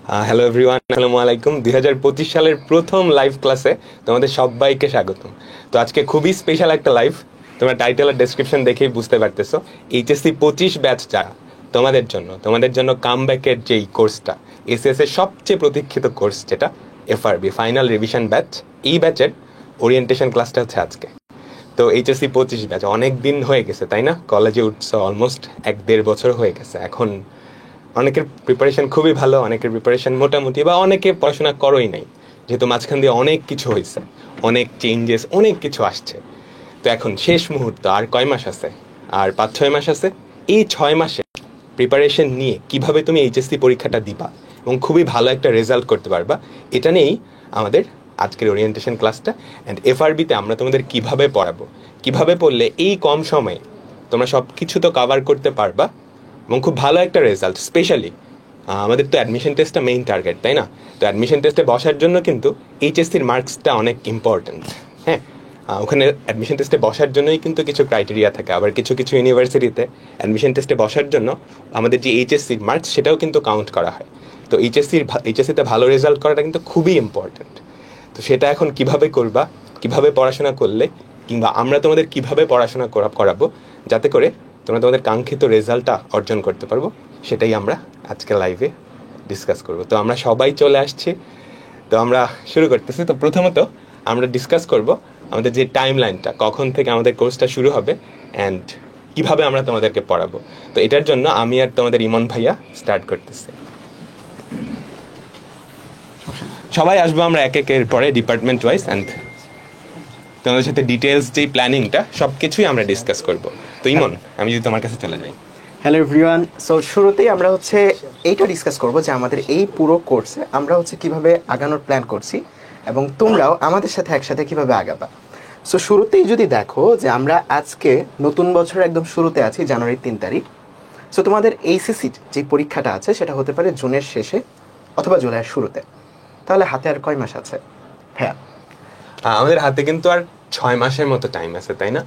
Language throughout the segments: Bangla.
হ্যালো এভরিওয়ান, আসসালামু আলাইকুম। 2025 সালের প্রথম লাইভ ক্লাসে তোমাদের সবাইকে স্বাগতম। তো আজকে খুবই স্পেশাল একটা লাইভ। তোমরা টাইটেল আর ডেসক্রিপশন দেখেই বুঝতে পারতেছো। এইচএসসি 25 ব্যাচ যারা, তোমাদের জন্য কামব্যাকের যেই কোর্সটা, এসএস এর সবচেয়ে প্রতীক্ষিত কোর্স যেটা এফআরবি ফাইনাল রিভিশন ব্যাচ, এই ব্যাচের ওরিয়েন্টেশন ক্লাসটা হচ্ছে আজকে। তো এইচএসসি 25 ব্যাচ অনেক দিন হয়ে গেছে, তাই না? কলেজে উঠছো অলমোস্ট 1-1.5 বছর হয়ে গেছে। এখন অনেকের প্রিপারেশন খুবই ভালো, অনেকের প্রিপারেশন মোটামুটি, বা অনেকে পড়াশোনা করোই নাই, যেহেতু মাঝখান দিয়ে অনেক কিছু হয়েছে, অনেক চেঞ্জেস, অনেক কিছু আসছে। তো এখন শেষ মুহূর্ত, আর কয় মাস আছে? আর 5-6 মাস আছে। এই 6 মাসে প্রিপারেশন নিয়ে কিভাবে তুমি এইচএসসি পরীক্ষাটা দিবা এবং খুবই ভালো একটা রেজাল্ট করতে পারবা, এটা নিয়েই আমাদের আজকের ওরিয়েন্টেশন ক্লাসটা। অ্যান্ড এফআরবিতে আমরা তোমাদের কিভাবে পড়াবো, কিভাবে পড়লে এই কম সময়ে তোমরা সব কিছু তো কভার করতে পারবা এবং খুব ভালো একটা রেজাল্ট। স্পেশালি আমাদের তো অ্যাডমিশন টেস্টটা মেইন টার্গেট, তাই না? তো অ্যাডমিশন টেস্টে বসার জন্য কিন্তু এইচএসসির মার্কসটা অনেক ইম্পর্টেন্ট। হ্যাঁ, ওখানে অ্যাডমিশন টেস্টে বসার জন্যই কিন্তু কিছু ক্রাইটেরিয়া থাকে। আবার কিছু কিছু ইউনিভার্সিটিতে অ্যাডমিশন টেস্টে বসার জন্য আমাদের যে এইচএসসির মার্কস, সেটাও কিন্তু কাউন্ট করা হয়। তো এইচএসসিতে ভালো রেজাল্ট করাটা কিন্তু খুবই ইম্পর্টেন্ট। তো সেটা এখন কিভাবে করবা, কিভাবে পড়াশোনা করলে, কিংবা আমরা তোমাদের কিভাবে পড়াশোনা করাবো যাতে করে তোমরা তোমাদের কাঙ্ক্ষিত রেজাল্টটা অর্জন করতে পারবো, সেটাই আমরা আজকে লাইভে ডিসকাস করব। তো আমরা সবাই চলে আসছি, তো আমরা শুরু করতেছি। তো প্রথমত আমরা ডিসকাস করব আমাদের যে টাইম লাইনটা, কখন থেকে আমাদের কোর্সটা শুরু হবে অ্যান্ড কিভাবে আমরা তোমাদেরকে পড়াবো। তো এটার জন্য আমি আর তোমাদের ইমন ভাইয়া স্টার্ট করতেছি। সবাই আসবো আমরা এক একের পরে ডিপার্টমেন্ট ওয়াইজ, অ্যান্ড তোমাদের সাথে ডিটেলস যেই প্ল্যানিংটা সব কিছুই আমরা ডিসকাস করব। তো ইমন, আমি যদি তোমার কাছে চলে যাই। Hello everyone. সো শুরুতেই আমরা এইটা ডিসকাস করব যে আমাদের এই পুরো কোর্সে আমরা কিভাবে আগানোর প্ল্যান করছি এবং তোমরাও আমাদের সাথে একসাথে কিভাবে আগাবা। সো শুরুতেই যদি দেখো যে আমরা আজকে নতুন বছরের একদম শুরুতে আছি, জানুয়ারির 3 তারিখ। সো তোমাদের এইচএসসি যে পরীক্ষাটা আছে সেটা হতে পারে জুনের শেষে অথবা জুলাইয়ের শুরুতে। তাহলে হাতে আর কয় মাস আছে? হ্যাঁ, আমাদের হাতে কিন্তু আর 6 মাসের মতো টাইম আছে, তাই না?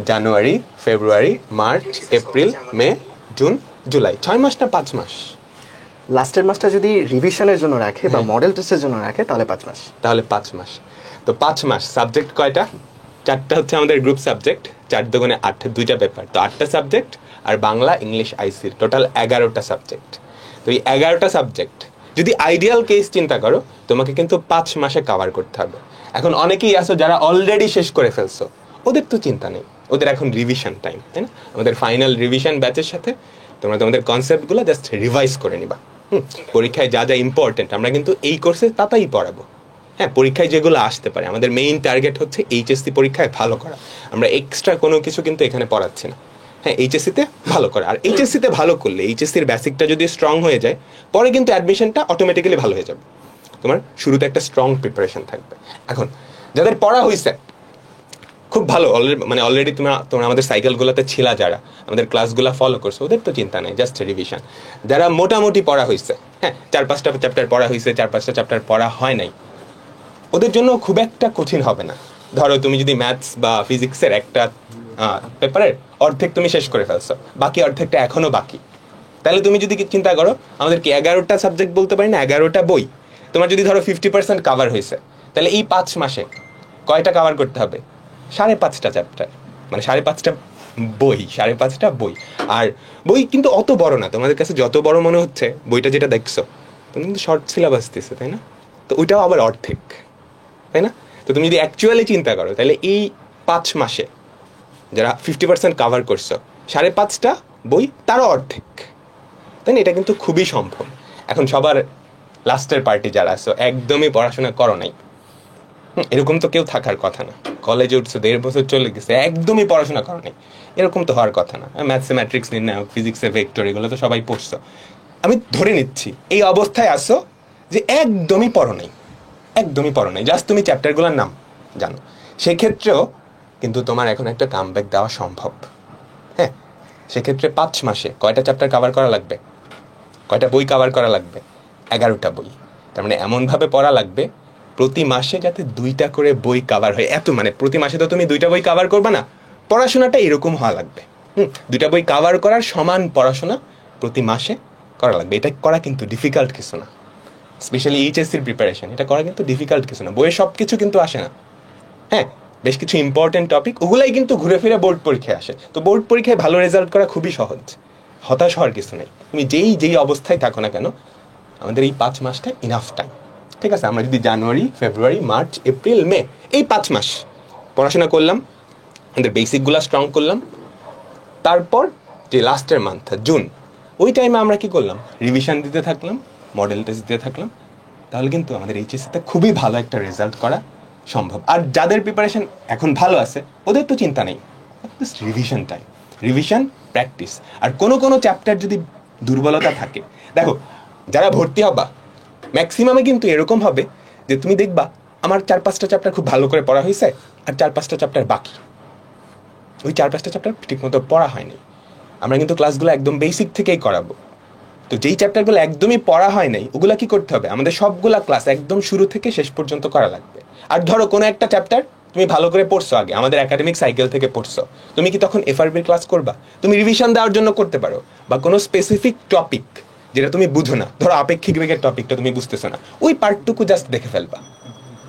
জানুয়ারি, ফেব্রুয়ারি, মার্চ, এপ্রিল, মে, জুন, জুলাই। 6 মাস না 5 মাস? লাস্টের মাসটা যদি রিভিশনের জন্য রাখে বা মডেল টেস্টের জন্য রাখে তাহলে 5 মাস। তাহলে 5 মাস। তো 5 মাস সাবজেক্ট কয়টা? 4টা হচ্ছে আমাদের গ্রুপ সাবজেক্ট, 4 × 8, 2টা পেপার, তো 8টা সাবজেক্ট। আর বাংলা, ইংলিশ, আইসির টোটাল 11টা সাবজেক্ট। তো এই 11টা সাবজেক্ট যদি আইডিয়াল কেস চিন্তা করো, তোমাকে কিন্তু 5 মাসে কভার করতে হবে। এখন অনেকেই আছো যারা অলরেডি শেষ করে ফেলছো, ওদের তো চিন্তা নেই, ওদের এখন রিভিশন টাইম, তাই না? আমাদের ফাইনাল রিভিশন ব্যাচের সাথে তোমরা তোমাদের কনসেপ্টগুলো জাস্ট রিভাইজ করে নিবা। পরীক্ষায় যা যা ইম্পর্টেন্ট আমরা কিন্তু এই কোর্সে তাই পড়াবো। হ্যাঁ, পরীক্ষায় যেগুলো আসতে পারে, আমাদের মেইন টার্গেট হচ্ছে এইচএসসি পরীক্ষায় ভালো করা। আমরা এক্সট্রা কোনো কিছু কিন্তু এখানে পড়াচ্ছি না। হ্যাঁ, এইচএসসিতে ভালো করা। আর এইচএসসিতে ভালো করলে, এইচএসসির বেসিকটা যদি স্ট্রং হয়ে যায়, পরে কিন্তু অ্যাডমিশনটা অটোমেটিক্যালি ভালো হয়ে যাবে। তোমার শুরুতে একটা স্ট্রং প্রিপারেশন থাকবে। এখন যাদের পড়া হয়েছে খুব ভালো, অলরেডি তোমরা আমাদের সাইকেলগুলোতে ছিলা, যারা আমাদের ক্লাসগুলো ফলো করছো, ওদের তো চিন্তা নেই, জাস্ট রিভিশন। যারা মোটামুটি পড়া হয়েছে, হ্যাঁ 4-5টা চ্যাপ্টার পড়া হয়েছে, 4-5টা চ্যাপ্টার পড়া হয় নাই, ওদের জন্য খুব একটা কঠিন হবে না। ধরো তুমি যদি ম্যাথস বা ফিজিক্সের একটা পেপারের অর্ধেক তুমি শেষ করে ফেলছো, বাকি অর্ধেকটা এখনো বাকি, তাহলে তুমি যদি চিন্তা করো আমাদের কি 11টা সাবজেক্ট বলতে পারি না, 11টা বই। তোমার যদি ধরো 50% কাভার হয়েছে, তাহলে এই 5 মাসে কয়টা কাভার করতে হবে? 5.5টা চ্যাপ্টার, মানে 5.5টা বই, 5.5টা বই। আর বই কিন্তু অত বড় না, তোমাদের কাছে যত বড় মনে হচ্ছে বইটা, যেটা দেখছো তুমি কিন্তু শর্ট সিলেবাস দিচ্ছে, তাই না? তো ওইটাও আবার অর্ধেক, তাই না? তো তুমি যদি অ্যাকচুয়ালি চিন্তা করো, তাহলে এই 5 মাসে যারা 50% কাভার করছো, 5.5টা বই তারও অর্ধেক, তাই না? এটা কিন্তু খুবই সম্ভব। এখন সবার লাস্টের পার্টি যারা আছো, একদমই পড়াশোনা করো নাই, এরকম তো কেউ থাকার কথা না। কলেজে উঠছো, 1.5 বছর চলে গেছে, একদমই পড়াশোনা করো নাই, এরকম তো হওয়ার কথা না। ম্যাথসে ম্যাট্রিক্স নির্ণায়ক, ফিজিক্সে ভেক্টর, এগুলো তো সবাই পড়ছো। আমি ধরে নিচ্ছি এই অবস্থায় আসো যে একদমই পড়ো নাই, জাস্ট তুমি চ্যাপ্টারগুলোর নাম জানো। সেক্ষেত্রেও কিন্তু তোমার এখন একটা কামব্যাক দেওয়া সম্ভব। হ্যাঁ, সেক্ষেত্রে 5 মাসে কয়টা চ্যাপ্টার কভার করা লাগবে, কয়টা বই কভার করা লাগবে? 11টা বই। তার মানে এমনভাবে পড়া লাগবে প্রতি মাসে যাতে 2টা করে বই কভার হয়। প্রতি মাসে তো তুমি 2টা বই কভার করবে না, পড়াশোনাটা এরকম হওয়া লাগবে। 2টা বই কভার করার সমান পড়াশোনা প্রতি মাসে করা লাগবে। এটা করা কিন্তু ডিফিকাল্ট কিছু না, স্পেশালি এইচএসসির প্রিপারেশন, এটা করা কিন্তু ডিফিকাল্ট কিছু না, বইয়ে সব কিছু কিন্তু আসে না। হ্যাঁ, বেশ কিছু ইম্পর্টেন্ট টপিক ওগুলাই কিন্তু ঘুরে ফিরে বোর্ড পরীক্ষায় আসে। তো বোর্ড পরীক্ষায় ভালো রেজাল্ট করা খুবই সহজ, হতাশ হওয়ার কিছু নেই। তুমি যেই অবস্থায় থাকো না কেন, আমাদের এই 5 মাসটা ইনাফ টাইম। ঠিক আছে, আমরা যদি জানুয়ারি, ফেব্রুয়ারি, মার্চ, এপ্রিল, মে এই 5 মাস পড়াশোনা করলাম, আমাদের বেসিকগুলো স্ট্রং করলাম, তারপর যে লাস্টের মান্থ জুন, ওই টাইমে আমরা কি করলাম, রিভিশন দিতে থাকলাম, মডেল টেস্ট দিতে থাকলাম, তাহলে কিন্তু আমাদের এইচএসসিতে খুবই ভালো একটা রেজাল্ট করা সম্ভব। আর যাদের প্রিপারেশন এখন ভালো আছে ওদের তো চিন্তা নেই, রিভিশন টাইম, রিভিশন, প্র্যাকটিস। আর কোনো চ্যাপ্টার যদি দুর্বলতা থাকে, দেখো যারা ভর্তি হবা ম্যাক্সিমামে কিন্তু এরকম হবে যে তুমি দেখবা আমার 4-5টা চ্যাপ্টার খুব ভালো করে পড়া হয়েছে আর 4-5টা চ্যাপ্টার বাকি, ওই 4-5টা চ্যাপ্টার ঠিকমতো পড়া হয়নি। আমরা কিন্তু ক্লাসগুলো একদম বেসিক থেকেই করাবো। তো যেই চ্যাপ্টারগুলো একদমই পড়া হয় নাই ওগুলা কি করতে হবে, আমাদের সবগুলা ক্লাস একদম শুরু থেকে শেষ পর্যন্ত করা লাগবে। আর ধরো কোনো একটা চ্যাপ্টার তুমি ভালো করে পড়ছো, আগে আমাদের একাডেমিক সাইকেল থেকে পড়ছো, তুমি কি তখন এফআরবির ক্লাস করবা? তুমি রিভিশন দেওয়ার জন্য করতে পারো। বা কোনো স্পেসিফিক টপিক যেটা তুমি বুঝো না, ধরো আপেক্ষিক বেগের টপিকটা তুমি বুঝতেছো না, ওই পার্টটুকু জাস্ট দেখে ফেলবা।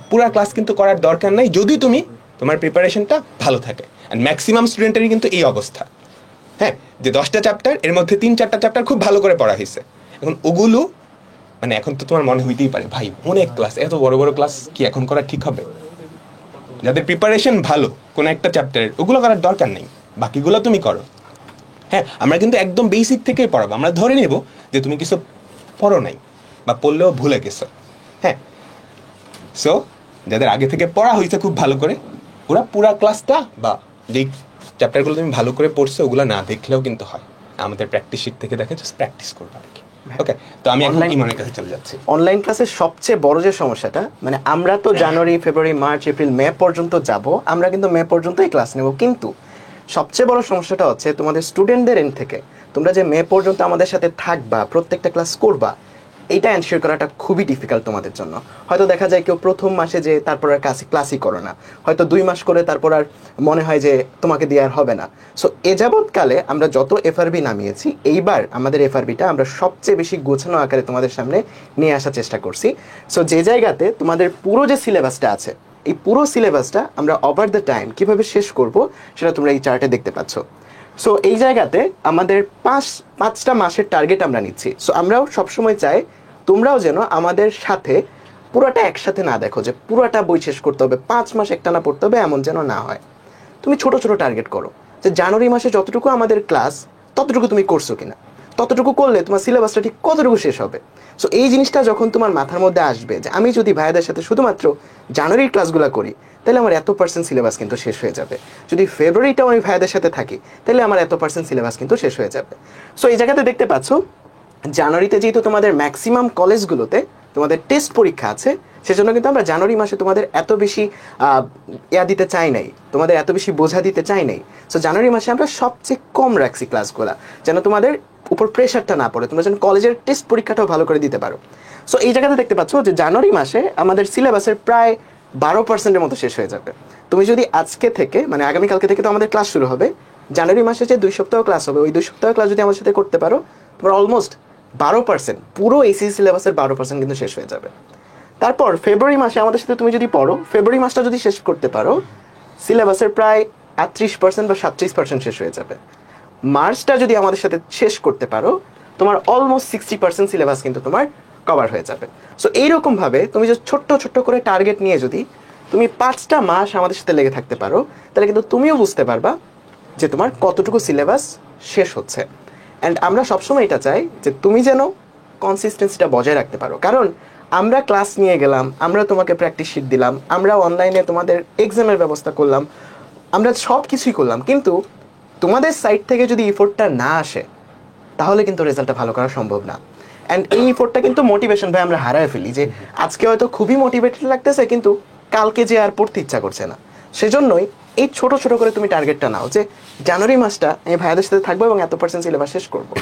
পুরা ক্লাস কিন্তু করার দরকার নাই যদি তোমার প্রিপারেশনটা ভালো থাকে। অ্যান্ড ম্যাক্সিমাম স্টুডেন্টেরই কিন্তু এই অবস্থা। হ্যাঁ, যে 10টা চ্যাপ্টার এর মধ্যে 3-4টা চ্যাপ্টার খুব ভালো করে পড়া হয়েছে, এখন ওগুলো মানে এখন তো তোমার মনে হইতেই পারে ভাই অনেক ক্লাস, এত বড় বড় ক্লাস কি এখন করা ঠিক হবে? যাদের প্রিপারেশন ভালো কোনো একটা চ্যাপ্টারের, ওগুলো করার দরকার নেই, বাকিগুলো তুমি করো। হ্যাঁ, আমরা কিন্তু একদম বেসিক থেকেই পড়াবো। আমরা ধরে নেব যে তুমি কিছু পড়ো নাই বা পড়লেও ভুলে গেছো। হ্যাঁ, সো যাদের আগে থেকে পড়া হয়েছে খুব ভালো করে, ওরা পুরা ক্লাসটা বা যেই চ্যাপ্টারগুলো তুমি ভালো করে পড়ছো ওগুলো না দেখলেও কিন্তু হয়, আমাদের প্র্যাকটিস শিট থেকে দেখে জাস্ট প্র্যাকটিস করবে আর কি। ওকে, তো আমি এখন ইমনের কাছে চলে যাচ্ছি। অনলাইন ক্লাসের সবচেয়ে বড় যে সমস্যাটা, মানে আমরা তো জানুয়ারি, ফেব্রুয়ারি, মার্চ, এপ্রিল, মে পর্যন্ত যাব, আমরা কিন্তু মে পর্যন্তই ক্লাস নেব, কিন্তু সবচেয়ে বড় সমস্যাটা হচ্ছে তোমাদের স্টুডেন্টদের এন্ড থেকে তোমরা যে মে পর্যন্ত আমাদের সাথে থাকবা, প্রত্যেকটা ক্লাস করবা, এইটা এনশিওর করাটা খুবই ডিফিকাল্ট তোমাদের জন্য। হয়তো দেখা যায় কেউ প্রথম মাসে যে তারপর আর ক্লাসই করো না, হয়তো 2 মাস করে তারপর আর মনে হয় যে তোমাকে দিয়ে আর হবে না। সো এ যাবৎকালে আমরা যত এফআরবি নামিয়েছি, এইবার আমাদের এফআরবিটা আমরা সবচেয়ে বেশি গোছানো আকারে তোমাদের সামনে নিয়ে আসার চেষ্টা করছি। সো যে জায়গাতে তোমাদের পুরো যে সিলেবাসটা আছে, এই পুরো সিলেবাসটা আমরা ওভার দ্য টাইম কীভাবে শেষ করব সেটা তোমরা এই চার্টে দেখতে পাচ্ছ। সো এই জায়গাতে আমাদের 5টা মাসের টার্গেট আমরা নিচ্ছি। সো আমরাও সবসময় চাই তোমরাও যেন আমাদের সাথে পুরোটা একসাথে না দেখো যে পুরোটা বই শেষ করতে হবে, 5 মাস একটানা পড়তে হবে, এমন যেন না হয়। তুমি ছোট ছোট টার্গেট করো, যে জানুয়ারি মাসে যতটুকু আমাদের ক্লাস ততটুকু তুমি করছো কিনা, ততটুকু করলে তোমার সিলেবাসটা ঠিক কতটুকু শেষ হবে। সো এই জিনিসটা যখন তোমার মাথার মধ্যে আসবে যে আমি যদি ভাইয়াদের সাথে শুধুমাত্র জানুয়ারির ক্লাসগুলো করি তাহলে আমার এত% সিলেবাস কিন্তু শেষ হয়ে যাবে, যদি ফেব্রুয়ারিটাও আমি ভাইয়াদের সাথে থাকি তাহলে আমার এত% সিলেবাস কিন্তু শেষ হয়ে যাবে। সো এই জায়গাতে দেখতে পাচ্ছ জানুয়ারিতে যেহেতু তোমাদের ম্যাক্সিমাম কলেজগুলোতে তোমাদের টেস্ট পরীক্ষা আছে, সেজন্য কিন্তু আমরা জানুয়ারি মাসে তোমাদের এত বেশি দিতে চাই নাই, তোমাদের এত বেশি বোঝা দিতে চাই নাই। সো জানুয়ারি মাসে আমরা সবচেয়ে কম রাখছি ক্লাসগুলো, যেন তোমাদের উপর প্রেশারটা না পড়ে, তোমরা যেন কলেজের টেস্ট পরীক্ষাটাও ভালো করে দিতে পারো। সো এই জায়গাতে দেখতে পাচ্ছ যে জানুয়ারি মাসে আমাদের সিলেবাসের প্রায় 12%-এর মতো শেষ হয়ে যাবে। তুমি যদি আজকে থেকে, মানে আগামীকালকে থেকে তো আমাদের ক্লাস শুরু হবে, জানুয়ারি মাসে যে 2 সপ্তাহ ক্লাস হবে, ওই 2 সপ্তাহ ক্লাস যদি আমার সাথে করতে পারো, তোমার অলমোস্ট 12%, পুরো এসিসি সিলেবাসের 12% কিন্তু শেষ হয়ে যাবে। তারপর ফেব্রুয়ারি মাসে আমাদের সাথে তুমি যদি পড়ো, ফেব্রুয়ারি মাসটা যদি শেষ করতে পারো, সিলেবাসের প্রায় 38% বা 37% শেষ হয়ে যাবে। মার্চটা যদি আমাদের সাথে শেষ করতে পারো, তোমার অলমোস্ট 60% সিলেবাস কিন্তু তোমার কভার হয়ে যাবে। সো এইরকমভাবে তুমি যে ছোট্ট ছোট্ট করে টার্গেট নিয়ে যদি তুমি 5টা মাস আমাদের সাথে লেগে থাকতে পারো, তাহলে কিন্তু তুমিও বুঝতে পারবা যে তোমার কতটুকু সিলেবাস শেষ হচ্ছে। অ্যান্ড আমরা সবসময় এটা চাই যে তুমি যেন কনসিস্টেন্সিটা বজায় রাখতে পারো, কারণ আমরা ক্লাস নিয়ে গেলাম, আমরা তোমাকে প্র্যাকটিস শিট দিলাম, আমরা অনলাইনে তোমাদের এক্সামের ব্যবস্থা করলাম, আমরা সব কিছুই করলাম, কিন্তু তোমাদের সাইড থেকে যদি এফোর্টটা না আসে তাহলে কিন্তু রেজাল্টটা ভালো করা সম্ভব না। অ্যান্ড এই এফোর্টটা কিন্তু মোটিভেশন ভাই আমরা হারায় ফেলি, যে আজকে হয়তো খুবই মোটিভেটেড লাগতেছে কিন্তু কালকে যে আর পড়তে ইচ্ছা করছে না। সেজন্যই এই ছোট ছোট করে তুমি টার্গেটটা নাও যে জানুয়ারি মাসটা আমি ভাইয়াদের সাথে থাকবো এবং এত% সিলেবাস শেষ করবো।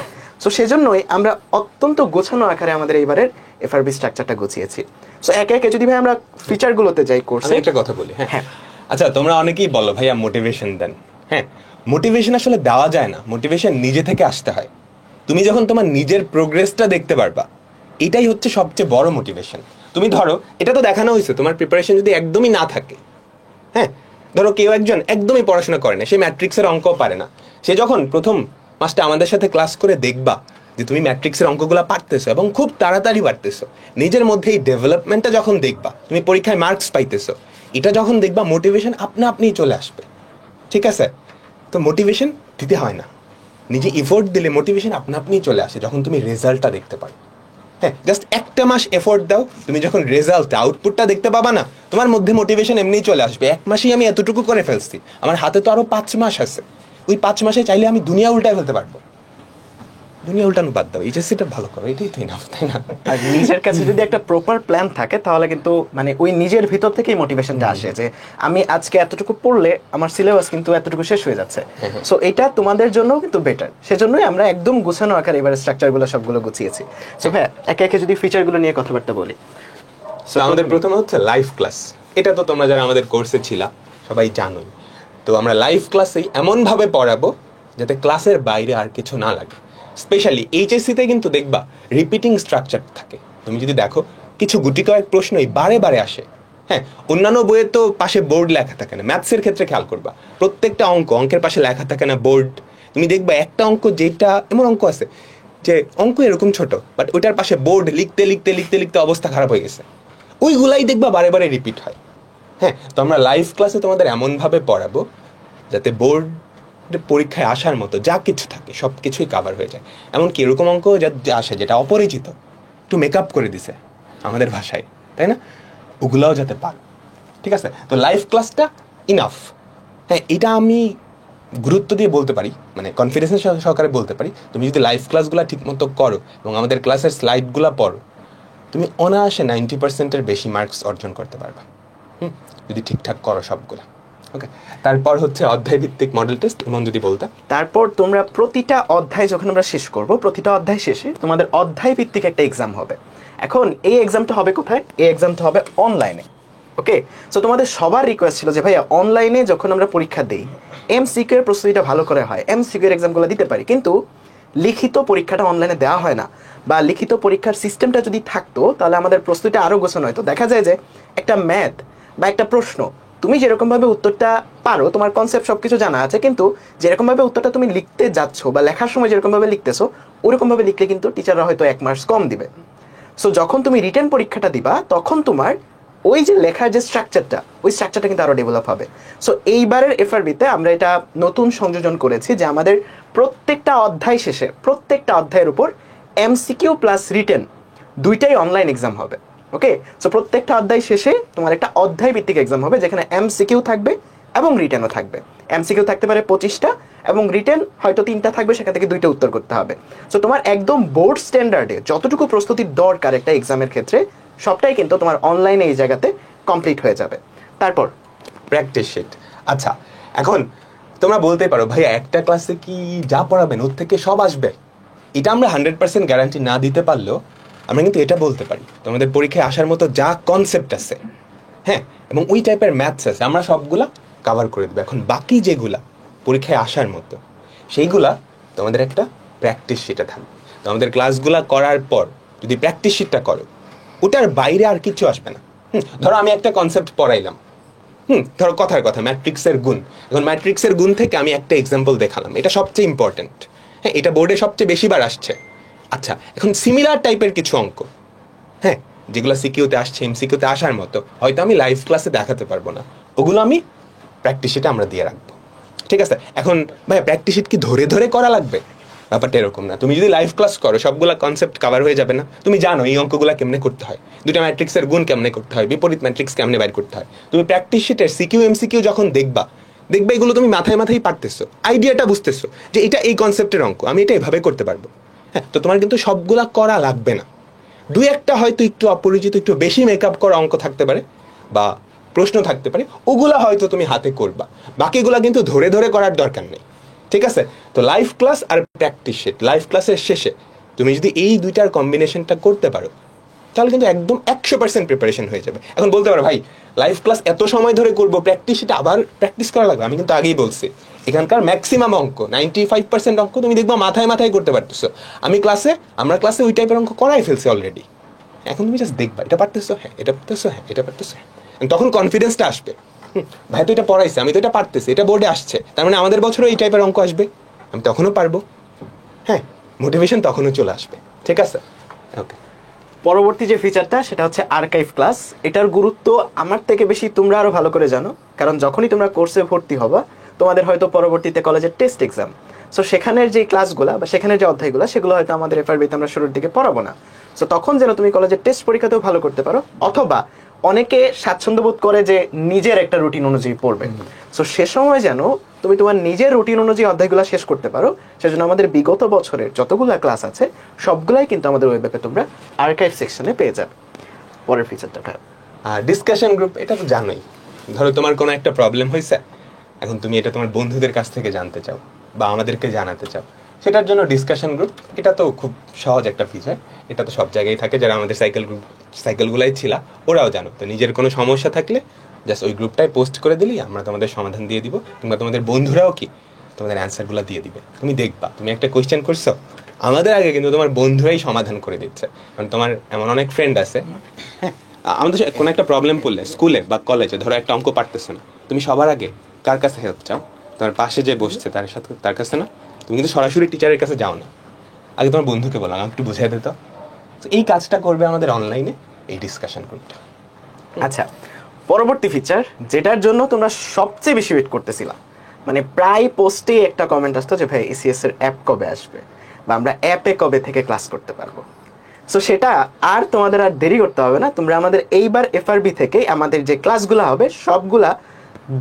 সো সেজন্যই আমরা অত্যন্ত গোছানো আকারে আমাদের এইবারের এফআরবি স্ট্রাকচারটা গুছিয়েছি। সো একে একে যদি ভাই আমরা ফিচারগুলোতে যাই কোর্সে, একটা কথা বলি। হ্যাঁ, আচ্ছা, তোমরা অনেকেই বলো ভাইয়া মোটিভেশন দেন। হ্যাঁ, মোটিভেশন আসলে দেওয়া যায় না, মোটিভেশন নিজে থেকে আসতে হয়। তুমি যখন তোমার নিজের প্রোগ্রেসটা দেখতে পারবা, এটাই হচ্ছে সবচেয়ে বড় মোটিভেশন। তুমি ধরো এটা তো দেখানো হয়েছে, তোমার প্রিপারেশন যদি একদমই না থাকে, হ্যাঁ, ধরো কেউ একজন একদমই পড়াশোনা করে না, সে ম্যাট্রিক্সের অঙ্কও পারে না, সে যখন প্রথম মাসটা আমাদের সাথে ক্লাস করে দেখবা যে তুমি ম্যাট্রিক্সের অঙ্কগুলো পারতেছো এবং খুব তাড়াতাড়ি পারতেছো, নিজের মধ্যে এই ডেভেলপমেন্টটা যখন দেখবা, তুমি পরীক্ষায় মার্কস পাইতেছো, এটা যখন দেখবা মোটিভেশন আপনা আপনিই চলে আসবে। ঠিক আছে? তো মোটিভেশন দিতে হয় না, নিজে এফোর্ট দিলে মোটিভেশন আপনা আপনিই চলে আসে যখন তুমি রেজাল্টটা দেখতে পারো। হ্যাঁ, জাস্ট একটা মাস এফোর্ট দাও, তুমি যখন রেজাল্ট আউটপুটটা দেখতে পাবা না, তোমার মধ্যে মোটিভেশন এমনিই চলে আসবে। 1 মাসেই আমি এতটুকু করে ফেলছি, আমার হাতে তো আরো 5 মাস আছে, ওই 5 মাসে চাইলে আমি দুনিয়া উল্টায় ফেলতে পারবো। দুনিয়া উল্টানো বাদ দাও, এইচএসসিটা ভালো করো, এটাই তো ইনাফ, তাই না? আর নিজের কাছে যদি একটা প্রপার প্ল্যান থাকে তাহলে কিন্তু মানে ওই নিজের ভিতর থেকেই মোটিভেশনটা আসে যে আমি আজকে এতটুকু পড়লে আমার সিলেবাস কিন্তু এতটুকু শেষ হয়ে যাচ্ছে। সো এটা তোমাদের জন্য কিন্তু বেটার, সেজন্যই আমরা একদম গুছানো আকারে এবারে স্ট্রাকচারগুলো সবগুলো গুছিয়েছি। সো হ্যাঁ, একে একে যদি ফিচারগুলো নিয়ে কথাবার্তা বলি। সো আমাদের প্রথমে হচ্ছে লাইভ ক্লাস। এটা তো তোমরা যারা আমাদের কোর্সে ছিলা সবাই জানোই। তো আমরা লাইভ ক্লাসেই এমনভাবে পড়াবো যাতে ক্লাসের বাইরে আর কিছু না লাগে। স্পেশালি এইচএসসিতে কিন্তু দেখবা রিপিটিং স্ট্রাকচার থাকে। তুমি যদি দেখো কিছু গুটি কয়েক প্রশ্নই বারে বারে আসে। হ্যাঁ, অন্যান্য বইয়ে তো পাশে বোর্ড লেখা থাকে না, ম্যাথসের ক্ষেত্রে খেয়াল করবা প্রত্যেকটা অঙ্কের পাশে লেখা থাকে না বোর্ড। তুমি দেখবা একটা অঙ্ক, যেটা এমন অঙ্ক আছে যে অঙ্ক এরকম ছোট, বাট ওইটার পাশে বোর্ড লিখতে লিখতে লিখতে লিখতে অবস্থা খারাপ হয়ে গেছে, ওইগুলাই দেখবা বারে বারে রিপিট হয়। হ্যাঁ, তো আমরা লাইভ ক্লাসে তোমাদের এমনভাবে পড়াবো যাতে বোর্ড পরীক্ষায় আসার মতো যা কিছু থাকে সব কিছুই কাভার হয়ে যায়। এমনকি এরকম অঙ্ক যা আসে যেটা অপরিচিত, একটু মেকআপ করে দিছে আমাদের ভাষায়, তাই না, ওগুলাও যাতে পার। ঠিক আছে? তো লাইভ ক্লাসটা ইনাফ। হ্যাঁ, এটা আমি গুরুত্ব দিয়ে বলতে পারি, মানে কনফিডেন্সের সহকারে বলতে পারি, তুমি যদি লাইভ ক্লাসগুলো ঠিক মতো করো এবং আমাদের ক্লাসের স্লাইডগুলো পড়ো, তুমি অনায়াসে 90%-এর বেশি মার্কস অর্জন করতে পারবা, যদি ঠিকঠাক করো সবগুলো। ওকে, তারপর হচ্ছে অধ্যায় ভিত্তিক মডেল টেস্ট। এমন যদি বলতে, তারপর তোমরা প্রতিটা অধ্যায় যখন আমরা শেষ করব, প্রতিটা অধ্যায় শেষে তোমাদের অধ্যায় ভিত্তিক একটা এক্সাম হবে। এখন এই এক্সামটা হবে কোথায়? এই এক্সামটা হবে অনলাইনে। ওকে, সো তোমাদের সবার রিকোয়েস্ট ছিল যে ভাইয়া অনলাইনে যখন আমরা পরীক্ষা দিই এমসিকিউ এর প্রস্তুতিটা ভালো করে হয়, এমসিকিউ এর এক্সামগুলো দিতে পারি, কিন্তু লিখিত পরীক্ষাটা অনলাইনে দেওয়া হয় না, বা লিখিত পরীক্ষার সিস্টেমটা যদি থাকতো তাহলে আমাদের প্রস্তুতিটা আরো গোছানো হতো। দেখা যায় যে একটা ম্যাথ বা একটা প্রশ্ন তুমি যেরকম ভাবে উত্তরটা পারো, তোমার কনসেপ্ট সবকিছু জানা আছে, কিন্তু যেরকম ভাবে উত্তরটা তুমি লিখতে যাচ্ছ বা লেখার সময় যেরকম ভাবে লিখতেছো ওরকম ভাবে লিখলে কিন্তু টিচাররা হয়তো 1 মার্কস কম দিবে। সো যখন তুমি রিটেন পরীক্ষাটা দিবা তখন তোমার ওই যে লেখার যে স্ট্রাকচারটা, ওই স্ট্রাকচারটা কিন্তু আরো ডেভেলপ হবে। সো এইবারের এফআরবিতে আমরা এটা নতুন সংযোজন করেছি যে আমাদের প্রত্যেকটা অধ্যায় শেষে প্রত্যেকটা অধ্যায়ের উপর এমসিকিউ প্লাস রিটেন দুইটাই অনলাইন এক্সাম হবে। ওকে, সো প্রত্যেকটা অধ্যায় শেষে তোমার একটা অধ্যায় ভিত্তিক এক্সাম হবে যেখানে এমসিকিউ থাকবে এবং রিটেনও থাকবে। এমসিকিউ থাকতে পারে 25টা এবং রিটেন হয়তো 3টা থাকবে, সেখান থেকে 2টা উত্তর করতে হবে। সো তোমার একদম বোর্ড স্ট্যান্ডার্ডে যতটুকু প্রস্তুতির দরকার একটা এক্সামের ক্ষেত্রে সবটাই কিন্তু তোমার অনলাইনে এই জায়গাতে কমপ্লিট হয়ে যাবে। তারপর প্র্যাকটিস শিট। আচ্ছা, এখন তোমরা বলতেই পারো ভাইয়া একটা ক্লাসে কি যা পড়াবেন ওর থেকে সব আসবে? এটা আমরা 100% গ্যারান্টি না দিতে পারলেও আমরা কিন্তু এটা বলতে পারি তোমাদের পরীক্ষায় আসার মতো যা কনসেপ্ট আছে, হ্যাঁ, এবং ওই টাইপের ম্যাথস আছে, আমরা সবগুলা কভার করে দেবো। এখন বাকি যেগুলা পরীক্ষায় আসার মতো সেইগুলা তোমাদের একটা প্র্যাকটিস শিটে থাকবে। তো আমাদের ক্লাসগুলা করার পর যদি প্র্যাকটিস শিটটা করো, ওটার বাইরে আর কিছু আসবে না। ধরো আমি একটা কনসেপ্ট পড়াইলাম, ধরো কথার কথা ম্যাট্রিক্সের গুণ, এখন ম্যাট্রিক্সের গুণ থেকে আমি একটা এক্সাম্পল দেখালাম, এটা সবচেয়ে ইম্পর্টেন্ট। হ্যাঁ, এটা বোর্ডে সবচেয়ে বেশিবার আসছে। আচ্ছা, এখন সিমিলার টাইপের কিছু অঙ্ক, হ্যাঁ, যেগুলো সিকিউতে আসছে, এমসিকিউতে আসার মতো হয়তো আমি লাইভ ক্লাসে দেখাতে পারবো না, ওগুলো আমি প্র্যাকটিস শিটে আমরা দিয়ে রাখবো। ঠিক আছে? এখন ভাই প্র্যাকটিস শিট কি ধরে ধরে করা লাগবে? ব্যাপারটা এরকম না। তুমি যদি লাইভ ক্লাস করো সবগুলা কনসেপ্ট কভার হয়ে যাবে না? তুমি জানো এই অঙ্কগুলা কেমনে করতে হয়, দুটা ম্যাট্রিক্সের গুণ কেমনে করতে হয়, বিপরীত ম্যাট্রিক্স কেমনে বাইর করতে হয়। তুমি প্র্যাকটিস শিটের সিকিউ এমসিকিউ যখন দেখবা এগুলো তুমি মাথায় মাথায় পারতেছো, আইডিয়াটা বুঝতেছো যে এটা এই কনসেপ্টের অঙ্ক, আমি এটা এভাবে করতে পারবো। হ্যাঁ, তো তোমার কিন্তু সবগুলা করা লাগবে না। 2-1টা হয়তো একটু অপরিচিত, একটু বেশি মেকআপ করা অঙ্ক থাকতে পারে বা প্রশ্ন থাকতে পারে, ওগুলা হয়তো তুমি হাতে করবা, বাকিগুলা কিন্তু ধরে ধরে করার দরকার নেই। ঠিক আছে? তো লাইভ ক্লাস আর প্র্যাকটিস শিট, লাইভ ক্লাসের শেষে তুমি যদি এই দুইটার কম্বিনেশনটা করতে পারো, তাহলে কিন্তু একদম 100% প্রিপারেশন হয়ে যাবে। এখন বলতে পারো ভাই লাইভ ক্লাস এত সময় ধরে করবো, প্র্যাকটিস সেটা আবার প্র্যাকটিস করা লাগবে। আমি কিন্তু আগেই বলছি এখানকার ম্যাক্সিমাম অঙ্ক 95% অঙ্ক তুমি দেখবা মাথায় মাথায় করতে পারতেছো। আমরা ক্লাসে ওই টাইপের অঙ্ক করাই ফেলছি অলরেডি। এখন তুমি জাস্ট দেখবা এটা পারতেছো, হ্যাঁ এটা পারতেছো, হ্যাঁ এটা পারতেছো, হ্যাঁ, তখন কনফিডেন্সটা আসবে। ভাই তো এটা পড়াইছে, আমি তো এটা পারতেছি, এটা বোর্ডে আসছে, তার মানে আমাদের বছরও এই টাইপের অঙ্ক আসবে, আমি তখনও পারবো। হ্যাঁ, মোটিভেশন তখনও চলে আসবে। ঠিক আছে, ওকে। পরবর্তী যে ফিচারটা সেটা হচ্ছে আর্কাইভ ক্লাস। এটার গুরুত্ব আমার থেকে বেশি তোমরা আরো ভালো করে জানো, কারণ যখনই তোমরা কোর্সে ভর্তি হবা তোমাদের হয়তো পরবর্তীতে কলেজের টেস্ট এক্সাম, সো সেখানের যে ক্লাসগুলো বা সেখানের যে অধ্যায়গুলো সেগুলো হয়তো আমাদের এফআরবিতে আমরা শুরুর দিকে পড়াবো না। সো তখন যেন তুমি কলেজের টেস্ট পরীক্ষাতেও ভালো করতে পারো, অথবা অনেকে স্বাচ্ছন্দ্য বোধ করে যে নিজের একটা রুটিন অনুযায়ী পড়বে, সো সে সময় যেন তুমি তোমার নিজের রুটিন অনুযায়ী অধ্যায়গুলো শেষ করতে পারো। সেজন্য আমাদের বিগত বছরের যতগুলো ক্লাস আছে সবগুলাই কিন্তু আমাদের ওয়েবঅ্যাপে তোমরা আর্কাইভ সেকশনে পেয়ে যাবে। পরের ফিচারটা ডিসকাশন গ্রুপ, এটা তো জানোই। ধরো তোমার কোনো একটা প্রবলেম হয়েছে, এখন তুমি এটা তোমার বন্ধুদের কাছ থেকে জানতে চাও বা আমাদেরকে জানাতে চাও, সেটার জন্য ডিসকাশন গ্রুপ এটা তো খুব সহজ একটা ফিচার। এটা তো সব জায়গায় থাকে, যারা আমাদের সাইকেলগুলাই ছিল ওরাও জানো। তো নিজের কোনো সমস্যা থাকলে জাস্ট ওই গ্রুপটায় পোস্ট করে দিলেই আমরা তোমাদের সমাধান দিয়ে দিব, কিংবা তোমাদের বন্ধুরাও কি তোমাদের অ্যান্সারগুলো দিয়ে দিবে। তুমি দেখবা তুমি একটা কোয়েশ্চেন করছো, আমাদের আগে কিন্তু তোমার বন্ধুরাই সমাধান করে দিচ্ছে। কারণ তোমার এমন অনেক ফ্রেন্ড আছে, হ্যাঁ, আমাদের কোনো একটা প্রবলেম পড়লে স্কুলে বা কলেজে, ধরো একটা অঙ্ক পারতেছো না, তুমি সবার আগে কার কাছে হেল্প চাও? তোমার পাশে যে বসছে তার কাছে না? তুমি কিন্তু সরাসরি টিচারের কাছে যাও না, আগে তোমার বন্ধুকে বলো আমাকে একটু বুঝিয়ে দিত। এই কাজটা করবে আমাদের অনলাইনে এই ডিসকাশন গ্রুপটা। আচ্ছা, পরবর্তী ফিচার যেটার জন্য তোমরা সবচেয়ে বেশি ওয়েট করতেছিলা, মানে প্রায় পোস্টে একটা কমেন্ট আসতো যে ভাই এসিএস এর অ্যাপ কবে আসবে, বা আমরা অ্যাপে কবে থেকে ক্লাস করতে পারবো। সো সেটা আর তোমাদের আর দেরি করতে হবে না, তোমরা আমাদের এইবার এফআরবি থেকে আমাদের যে ক্লাসগুলো হবে সবগুলা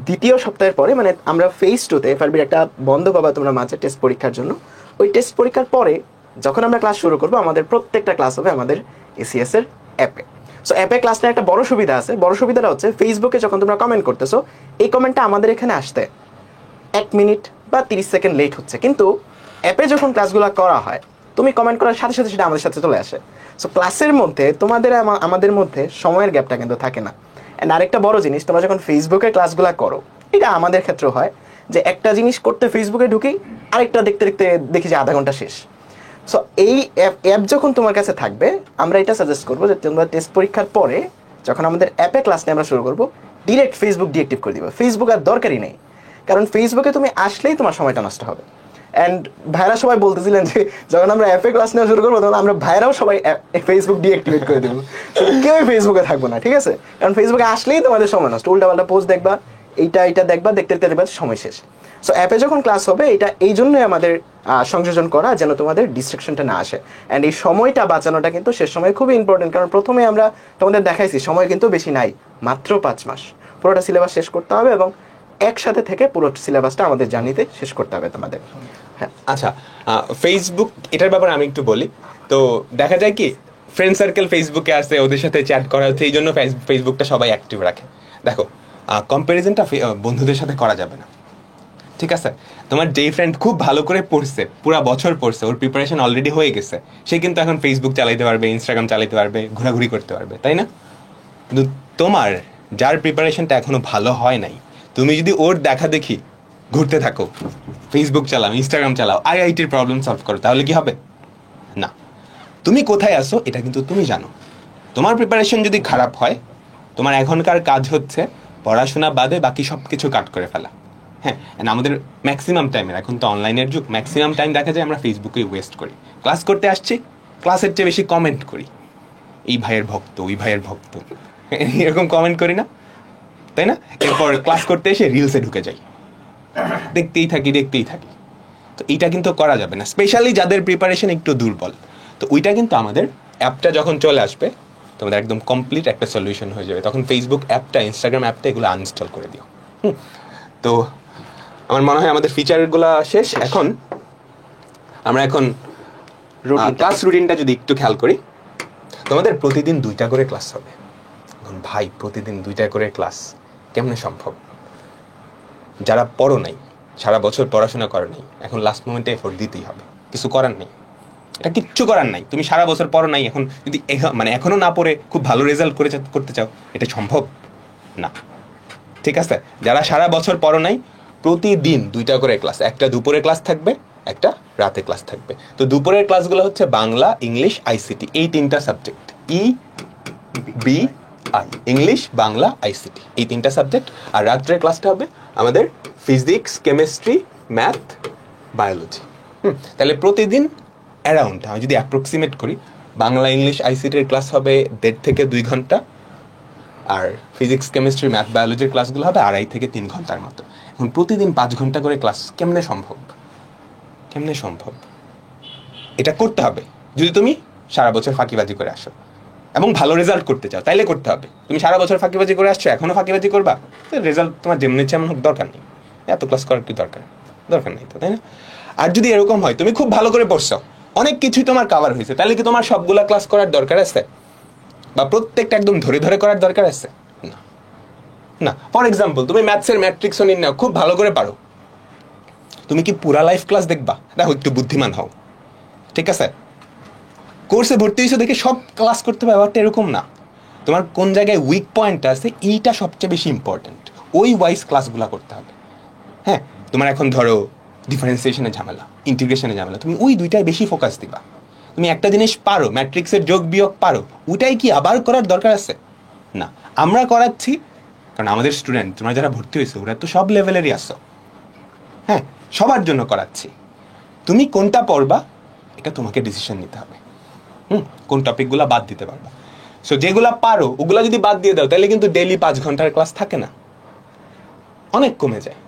দ্বিতীয় সপ্তাহের পরে, মানে আমরা ফেজ 2 তে এফআরবির একটা বন্ধ পাবা তোমরা মাঝে টেস্ট পরীক্ষার জন্য, ওই টেস্ট পরীক্ষার পরে যখন আমরা ক্লাস শুরু করবো আমাদের প্রত্যেকটা ক্লাস হবে আমাদের এসিএস এর অ্যাপে। সো অ্যাপে ক্লাসটা একটা বড় সুবিধা আছে, বড় সুবিধাটা হচ্ছে ফেসবুকে যখন তোমরা কমেন্ট করতেছো এই কমেন্টটা আমাদের এখানে আসতে 1 মিনিট বা 30 সেকেন্ড লেট হচ্ছে, কিন্তু অ্যাপে যখন ক্লাসগুলো করা হয় তুমি কমেন্ট করার সাথে সাথে সেটা আমাদের সাথে চলে আসে। সো ক্লাসের মধ্যে তোমাদের আমাদের মধ্যে সময়ের গ্যাপটা কিন্তু থাকে না। অ্যান্ড আরেকটা বড় জিনিস, তোমরা যখন ফেসবুকে ক্লাসগুলো করো, এটা আমাদের ক্ষেত্রেও হয় যে একটা জিনিস করতে ফেসবুকে ঢুকি, আরেকটা দেখতে দেখতে দেখি যে আধা ঘন্টা শেষ। সো এই অ্যাপ যখন তোমার কাছে থাকবে আমরা এটা সাজেস্ট করবো যে তোমরা টেস্ট পরীক্ষার পরে যখন আমাদের অ্যাপে ক্লাস নিয়ে আমরা শুরু করবো, ডিরেক্ট ফেসবুক ডিএক্টিভ করে দিবে। ফেসবুক আর দরকারই নেই, কারণ ফেসবুকে তুমি আসলেই তোমার সময়টা নষ্ট হবে। অ্যান্ড ভাইরা সবাই বলতেছিলেন যে যখন আমরা অ্যাপে ক্লাস নেওয়া শুরু করবো তখন আমরা ভাইরাও সবাই ফেসবুক ডিএক্টিভেট করে দেবো, কেউই ফেসবুকে থাকবো না, ঠিক আছে? কারণ ফেসবুকে আসলেই তোমাদের সময় নষ্ট, উল্টাপাল্টা পোস্ট দেখবা, এইটা দেখবা, দেখতে দেখতে দেখবা সময় শেষ। সো অ্যাপে যখন ক্লাস হবে এটা এই জন্যই আমাদের সংযোজন করা, যেন তোমাদের ডিস্ট্রাকশনটা না আসে। অ্যান্ড এই সময়টা বাঁচানোটা কিন্তু শেষ সময় খুবই ইম্পর্টেন্ট, কারণ প্রথমে আমরা তোমাদের দেখাইছি সময় কিন্তু বেশি নাই, মাত্র 5 মাস পুরোটা সিলেবাস শেষ করতে হবে, এবং একসাথে থেকে পুরো সিলেবাসটা আমাদের জার্নিতে শেষ করতে হবে তোমাদের। হ্যাঁ, আচ্ছা, ফেসবুক এটার ব্যাপারে আমি একটু বলি। তো দেখা যায় কি ফ্রেন্ড সার্কেল ফেসবুকে আসে, ওদের সাথে চ্যাট করা হচ্ছে, এই জন্য ফেসবুকটা সবাই অ্যাক্টিভ রাখে। দেখো, কম্প্যারিজনটা বন্ধুদের সাথে করা যাবে না, ঠিক আছে? তোমার যেই ফ্রেন্ড খুব ভালো করে পড়ছে, পুরা বছর পড়ছে, ওর প্রিপারেশন অলরেডি হয়ে গেছে, সে কিন্তু এখন ফেসবুক চালাইতে পারবে, ইনস্টাগ্রাম চালাইতে পারবে, ঘোরাঘুরি করতে পারবে, তাই না? কিন্তু তোমার যার প্রিপারেশনটা এখনো ভালো হয় নাই, তুমি যদি ওর দেখা দেখি ঘুরতে থাকো, ফেসবুক চালাও, ইনস্টাগ্রাম চালাও, আইআইটির প্রবলেম সলভ করো, তাহলে কি হবে? না। তুমি কোথায় আসো এটা কিন্তু তুমি জানো। তোমার প্রিপারেশন যদি খারাপ হয়, তোমার এখনকার কাজ হচ্ছে পড়াশোনা বাদে বাকি সব কিছু কাট করে ফেলা। হ্যাঁ, আমাদের ম্যাক্সিমাম টাইমের, এখন তো অনলাইনের যুগ, ম্যাক্সিমাম টাইম দেখা যায় আমরা ফেসবুকেই ওয়েস্ট করি। ক্লাস করতে আসছি, ক্লাসের চেয়ে বেশি কমেন্ট করি, এই ভাইয়ের ভক্ত, ওই ভাইয়ের ভক্ত, এরকম কমেন্ট করি না, তাই না? এরপর ক্লাস করতে এসে রিলসে ঢুকে যাই, দেখতেই থাকি। তো এইটা কিন্তু করা যাবে না, স্পেশালি যাদের প্রিপারেশন একটু দুর্বল। তো ওইটা কিন্তু আমাদের অ্যাপটা যখন চলে আসবে তোমাদের একদম কমপ্লিট একটা সলিউশন হয়ে যাবে। তখন ফেসবুক অ্যাপটা, ইনস্টাগ্রাম অ্যাপটা এগুলো আনইনস্টল করে দিও। তো আমার মনে হয় আমাদের ফিচারগুলো শেষ। এখন আমরা ক্লাস রুটিনটা যদি একটু খেয়াল করি, তোমাদের প্রতিদিন 2টা করে ক্লাস হবে। এখন ভাই প্রতিদিন 2টা করে ক্লাস কেমনে সম্ভব? যারা পড়ো নাই, সারা বছর পড়াশোনা করো নাই, এখন লাস্ট মোমেন্টে এফোর্ট দিতেই হবে, কিছু করার নেই। এটা কিচ্ছু করার নাই, তুমি সারা বছর পড়ো নাই, এখন যদি মানে এখনো না পড়ে খুব ভালো রেজাল্ট করতে চাও, এটা সম্ভব না। ঠিক আছে, যারা সারা বছর পড়ো নাই, প্রতিদিন 2টা করে ক্লাস, একটা দুপুরে ক্লাস থাকবে, একটা রাতে ক্লাস থাকবে। তো দুপুরের ক্লাসগুলো হচ্ছে বাংলা, ইংলিশ, আইসিটি, এই 3টা subject, B I, English, Bangla, ICT, এই 3টা সাবজেক্ট। আর রাত্রের ক্লাসটা হবে আমাদের ফিজিক্স, কেমিস্ট্রি, ম্যাথ, বায়োলজি। তাহলে প্রতিদিন অ্যারাউন্ড, আমি যদি অ্যাপ্রক্সিমেট করি, বাংলা, ইংলিশ, আইসিটির ক্লাস হবে 1.5 থেকে 2 ঘন্টা, আর ফিজিক্স, কেমিস্ট্রি, ম্যাথ, বায়োলজির ক্লাসগুলো হবে 2.5 থেকে 3 ঘন্টার মতো। এখন প্রতিদিন 5 ঘন্টা করে ক্লাস কেমনে সম্ভব? এটা করতে হবে যদি তুমি সারা বছর ফাঁকিবাজি করে আসো এবং ভালো রেজাল্ট করতে চাও, তাইলে করতে হবে। তুমি সারা বছর ফাঁকিবাজি করে আসছো, এখনো ফাঁকিবাজি করবা, রেজাল্ট তোমার যেমন ইচ্ছে এমন দরকার নেই, এত ক্লাস করার কি দরকার নেই তো, তাই না? আর যদি এরকম হয় তুমি খুব ভালো করে পড়ছো, অনেক কিছুই তোমার কভার হয়েছে, তাহলে কি তোমার সবগুলা ক্লাস করার দরকার আছে? বা প্রত্যেকটা একদম ধরে ধরে করার দরকার আছে? না। ফর এক্সাম্পল, তুমি ম্যাথসের ম্যাট্রিক্স ও নির্ণয় খুব ভালো করে পারো, তুমি কি পুরা লাইফ ক্লাস দেখবা? দেখো, একটু বুদ্ধিমান হও, ঠিক আছে? কোর্সে ভর্তি হয়েছো দেখে সব ক্লাস করতে হবে, ব্যাপারটা এরকম না। তোমার কোন জায়গায় উইক পয়েন্ট আছে, এইটা সবচেয়ে বেশি ইম্পর্টেন্ট, ওই ওয়াইজ ক্লাসগুলো করতে হবে। হ্যাঁ, তোমার এখন ধরো ডিফারেন্সিয়েশনের ঝামেলা, ইন্টিগ্রেশনের ঝামেলা, তুমি ওই 2টায় বেশি ফোকাস দিবা। তুমি একটা জিনিস পারো, ম্যাট্রিক্সের যোগ বিয়োগ পারো, ওইটাই কি আবার করার দরকার আছে? না, আমরা করাচ্ছি কারণ আমাদের স্টুডেন্ট, তোমরা যারা ভর্তি হয়েছে ওরা তো সব লেভেলেরই আসো, হ্যাঁ, সবার জন্য করাচ্ছি। তুমি কোনটা পড়বা এটা তোমাকে ডিসিশন নিতে হবে। কোন টপিকগুলো বাদ দিতে পারবা। সো যেগুলা পারো ওগুলা যদি বাদ দিয়ে দাও, তাহলে কিন্তু ডেইলি 5 ঘন্টার ক্লাস থাকে না, অনেক কমে যায়।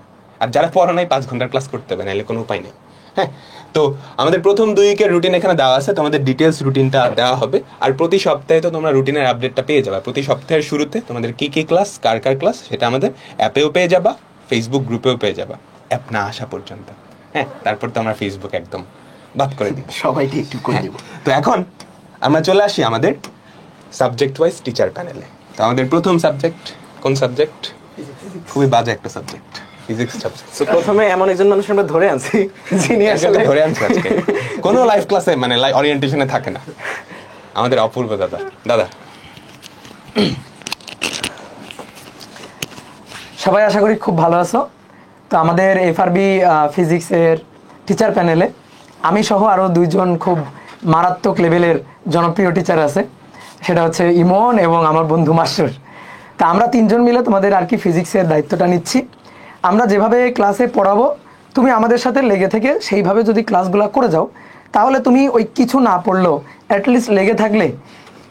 আর যারা পড়ো নাই 5 ঘন্টার ক্লাস করতে হবে, নাহলে কোনো উপায় নেই। হ্যাঁ, তো আমাদের প্রথম 2 উইকের রুটিন এখানে দেওয়া আছে, তোমাদের ডিটেলস রুটিনটা দেওয়া হবে। আর প্রতি সপ্তাহে তো তোমরা রুটিনের আপডেটটা পেয়ে যাবে। প্রতি সপ্তাহের শুরুতে তোমাদের কি ক্লাস, কার ক্লাস, সেটা আমাদের অ্যাপেও পেয়ে যাবা, ফেসবুক গ্রুপেও পেয়ে যাবা, অ্যাপ না আসা পর্যন্ত। হ্যাঁ, তারপর তো আমরা ফেসবুক একদম বাদ করে দিই, সবাইকে একটু করে দেব। তো এখন আমরা চলে আসি আমাদের সাবজেক্ট ওয়াইজ টিচার প্যানেলে। তো আমাদের প্রথম সাবজেক্ট কোন সাবজেক্ট? খুবই বাজে একটা সাবজেক্ট, ফিজিক্স সাবজেক্ট। তো প্রথমে এমন একজন মানুষ আমরা ধরে আনছি যিনি আসলে ধরে আনছি আজকে, কোনো লাইভ ক্লাসে মানে ওরিয়েন্টেশনে থাকে না, আমাদের অপূর্ব দাদা। সবাই আশা করি খুব ভালো আছো। তো আমাদের এফআরবি ফিজিক্সের টিচার প্যানেলে আমি সহ আরও 2 জন খুব মারাত্মক লেভেলের জনপ্রিয় টিচার আছে, সেটা হচ্ছে ইমন এবং আমার বন্ধু মাস্টার। তা আমরা 3 জন মিলে তোমাদের আর কি ফিজিক্সের দায়িত্বটা নিচ্ছি। আমরা যেভাবে ক্লাসে পড়াবো তুমি আমাদের সাথে লেগে থেকে সেইভাবে যদি ক্লাসগুলো করে যাও, তাহলে তুমি ওই কিছু না পড়লেও অ্যাটলিস্ট লেগে থাকলে,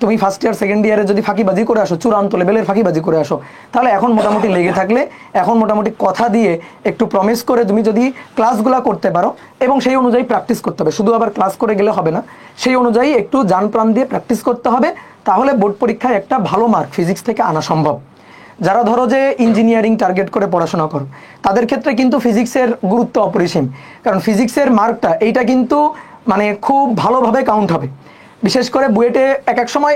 তুমি ফার্স্ট ইয়ার সেকেন্ড ইয়ারে যদি ফাঁকিবাজি করে আসো, চূড়ান্ত লেভেলের ফাঁকিবাজি করে আসো, তাহলে এখন মোটামুটি লেগে থাকলে, এখন মোটামুটি কথা দিয়ে একটু প্রমিস করে তুমি যদি ক্লাসগুলো করতে পারো এবং সেই অনুযায়ী প্র্যাকটিস করতে হবে, শুধু আবার ক্লাস করে গেলে হবে না, সেই অনুযায়ী একটু জান প্রাণ দিয়ে প্র্যাকটিস করতে হবে, তাহলে বোর্ড পরীক্ষায় একটা ভালো মার্ক ফিজিক্স থেকে আনা সম্ভব। যারা ধরো যে ইঞ্জিনিয়ারিং টার্গেট করে পড়াশোনা করো, তাদের ক্ষেত্রে কিন্তু ফিজিক্সের গুরুত্ব অপরিসীম, কারণ ফিজিক্সের মার্কটা এইটা কিন্তু মানে খুব ভালোভাবে কাউন্ট হবে। বিশেষ করে বুয়েটে এক সময়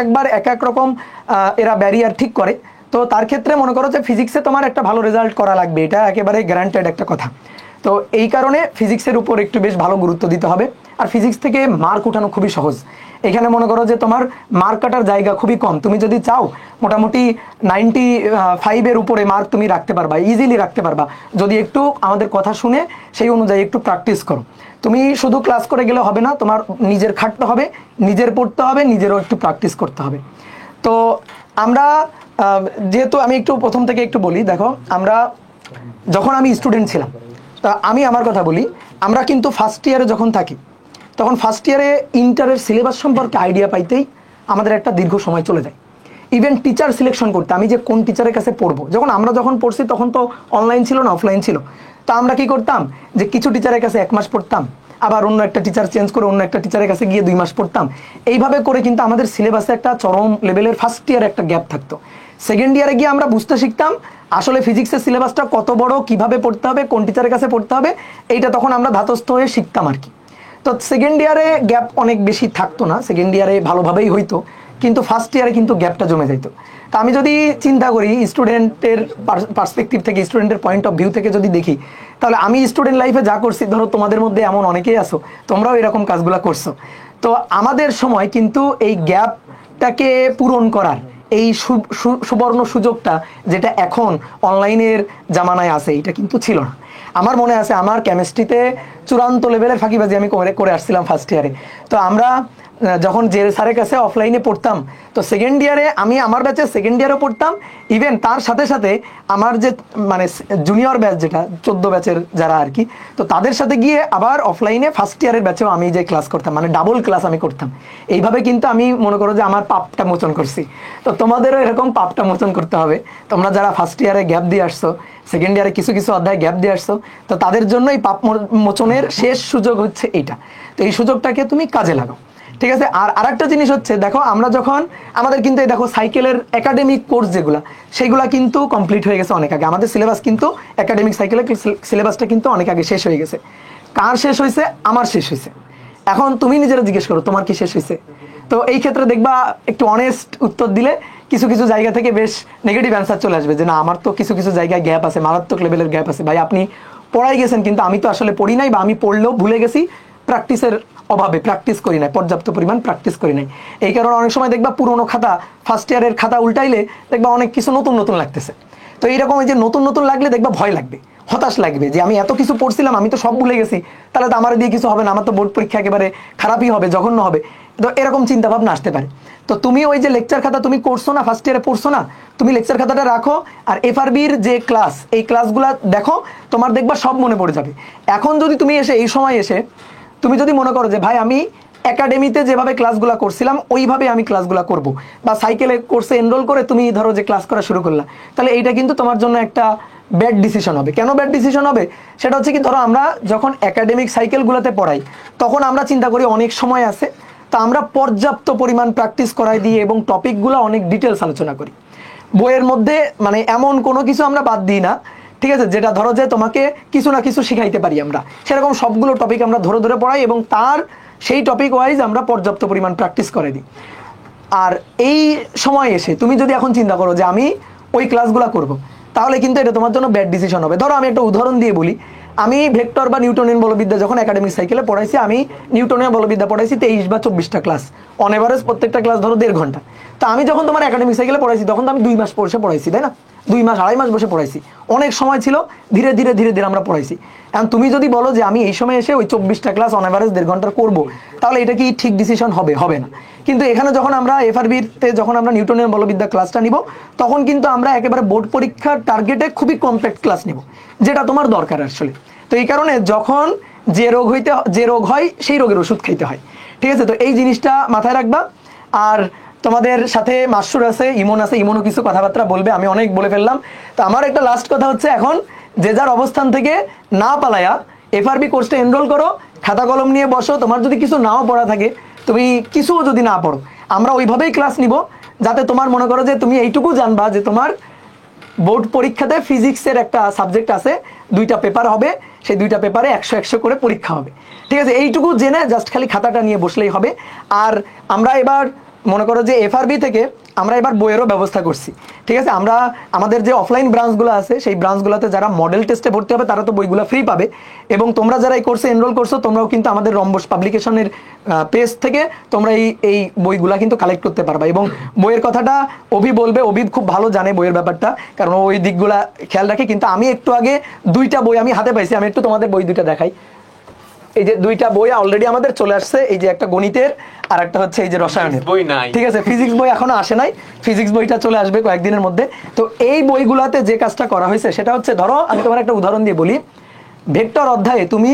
একবার এক রকম এরা ব্যারিয়ার ঠিক করে, তো তার ক্ষেত্রে মনে করো যে ফিজিক্সে তোমার একটা ভালো রেজাল্ট করা লাগবে, এটা একেবারে গ্যারান্টেড একটা কথা। তো এই কারণে ফিজিক্সের উপর একটু বেশ ভালো গুরুত্ব দিতে হবে। আর ফিজিক্স থেকে মার্ক উঠানো খুবই সহজ। এখানে মনে করো যে তোমার মার্ক কাটার জায়গা খুবই কম, তুমি যদি চাও মোটামুটি 95-এর উপরে মার্ক তুমি রাখতে পারবা, ইজিলি রাখতে পারবা, যদি একটু আমাদের কথা শুনে সেই অনুযায়ী একটু প্র্যাকটিস করো। তুমি শুধু ক্লাস করে গেলে হবে না, তোমার নিজের খাটতে হবে, নিজের পড়তে হবে, নিজেরও একটু প্র্যাকটিস করতে হবে। তো আমরা যেহেতু আমি একটু প্রথম থেকে একটু বলি, দেখো আমরা যখন আমি স্টুডেন্ট ছিলাম, তা আমি আমার কথা বলি, আমরা কিন্তু ফার্স্ট ইয়ারে যখন থাকি তখন ফার্স্ট ইয়ারে ইন্টারের সিলেবাস সম্পর্কে আইডিয়া পাইতেই আমাদের একটা দীর্ঘ সময় চলে যায়। ইভেন টিচার সিলেকশন করতে, আমি যে কোন টিচারের কাছে পড়বো, আমরা যখন পড়ছি তখন তো অনলাইন ছিল না, অফলাইন ছিল। তো আমরা কি করতাম যে কিছু টিচারের কাছে 1 মাস পড়তাম, আবার অন্য একটা টিচার চেঞ্জ করে অন্য একটা টিচারের কাছে গিয়ে 2 মাস পড়তাম। এইভাবে করে কিন্তু আমাদের সিলেবাসে একটা চরম লেভেলের ফার্স্ট ইয়ারে একটা গ্যাপ থাকতো। সেকেন্ড ইয়ারে গিয়ে আমরা বুঝতে শিখতাম আসলে ফিজিক্সের সিলেবাসটা কত বড়, কিভাবে পড়তে হবে, কোন টিচারের কাছে পড়তে হবে, এইটা তখন আমরা ধাতস্থ হয়ে শিখতাম আর কি। তো সেকেন্ড ইয়ারে গ্যাপ অনেক বেশি থাকতো না, সেকেন্ড ইয়ারে ভালোভাবেই হইতো, কিন্তু ফার্স্ট ইয়ারে কিন্তু গ্যাপটা জমে যেত। তা আমি যদি চিন্তা করি স্টুডেন্টের পার্সপেক্টিভ থেকে, স্টুডেন্টের পয়েন্ট অফ ভিউ থেকে যদি দেখি, তাহলে আমি স্টুডেন্ট লাইফে যা করছি, ধরো তোমাদের মধ্যে এমন অনেকেই আছো, তোমরাও এরকম কাজগুলো করছো। তো আমাদের সময় কিন্তু এই গ্যাপটাকে পূরণ করার এই সুবর্ণ সুযোগটা যেটা এখন অনলাইনের জামানায় আছে, এটা কিন্তু ছিল না। আমার মনে আছে আমার কেমিস্ট্রিতে চূড়ান্ত লেভেলের ফাঁকিবাজি আমি করে আসছিলাম ফার্স্ট ইয়ারে। তো আমরা যখন যে স্যারের কাছে অফলাইনে পড়তাম, তো সেকেন্ড ইয়ারে আমি আমার ব্যাচে সেকেন্ড ইয়ারও পড়তাম, ইভেন তার সাথে সাথে আমার যে মানে জুনিয়র ব্যাচ যেটা 14 ব্যাচের যারা আর কি, তো তাদের সাথে গিয়ে আবার অফলাইনে ফার্স্ট ইয়ারের ব্যাচেও আমি যে ক্লাস করতাম, মানে ডাবল ক্লাস আমি করতাম। এইভাবে কিন্তু আমি মনে করো যে আমার পাপটা মোচন করছি। তো তোমাদেরও এরকম পাপটা মোচন করতে হবে। তোমরা যারা ফার্স্ট ইয়ারে গ্যাপ দিয়ে আসছো, সেকেন্ড ইয়ারে কিছু কিছু অধ্যায় গ্যাপ দিয়ে আসছো, তো তাদের জন্য এই পাপ মোচনের শেষ সুযোগ হচ্ছে এইটা। তো এই সুযোগটাকে তুমি কাজে লাগাও, ঠিক আছে। আর আরেকটা জিনিস হচ্ছে, দেখো আমরা যখন আমাদের কিন্তু এই দেখো সাইকেলের একাডেমিক কোর্স যেগুলা, সেগুলা কিন্তু কমপ্লিট হয়ে গেছে অনেক আগে। আমাদের সিলেবাস কিন্তু একাডেমিক সাইকেলের সিলেবাসটা কিন্তু অনেক আগে শেষ হয়ে গেছে। কার শেষ হয়েছে? আমার শেষ হয়েছে। এখন তুমি নিজেরা জিজ্ঞেস করো তোমার কি শেষ হয়েছে। তো এই ক্ষেত্রে দেখবা একটু অনেস্ট উত্তর দিলে কিছু কিছু জায়গা থেকে বেশ নেগেটিভ অ্যান্সার চলে আসবে যে না, আমার তো কিছু কিছু জায়গায় গ্যাপ আছে, মারাত্মক লেভেলের গ্যাপ আছে। ভাই আপনি পড়াই গেছেন, কিন্তু আমি তো আসলে পড়ি নাই, বা আমি পড়লেও ভুলে গেছি, প্র্যাকটিসের অভাবে প্র্যাকটিস করি নাই, পর্যাপ্ত পরিমাণ প্র্যাকটিস করি নাই। এই কারণে অনেক সময় দেখবা পুরোনো খাতা, ফার্স্ট ইয়ারের খাতা উল্টাইলে দেখবা অনেক কিছু নতুন নতুন লাগতেছে। তো এইরকম এই যে নতুন নতুন লাগলে দেখবা ভয় লাগবে, হতাশ লাগবে যে আমি এত কিছু পড়ছিলাম, আমি তো সব ভুলে গেছি, তাহলে তো আমার দিয়ে কিছু হবে না, আমার তো বোর্ড পরীক্ষা একেবারে খারাপই হবে, জঘন্য হবে। তো এরকম চিন্তা ভাবনা আসতে পারে। তো তুমি ওই যে লেকচার খাতা তুমি করছো না, ফার্স্ট ইয়ারে পড়ছো না, তুমি লেকচার খাতাটা রাখো, আর এফআরবির যে ক্লাস, এই ক্লাসগুলো দেখো, তোমার দেখবা সব মনে পড়ে যাবে। এখন যদি তুমি এসে এই সময় এসে তুমি যদি মনে করো যে ভাই আমি একাডেমিতে যেভাবে ক্লাসগুলো করছিলাম ওইভাবে আমি ক্লাসগুলো করব, বা সাইকেলে কোর্সে এনরোল করে তুমি ধরো যে ক্লাস করা শুরু করলা, তাহলে এইটা কিন্তু তোমার জন্য একটা ব্যাড ডিসিশন হবে। কেন ব্যাড ডিসিশন হবে? সেটা হচ্ছে কি, ধরো আমরা যখন একাডেমিক সাইকেলগুলোতে পড়াই, তখন আমরা চিন্তা করি অনেক সময় আছে, তা আমরা পর্যাপ্ত পরিমাণ প্র্যাকটিস করাই দিই এবং টপিকগুলো অনেক ডিটেলস আলোচনা করি। বইয়ের মধ্যে মানে এমন কোনো কিছু আমরা বাদ দিই না, ঠিক আছে, যেটা ধরো যে তোমাকে কিছু না কিছু শিখাইতে পারি আমরা, সেরকম সবগুলো টপিক আমরা ধরে ধরে পড়াই এবং তার সেই টপিক ওয়াইজ আমরা পর্যাপ্ত পরিমাণ প্র্যাকটিস করে দিই। আর এই সময় এসে তুমি যদি এখন চিন্তা করো যে আমি ওই ক্লাসগুলো করব, তাহলে কিন্তু এটা তোমার জন্য ব্যাড ডিসিশন হবে। ধরো আমি একটা উদাহরণ দিয়ে বলি, আমি ভেক্টর বা নিউটনিয়ান বলবিদ্যা যখন একাডেমিক সাইকেলে পড়াইছি, আমি নিউটনিয়ান বলবিদ্যা পড়াইছি 23 বা 24টা ক্লাস, অন এভারেজ প্রত্যেকটা ক্লাস ধরো 1.5 ঘন্টা। তা আমি যখন তোমার একাডেমিক সাইকেলে পড়াইছি, তখন তো আমি 2 মাস বসে পড়াইছি, তাই না? 2 মাস 2.5 মাস বসে পড়াইছি, অনেক সময় ছিল, ধীরে ধীরে ধীরে ধীরে আমরা পড়াইছি। এখন তুমি যদি বলো যে আমি এই সময় এসে ওই 24টা ক্লাস অন এভারেজ 1.5 ঘন্টার করবো, তাহলে এটা কি ঠিক ডিসিশন হবে? হবে না। কিন্তু এখানে যখন আমরা এফআরবিতে যখন আমরা নিউটনিয়ান বলবিদ্যা ক্লাসটা নিব, তখন কিন্তু আমরা একেবারে বোর্ড পরীক্ষার টার্গেটে খুবই কম্প্যাক্ট ক্লাস নিব, যেটা তোমার দরকার আসলে। তো এই কারণে যখন যে রোগ হয় সেই রোগের ওষুধ খাইতে হয়, ঠিক আছে। তো এই জিনিসটা মাথায় রাখবা। আর তোমাদের সাথে মাসুর আছে, ইমন আছে, ইমনও কিছু কথাবার্তা বলবে, আমি অনেক বলে ফেললাম। তো আমার একটা লাস্ট কথা হচ্ছে, এখন যে যার অবস্থান থেকে না পালায়া এফআরবি কোর্সটা এনরোল করো, খাতা কলম নিয়ে বসো। তোমার যদি কিছু নাও পড়া থাকে, তুমি কিছুও যদি না পড়ো, আমরা ওইভাবেই ক্লাস নিব, যাতে তোমার মনে করো যে তুমি এইটুকু জানবা যে তোমার বোর্ড পরীক্ষাতে ফিজিক্সের একটা সাবজেক্ট আছে, 2টা পেপার হবে, সেই 2টা পেপারে 100 করে পরীক্ষা হবে, ঠিক আছে। এইটুকু জেনে জাস্ট খালি খাতাটা নিয়ে বসলেই হবে। আর আমরা এবার মনে করো যে এফআরবি থেকে আমরা এবার বইয়েরও ব্যবস্থা করছি, ঠিক আছে। আমরা আমাদের যে অফলাইন ব্রাঞ্চগুলো আছে, সেই ব্রাঞ্চগুলোতে যারা মডেল টেস্টে ভর্তি হবে তারা তো বইগুলো ফ্রি পাবে, এবং তোমরা যারা এই কোর্সে এনরোল করছো, তোমরাও কিন্তু আমাদের রম্বস পাবলিকেশনের পেজ থেকে তোমরা এই বইগুলা কিন্তু কালেক্ট করতে পারবা। এবং বইয়ের কথাটা অভি বলবে, অভি খুব ভালো জানে বইয়ের ব্যাপারটা, কারণ ওই দিকগুলা খেয়াল রাখে। কিন্তু আমি একটু আগে 2টা বই আমি হাতে পাইছি, আমি একটু তোমাদের বই 2টা দেখাই। এই যে 2টা বই অলরেডি আমাদের চলে আসছে, এই যে একটা গণিতের আর একটা হচ্ছে এই যে রসায়নের বই নাই, ঠিক আছে। ফিজিক্স বই এখনো আসে নাই, ফিজিক্স বইটা চলে আসবে কয়েকদিনের মধ্যে। তো এই বইগুলাতে যে কাজটা করা হয়েছে সেটা হচ্ছে, ধরো আমি তোমার একটা উদাহরণ দিয়ে বলি, ভেক্টর অধ্যায়ে তুমি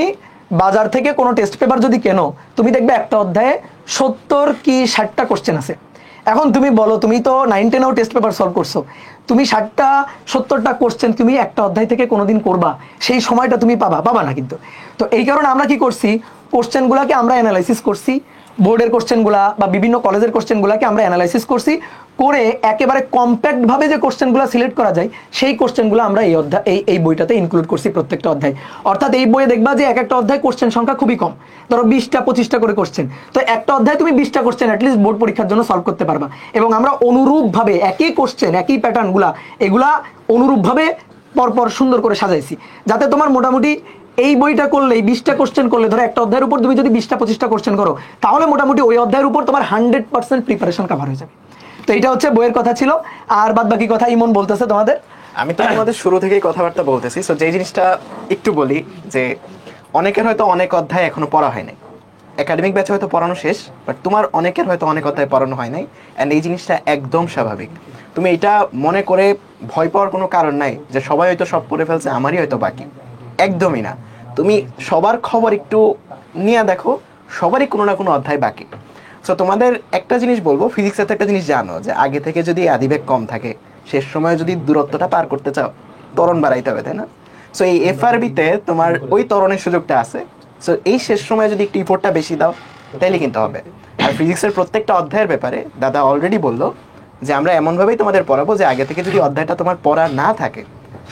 বাজার থেকে কোনো টেস্ট পেপার যদি কেনো, তুমি দেখবে একটা অধ্যায়ে 70 কি 60টা কোশ্চেন আছে। এখন তুমি বলো, তুমি তো 9-10-এও টেস্ট পেপার সলভ করছো, তুমি 60টা 70টা কোশ্চেন তুমি একটা অধ্যায় থেকে কোনোদিন করবা, সেই সময়টা তুমি পাবা না কিন্তু। তো এই কারণে আমরা কি করছি, কোশ্চেনগুলোকে আমরা অ্যানালাইসিস করছি, বোর্ডের কোশ্চেনগুলা বা বিভিন্ন কলেজের কোশ্চেনগুলাকে আমরা অ্যানালাইসিস করছি, করে একেবারে কম্প্যাক্টভাবে যে কোশ্চেনগুলো সিলেক্ট করা যায় সেই কোশ্চেনগুলো আমরা এই অধ্যায় এই বইটাতে ইনক্লুড করছি প্রত্যেকটা অধ্যায়। অর্থাৎ এই বইয়ে দেখবা যে এক একটা অধ্যায় কোশ্চেন সংখ্যা খুবই কম, ধরো 20টা 25টা করে কোশ্চেন, তো একটা অধ্যায় তুমি 20টা কোশ্চেন অ্যাটলিস্ট বোর্ড পরীক্ষার জন্য সলভ করতে পারবা। এবং আমরা অনুরূপভাবে একই কোশ্চেন একই প্যাটার্নগুলা এগুলা অনুরূপভাবে পরপর সুন্দর করে সাজাইছি, যাতে তোমার মোটামুটি এই বইটা করলে 20টা কোশ্চেন করলে, ধরো একটা অধ্যায়ের উপর তুমি যদি 20টা 25টা কোশ্চেন করো, তাহলে মোটামুটি ওই অধ্যায়ের উপর তোমার 100% প্রিপারেশন কভার হয়ে যাবে। তো এটা হচ্ছে বইয়ের কথা ছিল, আর বাদ বাকি কথা ইমন বলতেছে তোমাদের। আমি তো আমাদের শুরু থেকেই কথাবার্তা বলতেছি। সো যেই জিনিসটা একটু বলি যে অনেকের হয়তো অনেক অধ্যায় এখনো পড়া হয় নাই, একাডেমিক ব্যাচে হয়তো পড়ানো শেষ, বাট তোমার অনেকের হয়তো অনেক অধ্যায় পড়ানো হয় নাই। অ্যান্ড এই জিনিসটা একদম স্বাভাবিক। তুমি এটা মনে করে ভয় পাওয়ার কোনো কারণ নাই যে সবাই হয়তো সব পড়ে ফেলছে, আমারই হয়তো বাকি। একদমই না। তুমি সবার খবর একটু নিয়ে দেখো, সবারই কোনো না কোনো অধ্যায় বাকি। সো তোমাদের একটা জিনিস বলবো, ফিজিক্সের তো একটা জিনিস জানো যে আগে থেকে যদি আদিবেগ কম থাকে, শেষ সময় যদি দূরত্বটা পার করতে চাও, ত্বরণ বাড়াইতে হবে, তাই না? সো এই এফআরবিতে তোমার ওই ত্বরণের সুযোগটা আছে। সো এই শেষ সময় যদি একটু ইফোর্টটা বেশি দাও তাইলে কিন্তু হবে। আর ফিজিক্সের প্রত্যেকটা অধ্যায়ের ব্যাপারে দাদা অলরেডি বললো যে আমরা এমনভাবেই তোমাদের পড়াবো যে আগে থেকে যদি অধ্যায়টা তোমার পড়া না থাকে,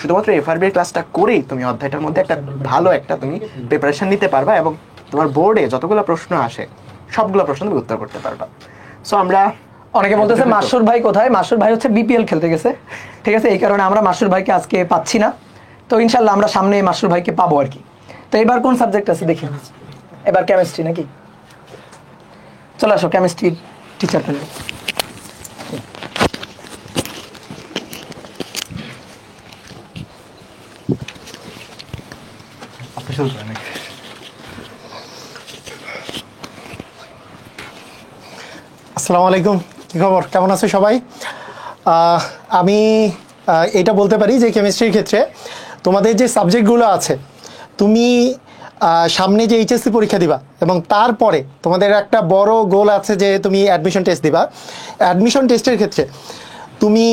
শুধুমাত্র এফআরবির ক্লাসটা করেই তুমি অধ্যায়টার মধ্যে একটা ভালো একটা তুমি প্রিপারেশন নিতে পারবা, এবং তোমার বোর্ডে যতগুলো প্রশ্ন আসে সবগুলো প্রশ্ন তুমি উত্তর করতে পারবা। সো আমরা অনেকে বলতেছে মাসুর ভাই কোথায়? মাসুর ভাই হচ্ছে বিপিএল খেলতে গেছে, ঠিক আছে, এই কারণে আমরা মাসুর ভাইকে আজকে পাচ্ছি না। তো ইনশাল্লাহ আমরা সামনে মাসুর ভাইকে পাবো আর কি। তো এবার কোন সাবজেক্ট আছে দেখি, এবার কেমিস্ট্রি নাকি? চলে আসো কেমিস্ট্রি টিচার প্যানেল। আসসালামু আলাইকুম, কী খবর, কেমন আছো সবাই? আমি এটা বলতে পারি যে কেমিস্ট্রির ক্ষেত্রে তোমাদের যে সাবজেক্টগুলো আছে, তুমি সামনে যে এইচএসসি পরীক্ষা দিবা এবং তারপরে তোমাদের একটা বড় গোল আছে যে তুমি অ্যাডমিশন টেস্ট দিবা। অ্যাডমিশন টেস্টের ক্ষেত্রে তুমি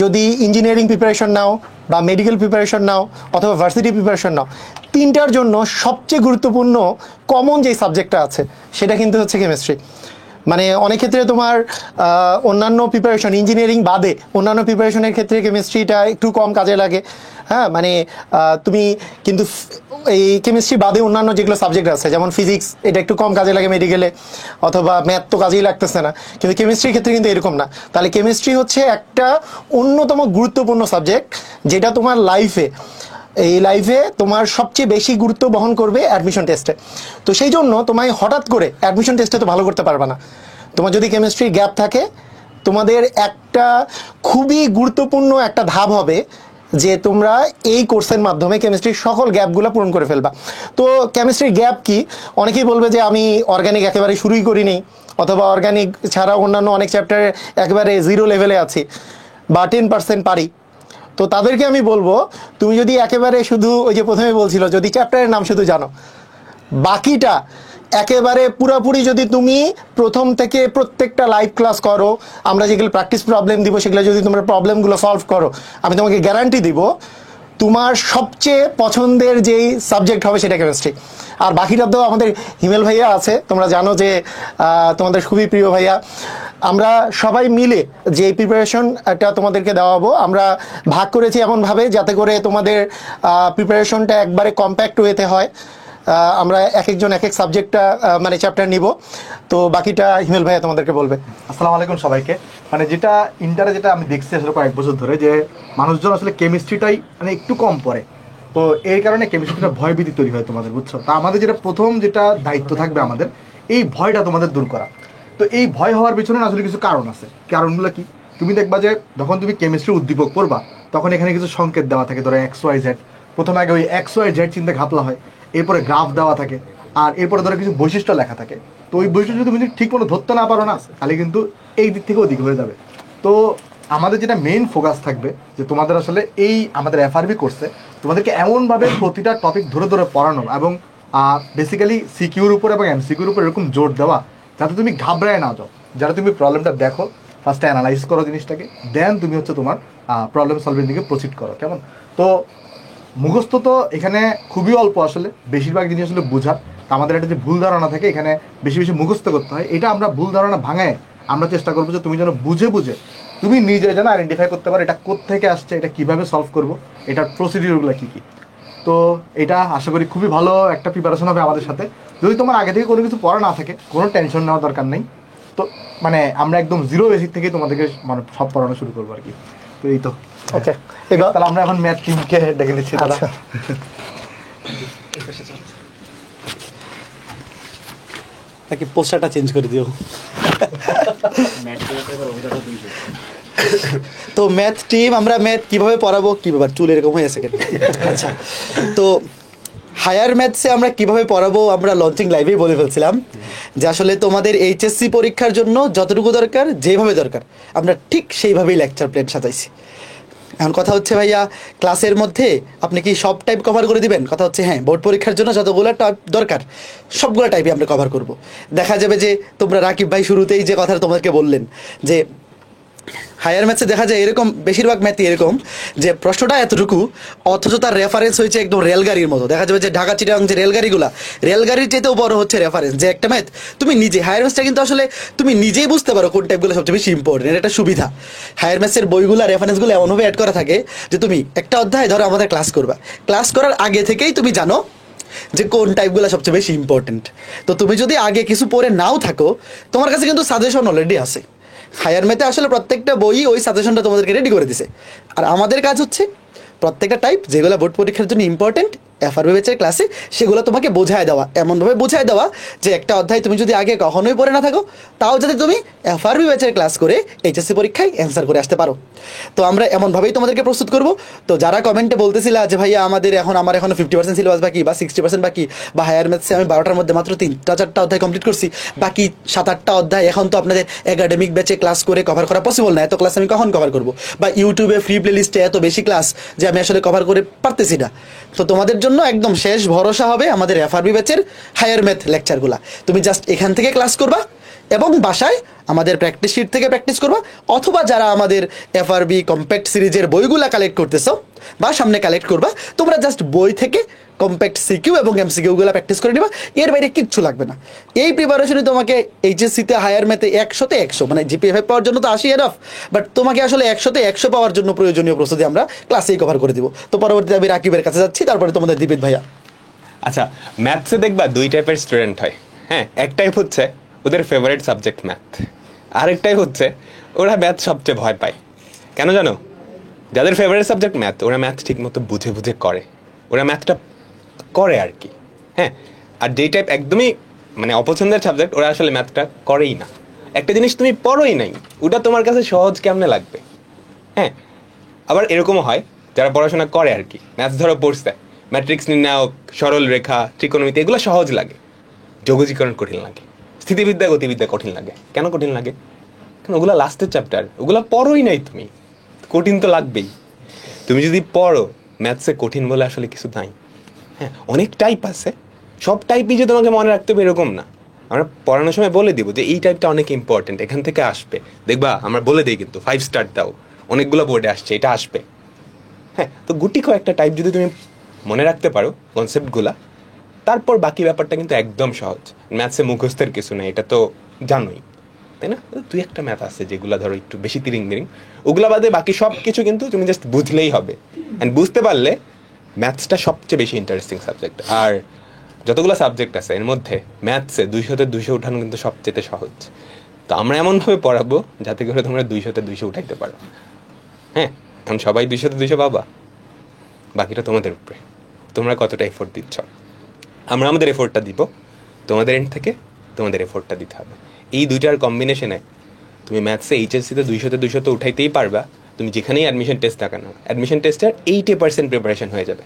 যদি ইঞ্জিনিয়ারিং প্রিপারেশন নাও বা মেডিকেল প্রিপারেশন নাও অথবা ভার্সিটি প্রিপারেশন নাও, তিনটার জন্য সবচেয়ে গুরুত্বপূর্ণ কমন যে সাবজেক্টটা আছে সেটা কিন্তু হচ্ছে কেমিস্ট্রি। মানে অনেক ক্ষেত্রে তোমার অন্যান্য প্রিপারেশন ইঞ্জিনিয়ারিং বাদে অন্যান্য প্রিপারেশনের ক্ষেত্রে কেমিস্ট্রিটা একটু কম কাজে লাগে। হ্যাঁ, মানে তুমি কিন্তু এই কেমিস্ট্রি বাদে অন্যান্য যেগুলো সাবজেক্ট আছে যেমন ফিজিক্স, এটা একটু কম কাজে লাগে মেডিকেলে, অথবা ম্যাথ তো কাজেই লাগতেছে না, কিন্তু কেমিস্ট্রির ক্ষেত্রে কিন্তু এরকম না। তাহলে কেমিস্ট্রি হচ্ছে একটা অন্যতম গুরুত্বপূর্ণ সাবজেক্ট যেটা তোমার লাইফে তোমার সবচেয়ে বেশি গুরুত্ব বহন করবে অ্যাডমিশন টেস্টে। তো সেই জন্য তোমায় হঠাৎ করে অ্যাডমিশন টেস্টে তো ভালো করতে পারবে না। তোমার যদি কেমিস্ট্রি গ্যাপ থাকে, তোমাদের একটা খুবই গুরুত্বপূর্ণ একটা ধাপ হবে যে তোমরা এই কোর্সের মাধ্যমে কেমিস্ট্রির সকল গ্যাপগুলো পূরণ করে ফেলবা। তো কেমিস্ট্রির গ্যাপ কি? অনেকেই বলবে যে আমি অর্গানিক একেবারে শুরুই করিনি, অথবা অর্গানিক ছাড়া অন্যান্য অনেক চ্যাপ্টারে একেবারে 0 লেভেলে আছি বা 10% পারি। তো তাদেরকে আমি বলবো, তুমি যদি একেবারে শুধু ওই যে প্রথমে বলছিল যদি চ্যাপ্টারের নাম শুধু জানো, বাকিটা একেবারে পুরোপুরি যদি তুমি প্রথম থেকে প্রত্যেকটা লাইভ ক্লাস করো, আমরা যেগুলো প্র্যাকটিস প্রবলেম দিব সেগুলো যদি তোমরা প্রবলেমগুলো সলভ করো, আমি তোমাকে গ্যারান্টি দিব তোমার সবচেয়ে পছন্দের যেই সাবজেক্ট হবে সেটা কেমিস্ট্রি। আর বাকিটা তো আমাদের হিমেল ভাইয়া আছে, তোমরা জানো যে তোমাদের খুবই প্রিয় ভাইয়া। আমরা সবাই মিলে যে প্রিপারেশন একটা তোমাদেরকে দেওয়াবো, আমরা ভাগ করেছি এমনভাবে যাতে করে তোমাদের প্রিপারেশনটা একবারে কম্প্যাক্ট ওয়েতে হয়। আমরা এক একজন এক এক সাবজেক্টটা মানে চ্যাপ্টার নিব। তো বাকিটা হিমেল ভাইয়া তোমাদেরকে বলবে। আসসালামু আলাইকুম সবাইকে। মানে যেটা ইন্টারে যেটা আমি দেখছি আসলে কয়েক বছর ধরে যে মানুষজন আসলে কেমিস্ট্রিটাই মানে একটু কম পড়ে, তো এই কারণে কেমিস্ট্রিটা ভয়ভীতি তৈরি হয় তোমাদের, বুঝছো? তা আমাদের যেটা প্রথম যেটা দায়িত্ব থাকবে আমাদের এই ভয়টা তোমাদের দূর করা। তো এই ভয় হওয়ার পিছনে আসলে কিছু কারণ আছে। কারণগুলো কি? তুমি দেখবা যে যখন তুমি কেমিস্ট্রি উদ্দীপক পড়বা তখন এখানে কিছু সংকেত দেওয়া থাকে, ধরো XYZ। প্রথমে আগে ওই XYZ চিন্তা ঘাপলা হয়, এরপরে গ্রাফ দেওয়া থাকে, আর এরপরে ধরো কিছু বৈশিষ্ট্য লেখা থাকে। তো ওই বৈশিষ্ট্য যদি তুমি ঠিক মতো ধরতে না পারো না, তাহলে কিন্তু এই দিক থেকে ওদিক হয়ে যাবে। তো আমাদের যেটা মেইন ফোকাস থাকবে যে তোমাদের আসলে এই আমাদের এফআরবি কোর্সে তোমাদেরকে এমনভাবে প্রতিটা টপিক ধরে ধরে পড়ানো এবং বেসিক্যালি সিকিউর উপর এবং এমসিকিউর উপর এরকম জোর দেওয়া যাতে তুমি ঘাবড়ায় না যাও। যারা তুমি প্রবলেমটা দেখো, ফার্স্টে অ্যানালাইজ করো জিনিসটাকে, দেন তুমি হচ্ছে তোমার প্রবলেম সলভিং দিকে প্রসিড করো, কেমন? তো মুখস্থ তো এখানে খুবই অল্প, আসলে বেশিরভাগ জিনিস আসলে বোঝার। আমাদের একটা যে ভুল ধারণা থাকে এখানে বেশি বেশি মুখস্থ করতে হয়, এটা আমরা ভুল ধারণা ভাঙায় আমরা চেষ্টা করবো যে তুমি যেন বুঝে বুঝে তুমি নিজে যেন আইডেন্টিফাই করতে পারো এটা কোত্থেকে আসছে, এটা কিভাবে সলভ করবো, এটার প্রসিডিউরগুলো কী কী। তো এটা আশা করি খুবই ভালো একটা প্রিপারেশন হবে আমাদের সাথে। যদি তোমার আগে থেকে কোনো কিছু পড়া না থাকে কোনো টেনশন নেওয়ার দরকার নেই, তো মানে আমরা একদম জিরো বেসিক থেকে তোমাদেরকে মানে সব পড়ানো শুরু করবো আর কি। তো এই তো ওকে, এবার তাহলে আমরা এখন ম্যাথ টিমকে ডেকে নিচ্ছি। দাদা আচ্ছা, নাকি পোস্টারটা চেঞ্জ করে দিও। তো ম্যাথ টিম, আমরা ম্যাথ কিভাবে পড়াবো, কি ব্যাপার চুল এরকম হয়ে আছে কেন? আচ্ছা, তো হায়ার ম্যাথসে আমরা কিভাবে পড়াবো আমরা লঞ্চিং লাইভেই বলে ফেলছিলাম যে আসলে তোমাদের এইচএসসি পরীক্ষার জন্য যতটুকু দরকার, যেভাবে দরকার আমরা ঠিক সেইভাবেই লেকচার প্ল্যান সাজাইছি। এখন কথা হচ্ছে ভাইয়া, ক্লাসের মধ্যে আপনি কি সব টাইপ কভার করে দিবেন? কথা হচ্ছে হ্যাঁ, বোর্ড পরীক্ষার জন্য যতগুলো টাইপ দরকার সবগুলো টাইপই আমরা কভার করব। দেখা যাবে যে তোমরা রাকিব ভাই শুরুতেই যে কথা তোমাদেরকে বললেন যে হায়ার ম্যাথসে দেখা যায় এরকম, বেশিরভাগ ম্যাথই এরকম যে প্রশ্নটা এতটুকু অথচ তার রেফারেন্স হয়েছে একদম রেলগাড়ির মতো। দেখা যাবে যে ঢাকা চিটাগাং যে রেলগাড়িগুলা, রেলগাড়ির চাইতেও বড় হচ্ছে রেফারেন্স। যে একটা ম্যাথ তুমি নিজে, হায়ার ম্যাথসটা কিন্তু আসলে তুমি নিজেই বুঝতে পারো কোন টাইপগুলো সবচেয়ে বেশি ইম্পর্টেন্ট, এটা একটা সুবিধা। হায়ার ম্যাথসের বইগুলা রেফারেন্সগুলো এমনভাবে অ্যাড করা থাকে যে তুমি একটা অধ্যায় ধরো আমাদের ক্লাস করবা, ক্লাস করার আগে থেকেই তুমি জানো যে কোন টাইপগুলো সবচেয়ে বেশি ইম্পর্টেন্ট। তো তুমি যদি আগে কিছু পড়ে নাও থাকো, তোমার কাছে কিন্তু সাজেশন অলরেডি আছে। হায়ার ম্যাথে আসলে প্রত্যেকটা বই ওই সাজেশনটা তোমাদেরকে রেডি করে দিছে। আর আমাদের কাজ হচ্ছে প্রত্যেকটা টাইপ যেগুলো বোর্ড পরীক্ষার জন্য ইম্পর্টেন্ট এফআরবি ব্যাচের ক্লাসে সেগুলো তোমাকে বোঝায় দেওয়া, এমনভাবে বোঝায় দেওয়া যে একটা অধ্যায় তুমি যদি আগে কখনোই পড়ে না থাকো তাও যাতে তুমি এফআরবি ব্যাচের ক্লাস করে এইচএসসি পরীক্ষায় অ্যান্সার করে আসতে পারো। তো আমরা এমনভাবেই তোমাদেরকে প্রস্তুত করব। তো যারা কমেন্টে বলতেছিলা যে ভাইয়া আমার এখনো 50% সিলেবাস বাকি বা 60% বাকি, বা হায়ার ম্যাথসে আমি 12টার মধ্যে মাত্র 3-4টা অধ্যায় কমপ্লিট করছি, বাকি 7-8টা অধ্যায় এখন তো আপনাদের একাডেমিক ব্যাচে ক্লাস করে কভার করা পসিবল না, এত ক্লাস আমি কখন কভার করবো, বা ইউটিউবে ফ্রি প্লে লিস্টে এত বেশি ক্লাস যে আমি আসলে কভার করে পারতেছি না। তো তোমাদের জন্য একদম শেষ ভরসা হবে আমাদের এফআরবি ব্যাচের হায়ার ম্যাথ লেকচারগুলা। তুমি জাস্ট এখান থেকে ক্লাস করবা এবং বাসায় আমাদের প্র্যাকটিস শিট থেকে প্র্যাকটিস করবা, অথবা যারা আমাদের এফআরবি কম্প্যাক্ট সিরিজের বইগুলা কালেক্ট করতেছো বা সামনে কালেক্ট করবা, তোমরা জাস্ট বই থেকে কম্প্যাক্ট সিকিউ এবং এমসিকিউগুলো প্র্যাকটিস করে নিবা, এর বাইরে কিচ্ছু লাগবে না। এই প্রিপারেশনে তোমাকে এইচএসসিতে হায়ার ম্যাথে 100-তে 100, মানে জিপিএফ পাওয়ার জন্য তো 80 এনাফ, বাট তোমাকে আসলে 100-তে 100 পাওয়ার জন্য প্রয়োজনীয় প্রস্তুতি আমরা ক্লাসেই কভার করে দিব। তো পরবর্তীতে আমি রাকিবের কাছে যাচ্ছি, তারপরে তোমাদের দীপিত ভাইয়া। আচ্ছা, ম্যাথসে দেখবা দুই টাইপের স্টুডেন্ট হয়। হ্যাঁ, এক টাইপ হচ্ছে ওদের ফেভারিট সাবজেক্ট ম্যাথ, আরেকটাই হচ্ছে ওরা ম্যাথ সবচেয়ে ভয় পায়। কেন জানো? যাদের ফেভারিট সাবজেক্ট ম্যাথ, ওরা ম্যাথ ঠিক মতো বুঝে বুঝে করে, ওরা ম্যাথটা করে আর কি। হ্যাঁ, আর যেই টাইপ একদমই মানে অপছন্দের সাবজেক্ট, ওরা আসলে ম্যাথটা করেই না। একটা জিনিস তুমি পড়োই নাই, ওটা তোমার কাছে সহজ কেমনে লাগবে? হ্যাঁ, আবার এরকমও হয় যারা পড়াশোনা করে আর কি, ম্যাথস ধরো পড়ছে, ম্যাট্রিক্স নির্ণায়ক, সরল রেখা, ত্রিকোণমিতি এগুলো সহজ লাগে, যোগজীকরণ কঠিন লাগে, স্থিতিবিদ্যা গতিবিদ্যা কঠিন লাগে। কেন কঠিন লাগে? কারণ ওগুলো লাস্টের চ্যাপ্টার, ওগুলো পড়োই নাই তুমি, কঠিন তো লাগবেই। তুমি যদি পড়ো, ম্যাথসে কঠিন বলে আসলে কিছু নাই। হ্যাঁ, অনেক টাইপ আছে, সব টাইপই যে তোমাকে মনে রাখতে হবে এরকম না। আমরা পড়ানোর সময় বলে দিব যে এই টাইপটা অনেক ইম্পর্টেন্ট, এখান থেকে আসবে, দেখবা আমরা বলে দিই কিন্তু 5 স্টার দাও, অনেকগুলো বোর্ডে আসছে, এটা আসবে। হ্যাঁ, তো গুটি কয়েকটা টাইপ যদি তুমি মনে রাখতে পারো কনসেপ্টগুলা, তারপর বাকি ব্যাপারটা কিন্তু একদম সহজ। ম্যাথসে মুখস্থের কিছু নেই, এটা তো জানোই, তাই না? তুই একটা ম্যাথ আছে যেগুলো ধরো একটু বেশি তিরিং বিরিং, ওগুলা বাদে বাকি সব কিছু কিন্তু তুমি জাস্ট বুঝলেই হবে। অ্যান্ড বুঝতে পারলে ম্যাথসটা সবচেয়ে বেশি ইন্টারেস্টিং সাবজেক্ট। আর যতগুলো সাবজেক্ট আছে এর মধ্যে ম্যাথসে 200-তে 200 উঠানো কিন্তু সবচেয়ে সহজ। তো আমরা এমনভাবে পড়াবো যাতে করে তোমরা 200-তে 200 উঠাইতে পারো। হ্যাঁ, এখন সবাই 200-তে 200 পাবা, বাকিটা তোমাদের উপরে, তোমরা কতটা এফোর্ট দিচ্ছ। আমরা আমাদের এফোর্টটা দিব, তোমাদের এন্ড থেকে তোমাদের এফোর্টটা দিতে হবে। এই দুইটার কম্বিনেশনে তুমি ম্যাথসে এইচএসসিতে 200-তে 200 তো উঠাইতেই পারবা। তুমি যেখানেই অ্যাডমিশন টেস্ট দেখানো, অ্যাডমিশন টেস্টের 80% প্রিপারেশন হয়ে যাবে।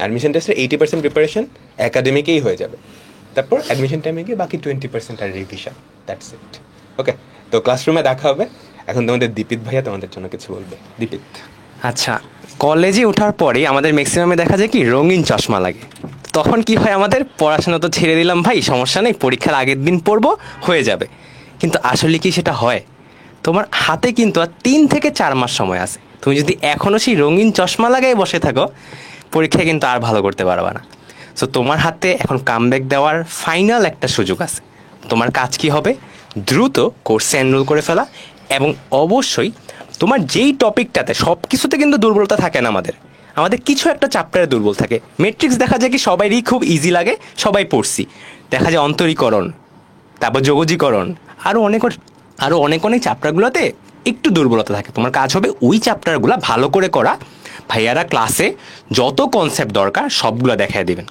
অ্যাডমিশন টেস্টের 80% প্রিপারেশন একাডেমিকেই হয়ে যাবে। তারপর অ্যাডমিশন টাইমে গিয়ে বাকি 20% আর রিভিশন, দ্যাটস ইট। ওকে, তো ক্লাসরুমে দেখা হবে। এখন তোমাদের দীপিত ভাইয়া তোমাদের জন্য কিছু বলবে। দীপিত। আচ্ছা, কলেজে ওঠার পরে আমাদের ম্যাক্সিমামে দেখা যায় কি রঙিন চশমা লাগে। তখন কি হয়, আমাদের পড়াশোনা তো ছেড়ে দিলাম ভাই, সমস্যা নেই, পরীক্ষার আগের দিন পড়বো, হয়ে যাবে। কিন্তু আসলে কি সেটা হয়? তোমার হাতে কিন্তু আর 3 থেকে 4 মাস সময় আছে। তুমি যদি এখনও সেই রঙিন চশমা লাগাই বসে থাকো, পরীক্ষায় কিন্তু আর ভালো করতে পারবে না। সো তোমার হাতে এখন কামব্যাক দেওয়ার ফাইনাল একটা সুযোগ আছে। তোমার কাজ কি হবে? দ্রুত কোর্সে এনরোল করে ফেলা, এবং অবশ্যই তোমার যেই টপিকটাতে, সব কিছুতে কিন্তু দুর্বলতা থাকে না, আমাদের কিছু একটা চ্যাপ্টারে দুর্বল থাকে। ম্যাট্রিক্স দেখা যায় কি সবারই খুব ইজি লাগে, সবাই পড়ছি। দেখা যায় অন্তরীকরণ, তারপর যোগজীকরণ, আরও অনেক চ্যাপ্টারগুলোতে একটু দুর্বলতা থাকে। তোমার কাজ হবে ওই চ্যাপ্টারগুলো ভালো করে করা। ভাইয়ারা ক্লাসে যত কনসেপ্ট দরকার সবগুলো দেখায় দিবেন।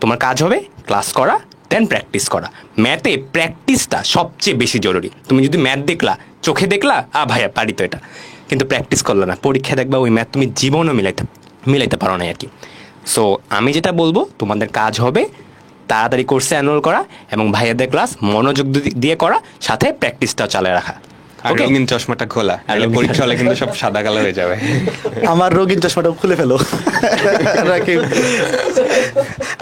তোমার কাজ হবে ক্লাস করা, দেন প্র্যাকটিস করা। ম্যাথে প্র্যাকটিসটা সবচেয়ে বেশি জরুরি। তুমি যদি ম্যাথ দেখলা, চোখে দেখলা, ভাইয়া পারি তো এটা, কিন্তু প্র্যাকটিস করলে না, পরীক্ষা দেখবা ওই ম্যাথ তুমি জীবনও মিলাইতে পারো না আর কি। সো আমি যেটা বলবো, তোমাদের কাজ হবে তাড়াতাড়ি কোর্সে এনরোল করা এবং ভাইয়াদের ক্লাস মনোযোগ দিয়ে করা, সাথে প্র্যাকটিসটাও চালিয়ে রাখা। আর রঙিন চশমাটা খোলা, পরীক্ষা হলে কিন্তু সব সাদা কালো হয়ে যাবে। আমার রঙিন চশমাটা খুলে ফেলো।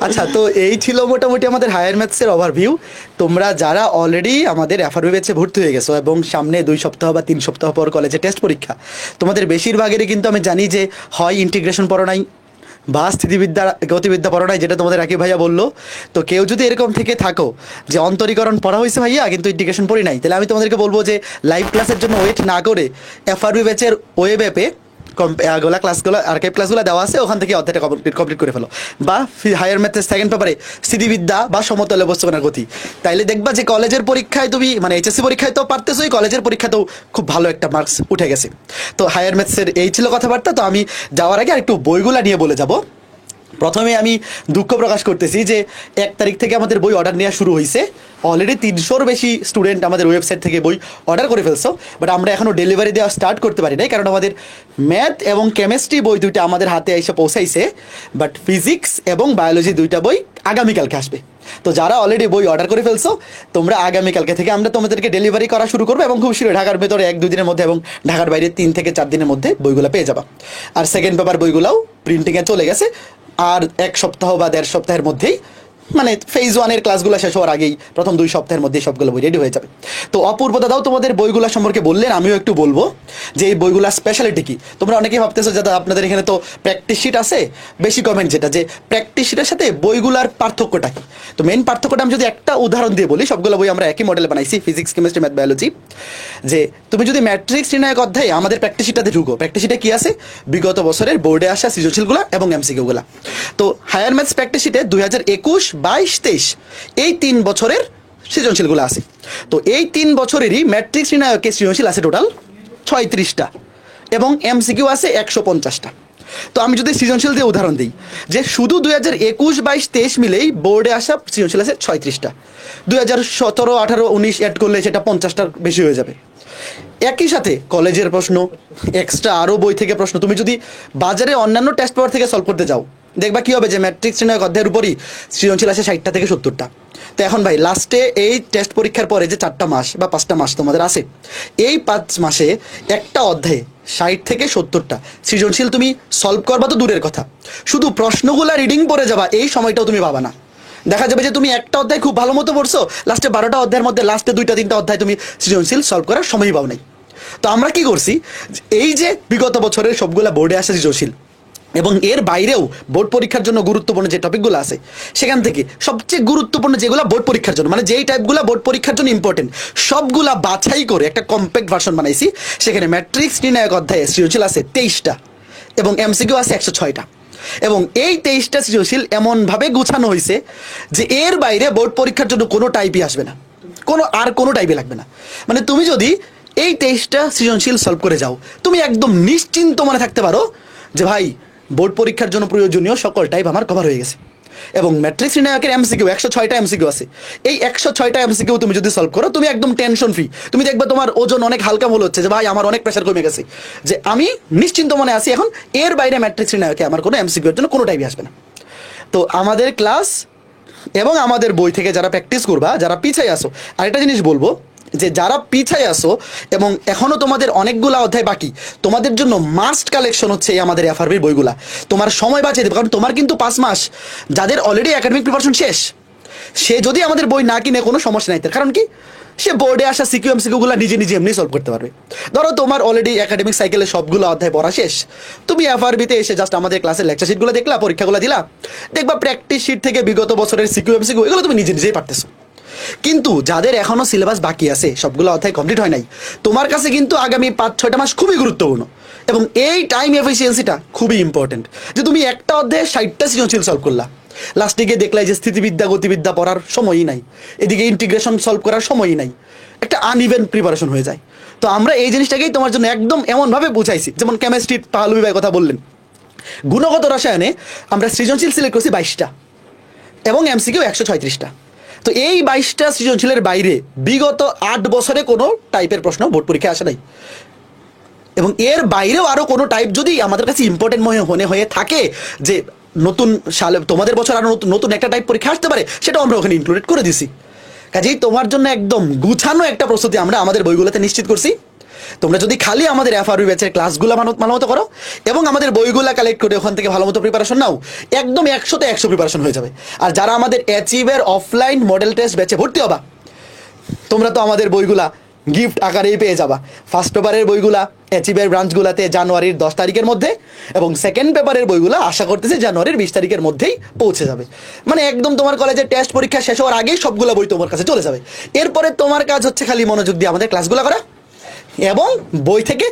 আচ্ছা, তো এই ছিল মোটামুটি আমাদের হায়ার ম্যাথসের ওভারভিউ। তোমরা যারা অলরেডি আমাদের এফআরবি ব্যাচে ভর্তি হয়ে গেছো এবং সামনে 2 সপ্তাহ বা 3 সপ্তাহ পর কলেজে টেস্ট পরীক্ষা, তোমাদের বেশিরভাগেরই কিন্তু আমি জানি যে হয় ইন্টিগ্রেশন পড়ো নাই বা স্থিতিবিদ্যা গতিবিদ্যা পড়া নাই, যেটা তোমাদের রাকিব ভাইয়া বললো। তো কেউ যদি এরকম থেকে থাকো যে অন্তরীকরণ পড়া হয়েছে ভাইয়া কিন্তু ইন্টিগ্রেশন পড়ি নাই, তাহলে আমি তোমাদেরকে বলবো যে লাইভ ক্লাসের জন্য ওয়েট না করে এফআরবি ব্যাচের ওয়েব অ্যাপে ক্লাসগুলো আর্কাইভ ক্লাসগুলো দেওয়া আছে, ওখান থেকে অধ্যায়টা কমপ্লিট করে ফেলো। বা হায়ার ম্যাথের সেকেন্ড পেপারে স্থিতিবিদ্যা বা সমতলে বস্তুকণার গতি, তাইলে দেখবা যে কলেজের পরীক্ষায় তুমি মানে এইচএসসি পরীক্ষায় তো পারতেছোই, কলেজের পরীক্ষাতেও খুব ভালো একটা মার্কস উঠে গেছে। তো হায়ার ম্যাথসের এই ছিল কথাবার্তা। তো আমি যাওয়ার আগে আরেকটু বইগুলা নিয়ে বলে যাব। প্রথমে আমি দুঃখ প্রকাশ করতেছি যে 1 তারিখ থেকে আমাদের বই অর্ডার নেওয়া শুরু হয়েছে। অলরেডি 300-র বেশি স্টুডেন্ট আমাদের ওয়েবসাইট থেকে বই অর্ডার করে ফেলছো, বাট আমরা এখনও ডেলিভারি দেওয়া স্টার্ট করতে পারি নাই, কারণ আমাদের ম্যাথ এবং কেমিস্ট্রি বই দুইটা আমাদের হাতে এসে পৌঁছাইছে, বাট ফিজিক্স এবং বায়োলজি দুইটা বই আগামীকালকে আসবে। তো যারা অলরেডি বই অর্ডার করে ফেলছো, তোমরা আগামীকালকে থেকে আমরা তোমাদেরকে ডেলিভারি করা শুরু করবো, এবং খুব শীঘ্রই ঢাকার ভেতরে 1-2 দিনের মধ্যে এবং ঢাকার বাইরে 3 থেকে 4 দিনের মধ্যে বইগুলো পেয়ে যাবা। আর সেকেন্ড পেপার বইগুলোও প্রিন্টিংয়ে চলে গেছে, আর 1 সপ্তাহ বা 1.5 সপ্তাহের মধ্যেই, মানে ফেজ 1-এর ক্লাসগুলো শেষ হওয়ার আগেই প্রথম 2 সপ্তাহের মধ্যে সবগুলো বই রেডি হয়ে যাবে। তো অপূর্ব দাদাও তোমাদের বইগুলো সম্পর্কে বললেন, আমিও একটু বলবো যে এই বইগুলোর স্পেশালিটি কি। তোমরা অনেকেই ভাবতেছো যে আপনাদের এখানে তো প্র্যাকটিস শিট আছে, বেশি কমেন্ট যেটা যে প্র্যাকটিস শিটের সাথে বইগুলার পার্থক্যটা কি। তো মেন পার্থক্যটা আমি যদি একটা উদাহরণ দিয়ে বলি, সবগুলো বই আমরা একই মডেলে বানাইছি, ফিজিক্স, কেমিস্ট্রি, ম্যাথ, বায়োলজি। যে তুমি যদি ম্যাট্রিক্স নির্ণায়ক অধ্যায়ে আমাদের প্র্যাকটিস শিটটাতে ঢুকো, প্র্যাকটিস শিটে কি আছে? বিগত বছরের বোর্ডে আসা সৃজনশীলগুলো এবং এমসিকিউগুলো। তো হায়ার ম্যাথস প্র্যাকটিস শিটে 2021, 22, 23 এই 3 বছরের সৃজনশীলগুলো আছে। তো এই 3 বছরেরই ম্যাট্রিক্স নির্ণায়কের সৃজনশীল আছে টোটাল 36টা এবং এমসিকিউ আছে 150টা। তো আমি যদি সৃজনশীল দিয়ে উদাহরণ দিই, যে শুধু 2021, 22, 23 মিলেই বোর্ডে আসা সৃজনশীল আছে 36টা। 2017, 18, 19 অ্যাড করলে সেটা 50টার বেশি হয়ে যাবে। একই সাথে কলেজের প্রশ্ন, এক্সট্রা আরও বই থেকে প্রশ্ন, তুমি যদি বাজারে অন্যান্য টেস্ট পেপার থেকে সলভ করতে যাও, দেখবা কি হবে যে ম্যাট্রিক্স নির্ণায়ক অধ্যায়ের উপরই সৃজনশীল আসে 60টা থেকে 70টা। তো এখন ভাই লাস্টে এই টেস্ট পরীক্ষার পরে যে 4টা মাস বা 5টা মাস তোমাদের আছে, এই 5 মাসে একটা অধ্যায়ে 60 থেকে 70টা সৃজনশীল তুমি সলভ করবা তো দূরের কথা, শুধু প্রশ্নগুলা রিডিং পড়ে যাবা, এই সময়টাও তুমি পাবা না। দেখা যাবে যে তুমি একটা অধ্যায় খুব ভালো মতো পড়ছো, লাস্টে 12টা অধ্যায়ের মধ্যে লাস্টে 2-3টা অধ্যায় তুমি সৃজনশীল সলভ করার সময়ই পাও নাই। তো আমরা কি করছি, এই যে বিগত বছরের সবগুলা বোর্ডে আসে সৃজনশীল এবং এর বাইরেও বোর্ড পরীক্ষার জন্য গুরুত্বপূর্ণ যে টপিকগুলো আছে, সেখান থেকে সবচেয়ে গুরুত্বপূর্ণ যেগুলো বোর্ড পরীক্ষার জন্য, মানে যেই টাইপগুলো বোর্ড পরীক্ষার জন্য ইম্পর্টেন্ট, সবগুলা বাছাই করে একটা কম্প্যাক্ট ভার্সন বানাইছি। সেখানে ম্যাট্রিক্স নির্ণায়ক অধ্যায়ে সৃজনশীল আছে 23টা এবং এমসিকিউ আছে 106টা। এবং এই 23টা সৃজনশীল এমনভাবে গুছানো হয়েছে যে এর বাইরে বোর্ড পরীক্ষার জন্য কোনো টাইপই আসবে না, কোনো টাইপই লাগবে না। মানে তুমি যদি এই 23টা সৃজনশীল সলভ করে যাও, তুমি একদম নিশ্চিন্ত মনে থাকতে পারো যে ভাই বোর্ড পরীক্ষার জন্য প্রয়োজনীয় সকল টাইপ আমার কভার হয়ে গেছে। এবং ম্যাট্রিক্স নির্ণায়কের এমসিকিউ 106টা এমসিকিউ আছে, এই 106টা এমসিকিউ তুমি যদি সলভ করো, তুমি একদম টেনশন ফ্রি, তুমি দেখবে তোমার ওজন অনেক হালকা মনে হচ্ছে যে ভাই আমার অনেক প্রেশার কমে গেছে, যে আমি নিশ্চিন্ত মনে আছি এখন এর বাইরে ম্যাট্রিক্স নির্ণায়কে আমার কোনো এমসিকিউর জন্য কোনো টাইপই আসবে না। তো আমাদের ক্লাস এবং আমাদের বই থেকে যারা প্র্যাকটিস করবা, যারা পিছাই আসো, আরেকটা জিনিস বলবো যে যারা পিছাই আসো এবং এখনও তোমাদের অনেকগুলো অধ্যায় বাকি, তোমাদের জন্য মাস্ট কালেকশন হচ্ছে এই আমাদের এফআরবির বইগুলা। তোমার সময় বাঁচিয়ে দেবে, কারণ তোমার কিন্তু 5 মাস, যাদের অলরেডি একাডেমিক প্রিপারেশন শেষ, সে যদি আমাদের বই না কিনে কোনো সমস্যা নাই তার, কারণ কি সে বোর্ডে আসা সিকিউ এমসিকিউগুলো নিজে নিজে এমনি সলভ করতে পারবে। ধরো তোমার অলরেডি একাডেমিক সাইকেলে সবগুলো অধ্যায় পড়া শেষ, তুমি এফআরবিতে এসে জাস্ট আমাদের ক্লাসের লেকচার শিটগুলো দেখলা, পরীক্ষাগুলো দিলা, দেখবা প্র্যাকটিস শিট থেকে বিগত বছরের সিকিউ এমসিকিউ এগুলো তুমি নিজে নিজেই পারতেছো। কিন্তু যাদের এখনো সিলেবাস বাকি আছে, সবগুলো অধ্যায় কমপ্লিট হয় নাই, তোমার কাছে কিন্তু আগামী 5-6টা মাস খুবই গুরুত্বপূর্ণ এবং এই টাইম এফিসিয়েন্সিটা খুবই ইম্পর্টেন্ট। যে তুমি একটা অধ্যায়ে 60টা সৃজনশীল সলভ করলা, লাস্টে গিয়ে দেখলাই যে স্থিতিবিদ্যা গতিবিদ্যা পড়ার সময়ই নাই, এদিকে ইন্টিগ্রেশন সলভ করার সময়ই নাই, একটা আনইভেন প্রিপারেশন হয়ে যায়। তো আমরা এই জিনিসটাকেই তোমার জন্য একদম এমনভাবে বুঝাইছি, যেমন কেমিস্ট্রি পাহলুবি ভাই কথা বললেন, গুণগত রসায়নে আমরা সৃজনশীল সিলেক্ট করছি 22টা এবং এমসিকিউ 136টা। তো এই 22টা সৃজনশীলের বাইরে বিগত 8 বছরে কোনো টাইপের প্রশ্ন বোর্ড পরীক্ষায় আসে নাই, এবং এর বাইরেও আরও কোনো টাইপ যদি আমাদের কাছে ইম্পর্টেন্ট মনে হয়ে থাকে যে নতুন সালে তোমাদের বছর আরও নতুন একটা টাইপ পরীক্ষা আসতে পারে, সেটাও আমরা ওখানে ইনক্লুডেড করে দিছি। কাজেই তোমার জন্য একদম গুছানো একটা প্রস্তুতি আমরা আমাদের বইগুলোতে নিশ্চিত করছি। তোমরা যদি খালি আমাদের এফআরবি ব্যাচের ক্লাসগুলো ভালোমতো করো এবং আমাদের বইগুলো কালেক্ট করে ওখান থেকে ভালোমতো প্রিপারেশন নাও, একদম 100তে 100 প্রিপারেশন হয়ে যাবে। আর যারা আমাদের অ্যাচিভের অফলাইন মডেল টেস্ট ব্যাচে ভর্তি হবা, তোমরা তো আমাদের বইগুলা গিফট আকারেই পেয়ে যাবা। ফার্স্ট পেপারের বইগুলা অ্যাচিভের ব্রাঞ্চগুলাতে জানুয়ারির 10 তারিখের মধ্যে, এবং সেকেন্ড পেপারের বইগুলা আশা করতেছি জানুয়ারির 20 তারিখের মধ্যেই পৌঁছে যাবে। মানে একদম তোমার কলেজের টেস্ট পরীক্ষা শেষ হওয়ার আগেই সবগুলো বই তোমার কাছে চলে যাবে। এরপরে তোমার কাজ হচ্ছে খালি মনোযোগ দিয়ে আমাদের ক্লাসগুলো করা এবং বই থেকে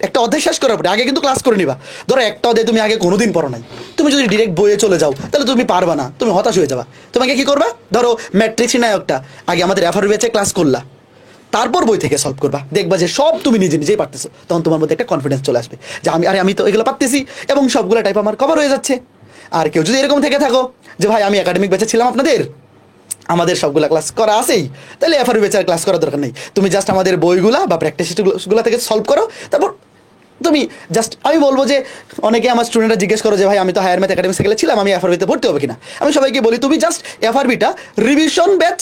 একটা অধ্যায় শেষ করার পরে আগে কিন্তু ক্লাস করে নিবা। ধরো একটা অধ্যায় তুমি আগে কোনোদিন পড়ো নাই, তুমি যদি ডিরেক্ট বইয়ে চলে যাও তাহলে তুমি পারবা না, তুমি হতাশ হয়ে যাবা। তোমাকে কি করবা, ধরো ম্যাট্রিক্স নায়কটা আগে আমাদের এফআরবি ব্যাচে ক্লাস করলা, তারপর বই থেকে সলভ করবা, দেখবা যে সব তুমি নিজে নিজেই পারতেছো। তখন তোমার মধ্যে একটা কনফিডেন্স চলে আসবে যে আমি তো এগুলো পারতেছি এবং সবগুলো টাইপ আমার কভার হয়ে যাচ্ছে। আর কেউ যদি এরকম থেকে থাকো যে ভাই আমি একাডেমিক ব্যাচে ছিলাম আপনাদের, আমাদের সবগুলা ক্লাস করা আছেই, তাহলে এফআরবি ব্যাচের ক্লাস করার দরকার নেই। তুমি জাস্ট আমাদের বইগুলা বা প্র্যাকটিস শিটগুলো থেকে সলভ করো, তারপর তুমি জাস্ট, আমি বলবো যে অনেকে আমার স্টুডেন্টরা জিজ্ঞেস করো যে ভাই আমি তো হায়ার ম্যাথ একাডেমিক সাইকেলে ছিলাম, আমি এফআরবিতে ভর্তি হবে কিনা। আমি সবাইকে বলি তুমি জাস্ট এফআরবিটা রিভিশন ব্যাচ,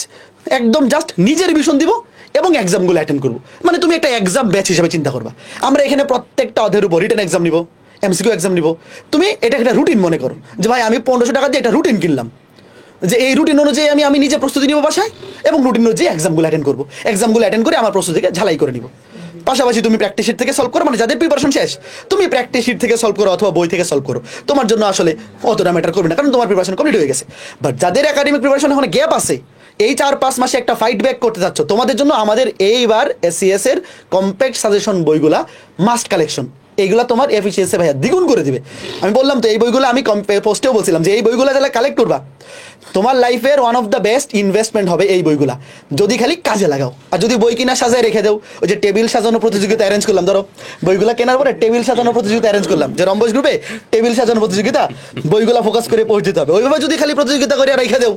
একদম জাস্ট নিজে রিভিশন দিব এবং এক্সামগুলো অ্যাটেন্ড করবো। মানে তুমি একটা এক্সাম ব্যাচ হিসেবে চিন্তা করবা। আমরা এখানে প্রত্যেকটা অধ্যায়ের উপর রিটেন এক্সাম নিব, এমসিকিউ এক্সাম নিব। তুমি এটা একটা রুটিন মনে করো যে ভাই আমি 1500 টাকা দিয়ে একটা রুটিন কিনলাম, যে এই রুটিন অনুযায়ী আমি নিজে প্রস্তুতি নিব বাসায় এবং রুটিন অনুযায়ী এক্সামগুলো অ্যাটেন্ড করবো। এক্সামগুলো অ্যাটেন্ড করে আমার প্রস্তুতিকে ঝালাই করে নিব। পাশাপাশি তুমি প্র্যাকটিস শিট থেকে সলভ করো, মানে যাদের প্রিপারেশন শেষ তুমি প্র্যাকটিস শিট থেকে সলভ করো অথবা বই থেকে সলভ করো, তোমার জন্য আসলে অতটা ম্যাটার করবে না, কারণ তোমার প্রিপারেশন কমপ্লিট হয়ে গেছে। বাট যাদের একাডেমিক প্রিপারেশন এখন গ্যাপ আছে, এই 4-5 মাসে একটা ফাইট ব্যাক করতে যাচ্ছ, তোমাদের জন্য আমাদের এইবার এসসিএস এর কম্প্যাক্ট সাজেশন বইগুলা মাস্ট কালেকশন, এইগুলা তোমার এফিসিয়েন্সি ভাইয়া দ্বিগুণ করে দিবে। আমি বললাম তো এই বইগুলো আমি পোস্টেও বলছিলাম যে এই বইগুলো যারা কালেক্ট করবা তোমার লাইফের one of the best investment হবে এই বইগুলা, যদি খালি কাজে লাগাও। আর যদি বই কিনা সাজায় রেখে দাও, ওই যে টেবিল সাজানো প্রতিযোগিতা অ্যারেঞ্জ করলাম, ধরো বইগুলা কেনার পরে টেবিল সাজানো প্রতিযোগিতা অ্যারেঞ্জ করলাম, যে রম্বস গ্রুপে টেবিল সাজানো প্রতিযোগিতা, বইগুলা ফোকাস করে পড়ে দিতে হবে। ওইভাবে যদি খালি প্রতিযোগিতা করে রেখে দেও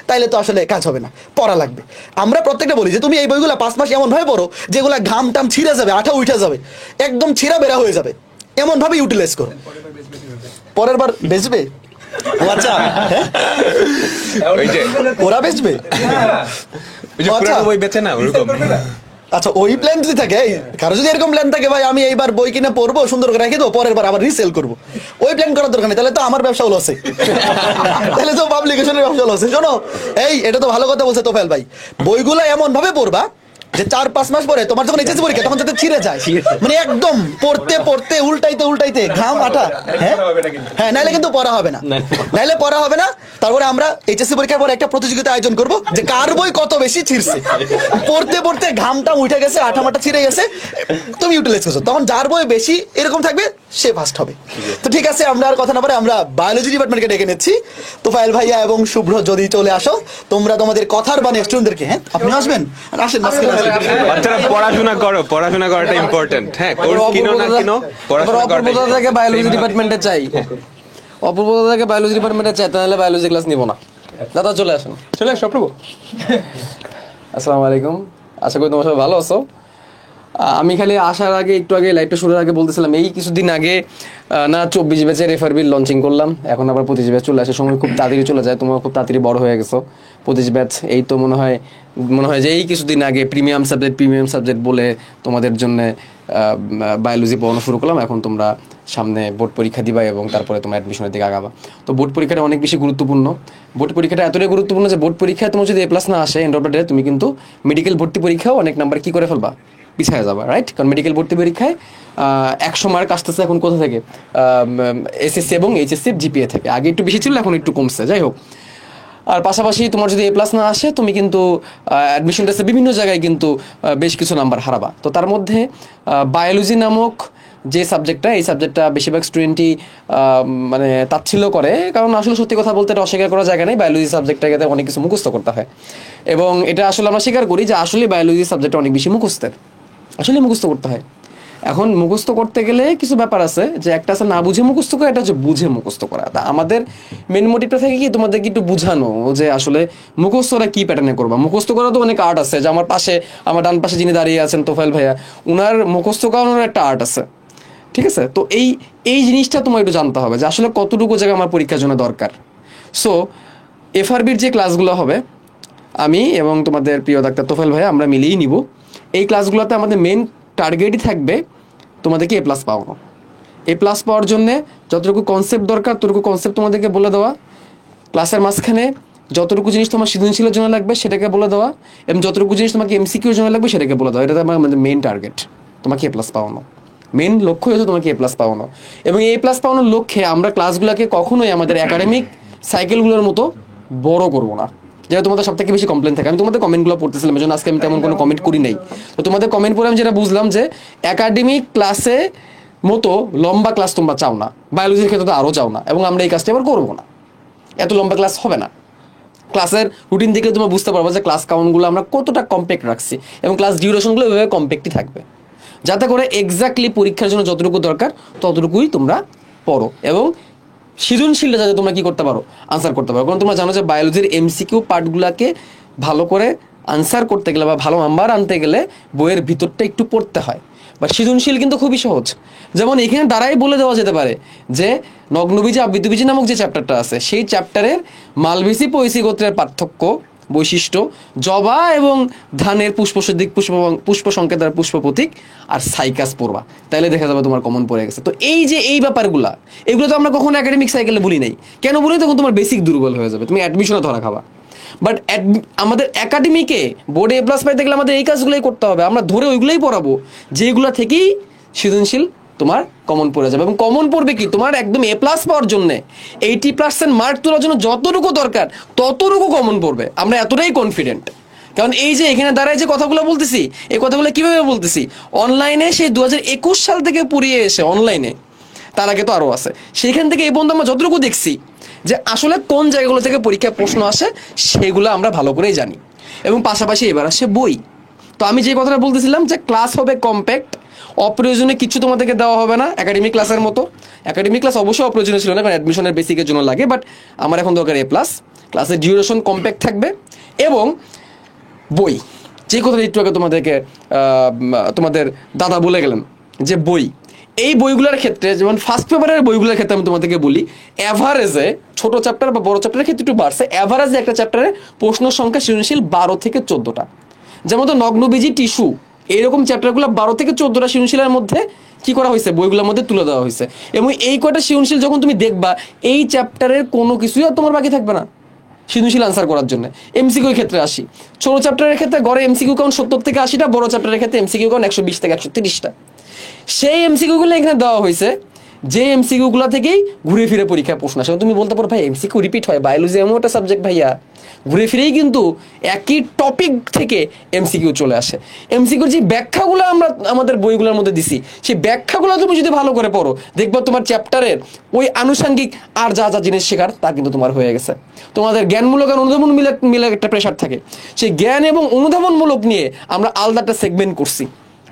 তাইলে তো আসলে কাজ হবে না, পড়া লাগবে। আমরা প্রত্যেকটা বলি যে তুমি এই বইগুলো 5 মাস এমনভাবে পড়ো যেগুলা ঘাম টাম ছিঁড়ে যাবে, আঠা উঠে যাবে, একদম ছিঁড়া বেড়া হয়ে যাবে, এমনভাবে ইউটিলাইজ করো। পরের বার বেচবে? ও আচ্ছা, ওই যে ওরা বেচবে? ওই যে পুরানো বই বেচে না ওরকম। আচ্ছা, ওই প্ল্যান যদি থাকে, কারো যদি এরকম প্ল্যান থাকে ভাই আমি এইবার বই কিনে পড়বো, সুন্দর করে রেখে দেবো, পরের বার আবার রিসেল করবো, ওই প্ল্যান করার দরকার নেই। তাহলে তো আমার ব্যবসা লস, তাহলে তো পাবলিকেশনের ব্যবসা লস। শোনো, এটা তো ভালো কথা বলছে তোফায়েল ভাই, বইগুলো এমন ভাবে পড়বা যে 4-5 মাস পরে তোমার যখন এইচএসসি পরীক্ষা তখন যাতে ছিঁড়ে যায়, মানে একদম পড়তে পড়তে উল্টাইতে ঘাম আটা। হ্যাঁ, নাইলে কিন্তু পড়া হবে না, নাইলে পড়া হবে না। তারপরে আমরা এইচএসসি পরীক্ষার পরে একটা প্রতিযোগিতা আয়োজন করব যে কার বই কত বেশি ছিঁড়ছে, পড়তে পড়তে ঘামটা উঠে গেছে, আঠা মাটা ছিঁড়ে গেছে, তুমি ইউটিলাইজ করছো, তখন যার বই বেশি এরকম থাকবে সে ফার্স্ট হবে। তো ঠিক আছে, আমরা আর কথা না বলে আমরা বায়োলজি ডিপার্টমেন্টকে ডেকে নিচ্ছি। তোফায়েল ভাইয়া এবং শুভ্র যদি চলে আসো, তোমরা তোমাদের কথার বানে স্টুডেন্টদেরকে, হ্যাঁ আপনি আসবেন, আসেন মাঝখানে আসেন। বাচ্চারা পড়াশোনা করো, পড়াশোনা করাটা ইম্পর্টেন্ট। হ্যাঁ, কোর্স কিনো না কিনো, পড়াশোনা করাটা। অপূর্বতা থেকে বায়োলজি ডিপার্টমেন্টে চাই, অপূর্বতা থেকে বায়োলজি ডিপার্টমেন্টে চাই, তাহলে বায়োলজি ক্লাস নিব না। দাদা চলে আসেন, চলে আসো অপূর্ব। আসসালামু আলাইকুম, আশা করি তোমার সবাই ভালো আছো। আমি খালি আসার আগে একটু আগে লাইভটা শুরুর আগে বলতেছিলাম, এই কিছুদিন আগে না 24 ব্যাচের এফআরবির লঞ্চিং করলাম, এখন আবার 25 ব্যাচ চলে আসে, সময় খুব তাড়াতাড়ি চলে যায়, তোমরা খুব তাড়াতাড়ি বড় হয়ে গেছো। 25 ব্যাচ এই তো মনে হয় যে এই কিছুদিন আগে প্রিমিয়াম সাবজেক্ট বলে তোমাদের জন্য বায়োলজি পড়ানো শুরু করলাম। এখন তোমরা সামনে বোর্ড পরীক্ষা দিবা এবং তারপরে তোমার অ্যাডমিশনের দিকে আগাবা। তো বোর্ড পরীক্ষাটা অনেক বেশি গুরুত্বপূর্ণ। বোর্ড পরীক্ষাটা এতটাই গুরুত্বপূর্ণ যে বোর্ড পরীক্ষায় তোমার যদি A+ না আসে, এন্ড অফ দ্য ডে তুমি কিন্তু মেডিকেল ভর্তি পরীক্ষাও অনেক নাম্বার কি করে ফেলবা, পিছিয়ে যাবা, রাইট? কারণ মেডিকেল ভর্তি পরীক্ষায় 100 মার্ক আসতেছে এখন কোথা থেকে, SSC এবং HSC GPA থেকে। আগে একটু বেশি ছিল, এখন একটু কমছে, যাই হোক। আর পাশাপাশি তোমার যদি A+ না আসে, তুমি কিন্তু অ্যাডমিশন টেস্টে বিভিন্ন জায়গায় কিন্তু বেশ কিছু নাম্বার হারাবা। তো তার মধ্যে বায়োলজি নামক যে সাবজেক্টটা, এই সাবজেক্টটা বেশিরভাগ স্টুডেন্টই মানে তাচ্ছিল্য করে, কারণ আসলে সত্যি কথা বলতে এটা অস্বীকার করার জায়গা নেই। বায়োলজি সাবজেক্টটাকে অনেক কিছু মুখস্থ করতে হয় এবং এটা আসলে আমরা স্বীকার করি যে আসলে বায়োলজি সাবজেক্টটা অনেক বেশি মুখস্থের, আসলে মুখস্থ করতে হয়। এখন মুখস্থ করতে গেলে কিছু ব্যাপার আছে, যে একটা আছে না বুঝে মুখস্থ করা, এটা হচ্ছে বুঝে মুখস্থ করা। তা আমাদের মেন মোটিভটা থাকে কি, তোমাদেরকে একটু বুঝানো যে আসলে মুখস্থটা কি প্যাটার্নে করবা। মুখস্থ করা তো অনেক আর্ট আছে, যে আমার ডান পাশে যিনি দাঁড়িয়ে আছেন তোফাইল ভাইয়া, উনার মুখস্থ করানোর একটা আর্ট আছে, ঠিক আছে? তো এই জিনিসটা তোমার একটু জানতে হবে যে আসলে কতটুকু জায়গা আমার পরীক্ষার জন্য দরকার। সো FRBর যে ক্লাসগুলো হবে, আমি এবং তোমাদের প্রিয় ডাক্তার তোফাইল ভাইয়া আমরা মিলিয়েই নিব। এই ক্লাসগুলোতে আমাদের মেন টার্গেটই থাকবে তোমাদেরকে A+ পাওয়ানো। A+ পাওয়ার জন্য যতটুকু কনসেপ্ট দরকার ততটুকু কনসেপ্ট তোমাদেরকে বলে দেওয়া, ক্লাসের মাঝখানে যতটুকু জিনিস তোমার সৃজনশীলের জন্য লাগবে সেটাকে বলে দেওয়া, এবং যতটুকু জিনিস তোমাকে MCQর জন্য লাগবে সেটাকে বলে দেওয়া। এটা আমাদের মেন টার্গেট, তোমাকে A+ পাওয়ানো। মেন লক্ষ্য হচ্ছে তোমাকে A+ পাওয়ানো, এবং A+ পাওয়ানোর লক্ষ্যে আমরা ক্লাসগুলোকে কখনোই আমাদের একাডেমিক সাইকেলগুলোর মতো বড় করবো না, যেটা তোমাদের সব থেকে বেশি কমপ্লেন থাকে। আমি তোমাদের কমেন্টগুলো পড়তেছিলাম, এই জন্য আজকে আমি তেমন কোনো কমেন্ট করি নাই। তো তোমাদের কমেন্ট পড়ে আমি যেটা বুঝলাম যে একাডেমিক ক্লাসে মতো লম্বা ক্লাস তোমরা চাও না, বায়োলজির ক্ষেত্রে তো আরও চাও না, এবং আমরা এই কাজটা আবার করবো না। এত লম্বা ক্লাস হবে না। ক্লাসের রুটিন দেখলে তোমরা বুঝতে পারবো যে ক্লাস কাউন্টগুলো আমরা কতটা কম্প্যাক্ট রাখছি, এবং ক্লাস ডিউরেশনগুলো এভাবে কম্প্যাক্টই থাকবে, যাতে করে এক্স্যাক্টলি পরীক্ষার জন্য যতটুকু দরকার ততটুকুই তোমরা পড়ো, এবং সৃজনশীলটা যাতে তোমরা কি করতে পারো, আনসার করতে পারো। কারণ তোমরা জানো যে বায়োলজির MCQ পার্টগুলোকে ভালো করে আনসার করতে গেলে বা ভালো নাম্বার আনতে গেলে বইয়ের ভিতরটা একটু পড়তে হয়। বা সৃজনশীল কিন্তু খুবই সহজ, যেমন এখানে দ্বারাই বলে দেওয়া যেতে পারে যে নগ্নবীজি আবৃতবীজি নামক যে চ্যাপ্টারটা আছে, সেই চ্যাপ্টারের মালবেসি পয়সি গোত্রের পার্থক্য, বৈশিষ্ট্য, জবা এবং ধানের পুষ্পসদিক পুষ্প সংকেত আর পুষ্প প্রতীক আর সাইকাস পড়বা, তাইলে দেখা যাবে তোমার কমন পড়ে গেছে। তো এই ব্যাপারগুলা, এগুলো তো আমরা কখনো একাডেমিক সাইকেলে বলি নাই। কেন বলি? তখন তোমার বেসিক দুর্বল হয়ে যাবে, তুমি অ্যাডমিশনে ধরা খাবা। বাট আমাদের একাডেমিকে বোর্ডে A+ পাইতে গেলে আমাদের এই কাজগুলোই করতে হবে। আমরা ধরে ওইগুলোই পড়াবো যেগুলো থেকেই সৃজনশীল তোমার কমন পড়ে যাবে, এবং কমন পড়বে কি তোমার একদম A+ পাওয়ার জন্য 80% মার্ক তোলার জন্য যতটুকু দরকার ততটুকু কমন পড়বে। আমরা এতটাই কনফিডেন্ট, কারণ এই যে এখানে দাঁড়ায় যে কথাগুলো বলতেছি, এই কথাগুলো কিভাবে বলতেছি, অনলাইনে সেই 2021 সাল থেকে পড়িয়ে এসে, অনলাইনে তার আগে তো আরও আছে, সেইখান থেকে এই পর্যন্ত আমরা যতটুকু দেখছি যে আসলে কোন জায়গাগুলো থেকে পরীক্ষায় প্রশ্ন আসে সেগুলো আমরা ভালো করেই জানি। এবং পাশাপাশি এবার আসে বই। তো আমি যে কথাটা বলতেছিলাম যে ক্লাস হবে কম্প্যাক্ট, অপ্রয়োজনীয় কিছু তোমাদেরকে দেওয়া হবে না একাডেমিক ক্লাসের মতো। একাডেমিক ক্লাস অবশ্যই অপ্রয়োজনীয় ছিল না, কারণ অ্যাডমিশনের বেসিকের জন্য লাগে, বাট আমার এখন দরকার A+। ক্লাসের ডিউরেশন কম্প্যাক্ট থাকবে, এবং বই, যে কথাটা একটু আগে তোমাদের দাদা বলে গেলেন যে বই, এই বইগুলোর ক্ষেত্রে যেমন ফার্স্ট পেপারের বইগুলোর ক্ষেত্রে আমি তোমাদেরকে বলি, অ্যাভারেজে ছোট চ্যাপ্টার বা বড় চ্যাপ্টারের ক্ষেত্রে একটু বাড়ছে, অ্যাভারেজে একটা চ্যাপ্টারে প্রশ্ন সংখ্যা সৃজনশীল 12 থেকে 14টা। যেমন তো নগ্নবীজি টিস্যু, এইরকম চ্যাপ্টারগুলো 12 থেকে 14টা সৃজনশীলের মধ্যে কি করা হয়েছে, বইগুলোর মধ্যে তুলে দেওয়া হয়েছে। এবং এই কয়টা সৃজনশীল যখন তুমি দেখবা, এই চ্যাপ্টারের কোনো কিছুই আর তোমার বাকি থাকবে না সৃজনশীল আনসার করার জন্য। MCQ এর ক্ষেত্রে আসি, ছোট চ্যাপ্টারের ক্ষেত্রে গড়ে MCQ কাউন্ট 70 থেকে 80টা, বড় চ্যাপ্টারের ক্ষেত্রে MCQ কাউন্ট 120 থেকে 130টা। সেই MCQগুলো এখানে দেওয়া হয়েছে, যে MCQগুলো থেকেই ঘুরে ফিরে পরীক্ষায় প্রশ্ন আসে। তুমি বলতে পারো ভাই MCQ রিপিট হয়, বায়োলজি এমন একটা সাবজেক্ট ভাইয়া, ঘুরে ফিরেই কিন্তু একই টপিক থেকে MCQ চলে আসে। MCQর যে ব্যাখ্যাগুলো আমরা আমাদের বইগুলোর মধ্যে দিছি, সেই ব্যাখ্যাগুলো তুমি যদি ভালো করে পড়ো, দেখবা তোমার চ্যাপ্টারের ওই আনুষঙ্গিক আর যা যা জিনিস শেখার তা কিন্তু তোমার হয়ে গেছে। তোমাদের জ্ঞানমূলক আর অনুধাবন মিলে একটা প্রেশার থাকে, সেই জ্ঞান এবং অনুধাবনমূলক নিয়ে আমরা আলাদা একটা সেগমেন্ট করছি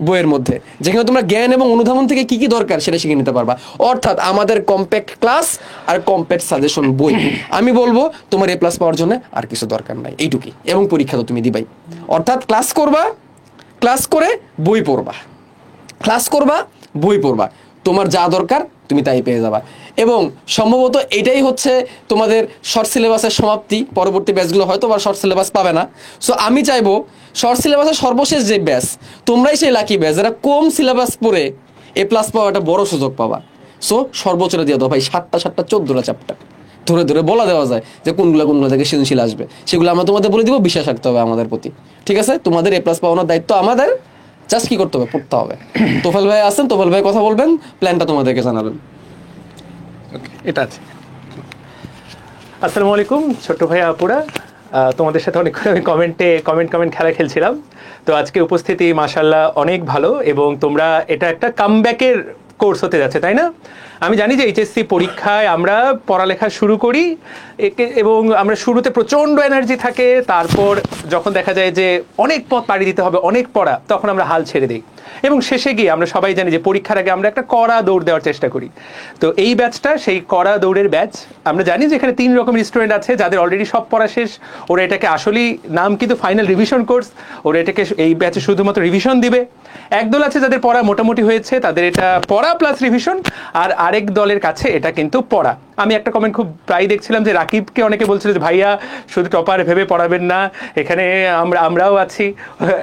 বইয়ের মধ্যে, যেখানে তোমরা জ্ঞান এবং অনুধাবন থেকে কি কি দরকার সেটা শিখে নিতে পারবা। অর্থাৎ আমাদের কম্প্যাক্ট ক্লাস আর কম্প্যাক্ট সাজেশন বই। আমি বলবো তোমার A+ পাওয়ার জন্য আর কিছু দরকার নাই, এইটুকুই। এবং পরীক্ষা তো তুমি দিবাই, অর্থাৎ ক্লাস করবা, ক্লাস করে বই পড়বা, ক্লাস করবা, বই পড়বা, তোমার যা দরকার তুমি তাই পেয়ে যাবা। এবং সম্ভবত এটাই হচ্ছে তোমাদের শর্ট সিলেবাসের সমাপ্তি। পরবর্তী ব্যাচগুলো হয়তো বা শর্ট সিলেবাস পাবে না। সো আমি চাইবো শর্ট সিলেবাসের সর্বশেষ যে ব্যাচ, তোমরাই সেই লাকি ব্যাচ যারা কম সিলেবাস পড়ে A+ পাওয়া একটা বড় সুযোগ পাবা। সো সর্বোচ্চটা দিয়ে দাও ভাই, 7টা 14টা চ্যাপ্টার ধরে ধরে বলা দেওয়া যায় যে কোনগুলো থেকে সৃজনশীল আসবে, সেগুলো আমরা তোমাদের বলে দিব, বিশ্বাস রাখতে হবে আমাদের প্রতি, ঠিক আছে? তোমাদের A+ পাওয়ানোর দায়িত্ব আমাদের, জাস্ট কি করতে হবে, পড়তে হবে। তোফাল ভাই আসেন, তোফাল ভাই কথা বলবেন, প্ল্যানটা তোমাদেরকে জানাবেন। এটা আছে। আসসালামু আলাইকুম ছোট্ট ভাই আপুরা, তোমাদের সাথে অনেকক্ষণ আমি কমেন্ট খেলা খেলছিলাম। তো আজকে উপস্থিতি মাশাআল্লাহ অনেক ভালো, এবং তোমরা এটা একটা কামব্যাকের কোর্স হতে যাচ্ছে, তাই না? আমি জানি যে এইচএসসি পরীক্ষায় আমরা পড়ালেখা শুরু করি এবং আমরা শুরুতে প্রচণ্ড এনার্জি থাকে, তারপর যখন দেখা যায় যে অনেক পথ পাড়ি দিতে হবে, অনেক পড়া, তখন আমরা হাল ছেড়ে দিই, এবং শেষে গিয়ে আমরা সবাই জানি যে পরীক্ষার আগে আমরা একটা কড়া দৌড় দেওয়ার চেষ্টা করি। তো এই ব্যাচটা সেই কড়া দৌড়ের ব্যাচ। আমরা জানি যে এখানে 3 রকমের স্টুডেন্ট আছে, যাদের অলরেডি সব পড়া শেষ, ওরা এটাকে আসলেই নাম কিন্তু ফাইনাল রিভিশন কোর্স, ওরা এটাকে এই ব্যাচে শুধুমাত্র রিভিশন দিবে। একদল আছে যাদের পড়া মোটামুটি হয়েছে, তাদের এটা পড়া প্লাস রিভিশন, আর আরেক দলের কাছে এটা কিন্তু পড়া। আমি একটা কমেন্ট খুব প্রায় দেখছিলাম যে রাকিবকে অনেকে বলছিল যে ভাইয়া শুধু টপার ভেবে পড়াবেন না, এখানে আমরাও আছি,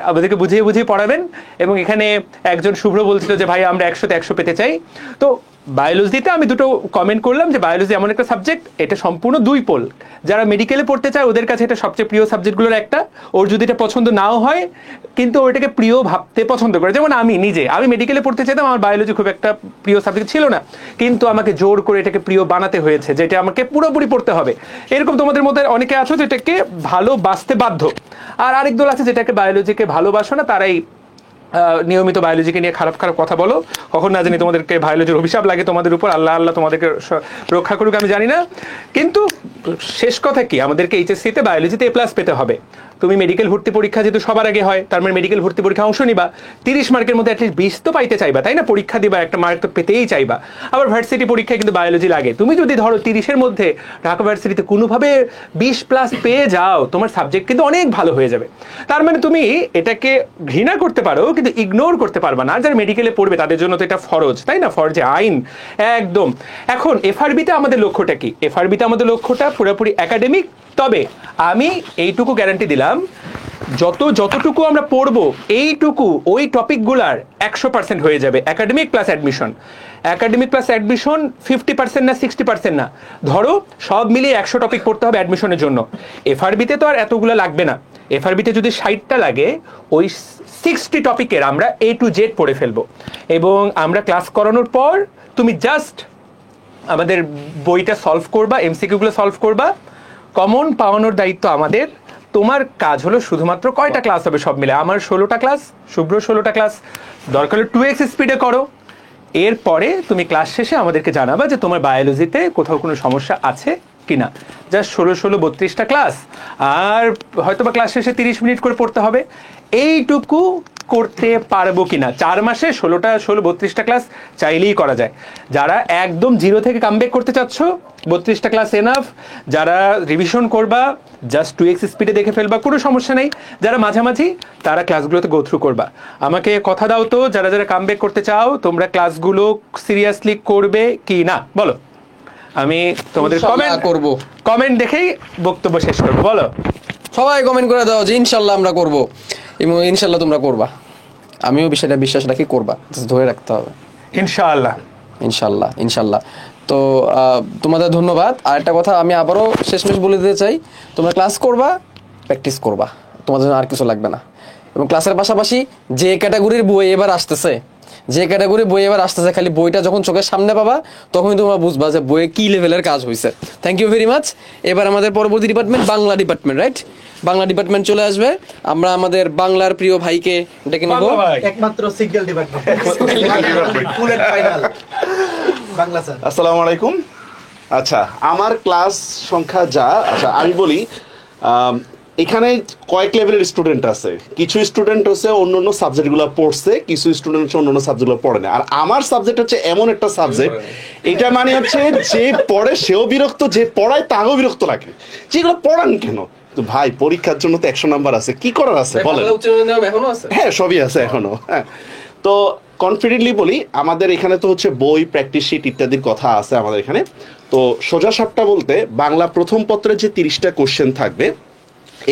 আমাদেরকে বুঝিয়ে পড়াবেন। এবং এখানে একজন শুভ্র বলছিল যে ভাই আমরা 100-তে 100 পেতে চাই। তো বায়োলজিতে আমি দুটো কমেন্ট করলাম যে বায়োলজি এমন একটা সাবজেক্ট, এটা সম্পূর্ণ 2 পোল। যারা মেডিকেলে পড়তে চায় ওদের কাছে এটা সবচেয়ে প্রিয় সাবজেক্টগুলোর একটা, ওর যদি এটা পছন্দ নাও হয় কিন্তু ওইটাকে প্রিয় ভাবতে পছন্দ করে। যেমন আমি মেডিকেলে পড়তে চাইতাম, আমার বায়োলজি খুব একটা প্রিয় সাবজেক্ট ছিল না, কিন্তু আমাকে জোর করে এটাকে প্রিয় বানাতে হয়েছে, যেটা আমাকে পুরোপুরি পড়তে হবে। এরকম তোমাদের মধ্যে অনেকে আছো যেটাকে ভালোবাসতে বাধ্য, আর আরেক দল আছে যেটাকে বায়োলজিকে ভালোবাসো না, তারাই নিয়মিত বায়োলজিকে নিয়ে খারাপ কথা বলো। কখন না জানি তোমাদেরকে বায়োলজির অভিশাপ লাগে তোমাদের উপর, আল্লাহ তোমাদেরকে রক্ষা করুক, আমি জানি না। কিন্তু শেষ কথা কি, আমাদেরকে এইচএসসিতে বায়োলজিতে A+ পেতে হবে। তুমি মেডিকেল ভর্তি পরীক্ষা যেহেতু সবার আগে হয়, তার মানে মেডিকেল ভর্তি পরীক্ষা অংশ নিবা, 30 মার্কের মধ্যে অ্যাটলিস্ট 20 তো পাইতে চাইবা, তাই না? পরীক্ষা দিবা, একটা মার্ক তো পেতেই চাইবা। আবার ভার্সিটি পরীক্ষায় কিন্তু বায়োলজি লাগে। তুমি যদি ধরো 30-এর মধ্যে ঢাকা ভার্সিটিতে কোনোভাবে 20+ পেয়ে যাও, তোমার সাবজেক্ট কিন্তু অনেক ভালো হয়ে যাবে। তার মানে তুমি এটাকে ঘৃণা করতে পারো কিন্তু ইগনোর করতে পারবা না। যারা মেডিকেলে পড়বে তাদের জন্য তো এটা ফরজ, তাই না? ফরজে আইন একদম। এখন এফআরবিতে আমাদের লক্ষ্যটা কি? এফআরবিতে আমাদের লক্ষ্যটা পুরোপুরি একাডেমিক। তবে আমি এইটুকু গ্যারান্টি দিলাম, যতটুকু আমরা পড়বো এইটুকু ওই টপিকগুলার 100% হয়ে যাবে একাডেমিক প্লাস অ্যাডমিশন। 50% না 60% না, ধরো সব মিলিয়ে 100 টপিক পড়তে হবে অ্যাডমিশনের জন্য। এফআরবিতে তো আর এতগুলো লাগবে না। এফআরবিতে যদি 60টা লাগে, ওই 60 টপিকের আমরা A to Z পড়ে ফেলবো, এবং আমরা ক্লাস করানোর পর তুমি জাস্ট আমাদের বইটা সলভ করবা, MCQ-গুলো সলভ করবা। কমন পাওয়ানোর দায়িত্ব আমাদের। তোমার কাজ হলো শুধুমাত্র কয়টা ক্লাস হবে সব মিলে, আমার 16টা ক্লাস, শুভ্র 16টা ক্লাস, দরকার হলে 2x স্পিডে করো। এরপরে তুমি ক্লাস শেষে আমাদেরকে জানাবা যে তোমার বায়োলজিতে কোথাও কোনো সমস্যা আছে কিনা। জাস্ট 16 32টা ক্লাস, আর হয়তো বা ক্লাস শেষে 30 মিনিট করে পড়তে হবে। এইটুকু করতে পারবো কিনা 4 মাসে 32টা ক্লাস চাইলেই করা যায়। যারা একদম 0 থেকে কামব্যাক করতে চাচ্ছ, 32টা ক্লাস এনাফ। যারা রিভিশন করবা, জাস্ট 2x স্পিডে দেখে ফেলবা, কোনো সমস্যা নেই। যারা মাঝামাঝি, তারা ক্লাসগুলোতে গো থ্রু করবা। আমাকে কথা দাও তো, যারা কামব্যাক করতে চাও, তোমরা ক্লাসগুলো সিরিয়াসলি করবে কি না বলো। আমি তোমাদের কমেন্ট দেখেই বক্তব্য শেষ করবো। বলো, সবাই কমেন্ট করে দাও যে ইনশাল্লাহ আমরা করবো, এবং ইনশাল্লাহ তোমরা করবা। আমিও বিষয়টা বিশ্বাস রাখি, করবা, ধরে রাখতে হবে। ইনশাল্লাহ। তো তোমাদের ধন্যবাদ। আর একটা কথা আমি আবারও শেষমেশ বলে দিতে চাই, তোমরা ক্লাস করবা, প্র্যাকটিস করবা, তোমাদের জন্য আর কিছু লাগবে না। এবং ক্লাসের পাশাপাশি যে ক্যাটাগরির বই এবার আসতেছে, খালি বইটা যখন চোখের সামনে পাবা, তখনই তোমরা বুঝবা যে বইয়ে কি লেভেলের কাজ হয়েছে। Thank you very much. এবার আমাদের পরবর্তী department Bangla department, right? Bangla department চলে আসবে। আমরা আমাদের বাংলার প্রিয় ভাইকে ডেকে নেব, একমাত্র single department final Bangla sir. আসসালামু আলাইকুম। আচ্ছা, আমার ক্লাস সংখ্যা যা, আচ্ছা আমি বলি, এখানে কয়েক লেভেলের স্টুডেন্ট আছে। কিছু স্টুডেন্ট হচ্ছে অন্য অন্য সাবজেক্টগুলো পড়ছে, কিছু স্টুডেন্ট হচ্ছে অন্য অন্য সাবজেক্টগুলো পড়ে না। আর আমার সাবজেক্ট হচ্ছে এমন একটা সাবজেক্ট, এটা মানে হচ্ছে যে পড়ে সেও বিরক্ত, যে পড়ায় তারও বিরক্ত লাগে, যেগুলো পড়ান কেন। তো ভাই, পরীক্ষার জন্য তো 100 নাম্বার আছে, কি করার আছে বলেন? হ্যাঁ, সবই আছে এখনো। হ্যাঁ, তো কনফিডেন্টলি বলি, আমাদের এখানে তো হচ্ছে বই, প্র্যাকটিস শিট ইত্যাদির কথা আছে আমাদের এখানে। তো সোজা সাপটা বলতে, বাংলা প্রথম পত্রে যে 30টা কোশ্চেন থাকবে,